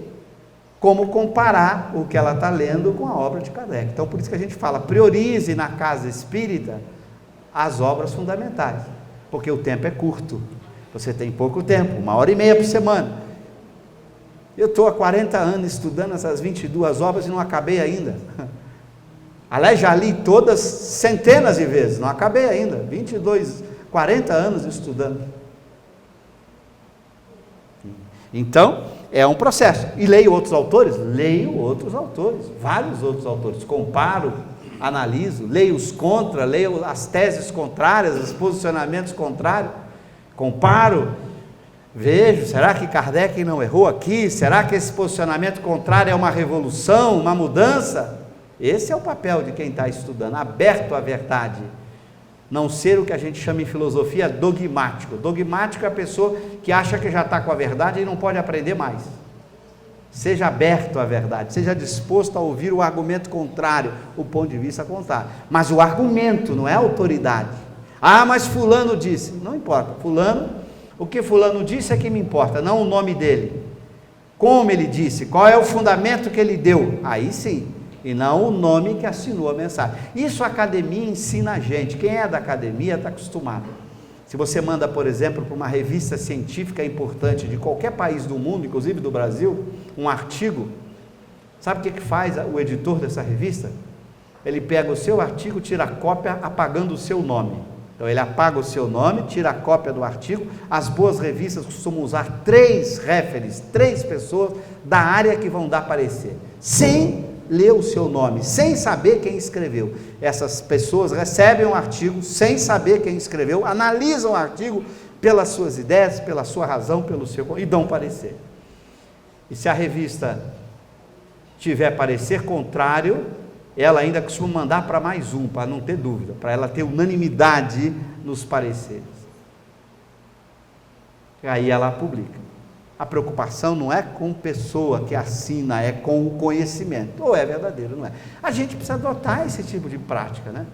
como comparar o que ela está lendo com a obra de Kardec. Então, por isso que a gente fala, priorize na casa espírita as obras fundamentais, porque o tempo é curto, você tem pouco tempo, 1h30 por semana. Eu estou há 40 anos estudando essas 22 obras e não acabei ainda. Aliás, já li todas centenas de vezes, não acabei ainda, 40 anos estudando. Então, é um processo. E leio outros autores? Leio outros autores, vários outros autores. Comparo, analiso, leio os contra, leio as teses contrárias, os posicionamentos contrários, comparo, vejo, será que Kardec não errou aqui? Será que esse posicionamento contrário é uma revolução, uma mudança? Esse é o papel de quem está estudando, aberto à verdade. Não ser o que a gente chama em filosofia dogmático. Dogmático é a pessoa que acha que já está com a verdade e não pode aprender mais. Seja aberto à verdade, seja disposto a ouvir o argumento contrário, o ponto de vista contrário. Mas o argumento não é autoridade. Ah, mas fulano disse. Não importa, fulano, o que fulano disse é que me importa, não o nome dele. Como ele disse, qual é o fundamento que ele deu? Aí sim, e não o nome que assinou a mensagem. Isso a academia ensina a gente. Quem é da academia está acostumado. Se você manda, por exemplo, para uma revista científica importante de qualquer país do mundo, inclusive do Brasil, um artigo, sabe o que faz o editor dessa revista? Ele pega o seu artigo, tira a cópia apagando o seu nome. Então ele apaga o seu nome, tira a cópia do artigo. As boas revistas costumam usar 3 referees, 3 pessoas da área que vão dar parecer, sem ler o seu nome, sem saber quem escreveu. Essas pessoas recebem um artigo sem saber quem escreveu, analisam o artigo pelas suas ideias, pela sua razão, pelo seu, e dão parecer. E se a revista tiver parecer contrário, ela ainda costuma mandar para mais um, para não ter dúvida, para ela ter unanimidade nos pareceres. E aí ela publica. A preocupação não é com pessoa que assina, é com o conhecimento. Ou é verdadeiro, não é? A gente precisa adotar esse tipo de prática, né?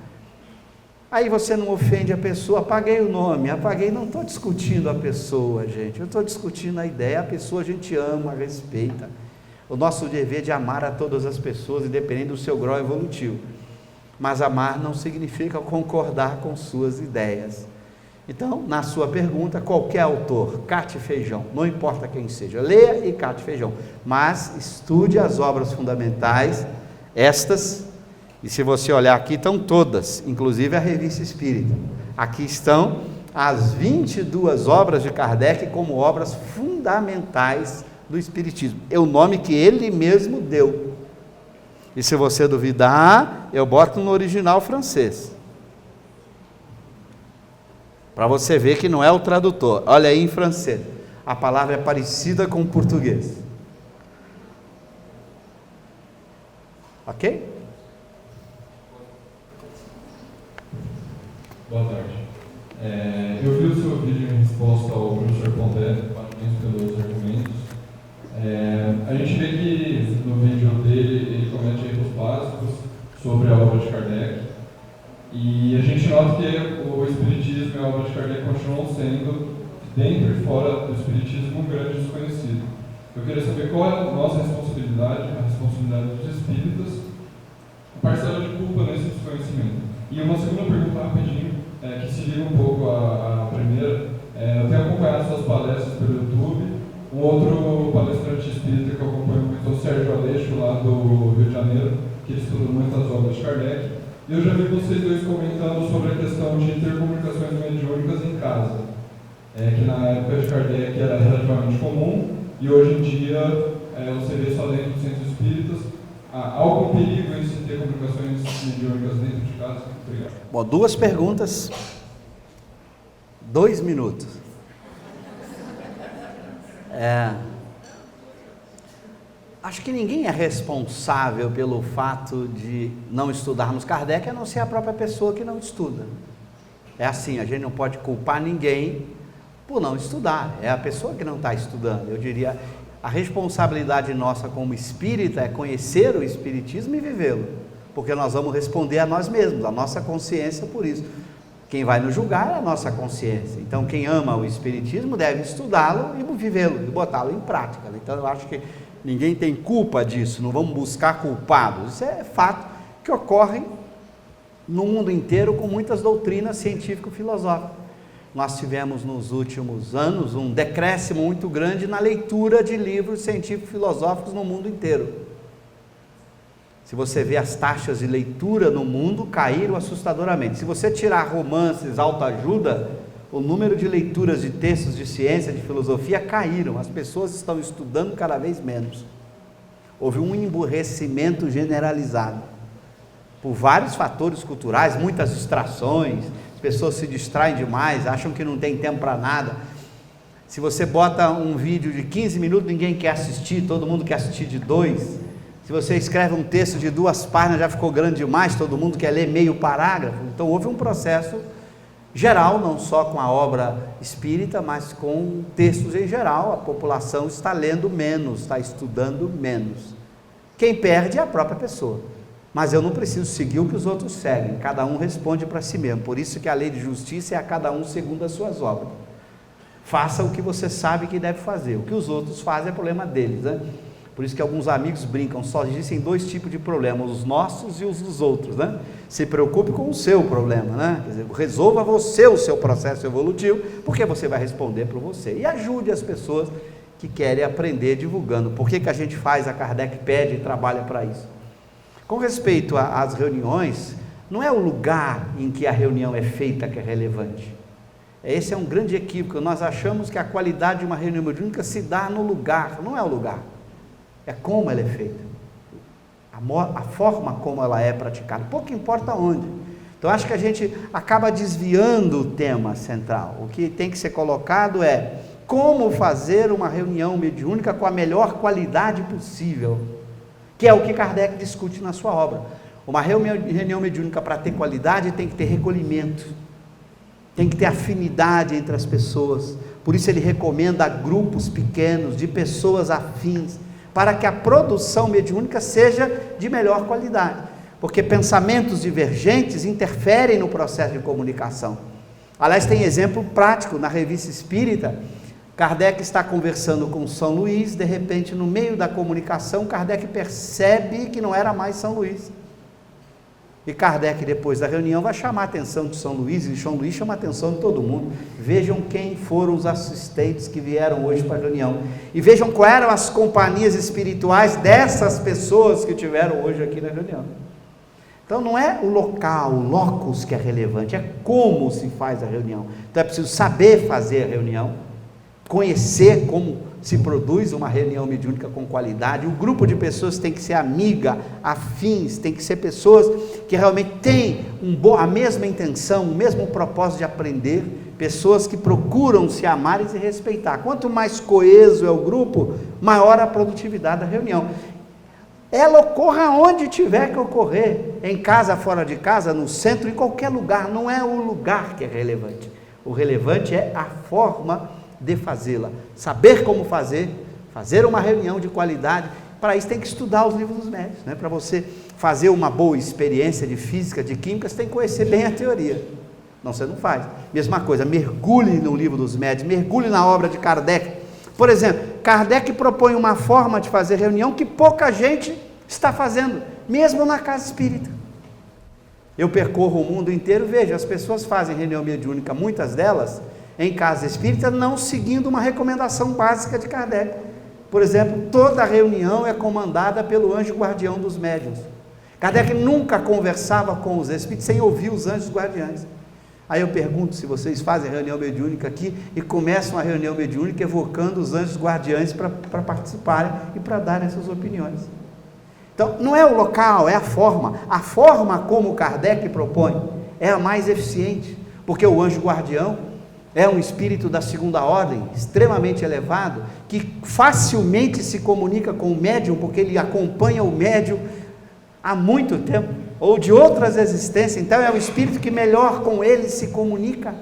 Aí você não ofende a pessoa, apaguei o nome, não estou discutindo a pessoa, gente, eu estou discutindo a ideia, a pessoa a gente ama, respeita. O nosso dever é de amar a todas as pessoas, independente do seu grau evolutivo. Mas amar não significa concordar com suas ideias. Então, na sua pergunta, qualquer autor, cate feijão, não importa quem seja, leia e cate feijão, mas estude as obras fundamentais, estas, e se você olhar aqui, estão todas, inclusive a Revista Espírita. Aqui estão as 22 obras de Kardec como obras fundamentais do Espiritismo. É o nome que ele mesmo deu. E se você duvidar, eu boto no original francês, para você ver que não é o tradutor. Olha aí em francês, a palavra é parecida com o português. Ok? Boa tarde. Eu vi o seu vídeo em resposta ao professor Pondé, parabéns pelos argumentos. A gente vê que no vídeo dele ele comete erros básicos sobre a obra de Kardec. E a gente nota que o Espiritismo e a obra de Kardec continuam sendo, dentro e fora do Espiritismo, um grande desconhecido. Eu queria saber qual é a nossa responsabilidade, a responsabilidade dos espíritas, a parcela de culpa nesse desconhecimento. E uma segunda pergunta rapidinho, que se liga um pouco à primeira. Eu tenho acompanhado suas palestras pelo YouTube. Um outro palestrante espírita que eu acompanho muito é o Sérgio Aleixo, lá do Rio de Janeiro, que estuda muito as obras de Kardec. E eu já vi vocês dois comentando sobre a questão de ter comunicações mediúnicas em casa, que na época de Kardec era relativamente comum, e hoje em dia você vê só dentro dos centros espíritas. Há algum perigo em se ter comunicações mediúnicas dentro de casa? Obrigado. Bom, 2 perguntas, 2 minutos. Acho que ninguém é responsável pelo fato de não estudarmos Kardec, a não ser a própria pessoa que não estuda. É assim, a gente não pode culpar ninguém por não estudar, é a pessoa que não está estudando. Eu diria, a responsabilidade nossa como espírita é conhecer o Espiritismo e vivê-lo, porque nós vamos responder a nós mesmos, a nossa consciência por isso. Quem vai nos julgar é a nossa consciência. Então, quem ama o Espiritismo deve estudá-lo e vivê-lo, e botá-lo em prática. Então, eu acho que ninguém tem culpa disso, não vamos buscar culpados. Isso é fato que ocorre no mundo inteiro com muitas doutrinas científico-filosóficas. Nós tivemos nos últimos anos um decréscimo muito grande na leitura de livros científico-filosóficos no mundo inteiro. Se você vê as taxas de leitura no mundo, caíram assustadoramente. Se você tirar romances, autoajuda, o número de leituras de textos de ciência, de filosofia, caíram. As pessoas estão estudando cada vez menos. Houve um emburrecimento generalizado, por vários fatores culturais, muitas distrações, as pessoas se distraem demais, acham que não tem tempo para nada. Se você bota um vídeo de 15 minutos, ninguém quer assistir, todo mundo quer assistir de 2. Se você escreve um texto de 2 páginas, já ficou grande demais, todo mundo quer ler meio parágrafo. Então houve um processo geral, não só com a obra espírita, mas com textos em geral. A população está lendo menos, está estudando menos. Quem perde é a própria pessoa. Mas eu não preciso seguir o que os outros seguem, cada um responde para si mesmo. Por isso que a lei de justiça é a cada um segundo as suas obras. Faça o que você sabe que deve fazer, o que os outros fazem é problema deles, né? Por isso que alguns amigos brincam, só existem dois tipos de problemas, os nossos e os dos outros, né? Se preocupe com o seu problema, né? Quer dizer, resolva você o seu processo evolutivo, porque você vai responder por você. E ajude as pessoas que querem aprender divulgando. Por que a gente faz a Kardec Pede e trabalha para isso? Com respeito às reuniões, não é o lugar em que a reunião é feita que é relevante. Esse é um grande equívoco. Nós achamos que a qualidade de uma reunião mediúnica se dá no lugar. Não é o lugar, é como ela é feita, a forma como ela é praticada. Pouco importa onde. Então acho que a gente acaba desviando o tema central. O que tem que ser colocado é como fazer uma reunião mediúnica com a melhor qualidade possível, que é o que Kardec discute na sua obra. Uma reunião mediúnica, para ter qualidade, tem que ter recolhimento, tem que ter afinidade entre as pessoas. Por isso ele recomenda grupos pequenos, de pessoas afins, para que a produção mediúnica seja de melhor qualidade, porque pensamentos divergentes interferem no processo de comunicação. Aliás, tem exemplo prático na Revista Espírita. Kardec está conversando com São Luís, de repente, no meio da comunicação, Kardec percebe que não era mais São Luís. E Kardec, depois da reunião, vai chamar a atenção de São Luís, e São Luís chama a atenção de todo mundo. Vejam quem foram os assistentes que vieram hoje para a reunião. E vejam quais eram as companhias espirituais dessas pessoas que tiveram hoje aqui na reunião. Então não é o local, o locus que é relevante, é como se faz a reunião. Então é preciso saber fazer a reunião, conhecer como se produz uma reunião mediúnica com qualidade. O grupo de pessoas tem que ser amiga, afins, tem que ser pessoas que realmente têm a mesma intenção, o mesmo propósito de aprender, pessoas que procuram se amar e se respeitar. Quanto mais coeso é o grupo, maior a produtividade da reunião. Ela ocorra onde tiver que ocorrer, em casa, fora de casa, no centro, em qualquer lugar. Não é o lugar que é relevante, o relevante é a forma de fazê-la, saber como fazer uma reunião de qualidade. Para isso tem que estudar os livros dos médiuns, né? Para você fazer uma boa experiência de física, de química, você tem que conhecer bem a teoria, não, você não faz. Mesma coisa, mergulhe no livro dos médiuns, mergulhe na obra de Kardec. Por exemplo, Kardec propõe uma forma de fazer reunião que pouca gente está fazendo, mesmo na casa espírita. Eu percorro o mundo inteiro, vejo, as pessoas fazem reunião mediúnica, muitas delas em casa espírita, não seguindo uma recomendação básica de Kardec. Por exemplo, toda reunião é comandada pelo anjo guardião dos médiuns. Kardec nunca conversava com os espíritos sem ouvir os anjos guardiães. Aí eu pergunto se vocês fazem reunião mediúnica aqui e começam a reunião mediúnica evocando os anjos guardiães para participarem e para darem suas opiniões. Então, não é o local, é a forma como Kardec propõe é a mais eficiente, porque o anjo guardião é um espírito da segunda ordem, extremamente elevado, que facilmente se comunica com o médium, porque ele acompanha o médium há muito tempo, ou de outras existências. Então é o espírito que melhor com ele se comunica.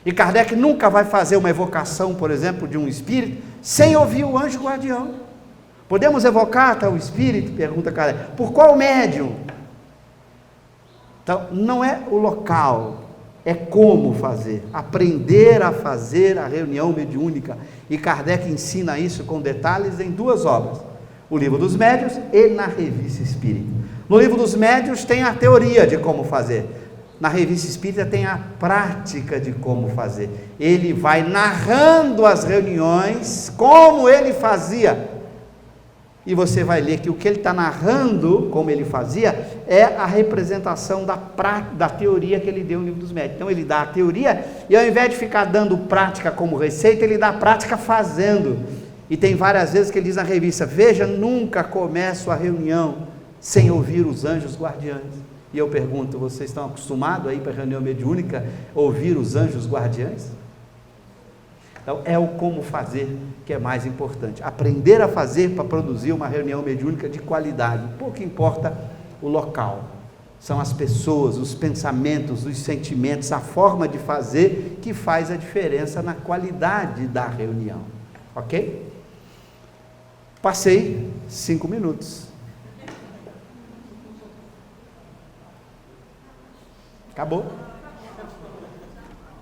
E Kardec nunca vai fazer uma evocação, por exemplo, de um espírito, sem ouvir o anjo guardião. Podemos evocar tal espírito? Pergunta Kardec. Por qual médium? Então, não é o local, é como fazer, aprender a fazer a reunião mediúnica. E Kardec ensina isso com detalhes em duas obras, o Livro dos Médiuns e na Revista Espírita. No Livro dos Médiuns tem a teoria de como fazer, na Revista Espírita tem a prática de como fazer. Ele vai narrando as reuniões, como ele fazia, e você vai ler que o que ele está narrando, como ele fazia, é a representação da teoria que ele deu no Livro dos Médiuns. Então ele dá a teoria, e ao invés de ficar dando prática como receita, ele dá a prática fazendo. E tem várias vezes que ele diz na revista: veja, nunca começo a reunião sem ouvir os anjos guardiães. E eu pergunto, vocês estão acostumados a ir para a reunião mediúnica, ouvir os anjos guardiães? Então é o como fazer que é mais importante, aprender a fazer para produzir uma reunião mediúnica de qualidade. Pouco importa o local, São as pessoas, os pensamentos, os sentimentos, a forma de fazer que faz a diferença na qualidade da reunião. Ok? Passei 5 minutos. Acabou.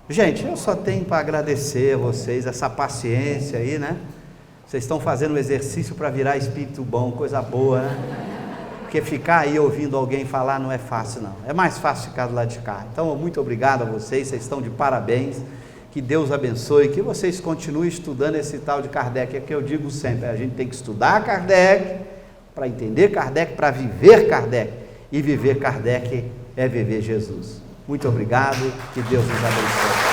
Gente, eu só tenho para agradecer a vocês essa paciência aí, né? Vocês estão fazendo um exercício para virar espírito bom, coisa boa, né? Porque ficar aí ouvindo alguém falar não é fácil, não. É mais fácil ficar do lado de cá. Então, muito obrigado a vocês, vocês estão de parabéns. Que Deus abençoe, que vocês continuem estudando esse tal de Kardec. É que eu digo sempre, a gente tem que estudar Kardec, para entender Kardec, para viver Kardec. E viver Kardec é viver Jesus. Muito obrigado, que Deus nos abençoe.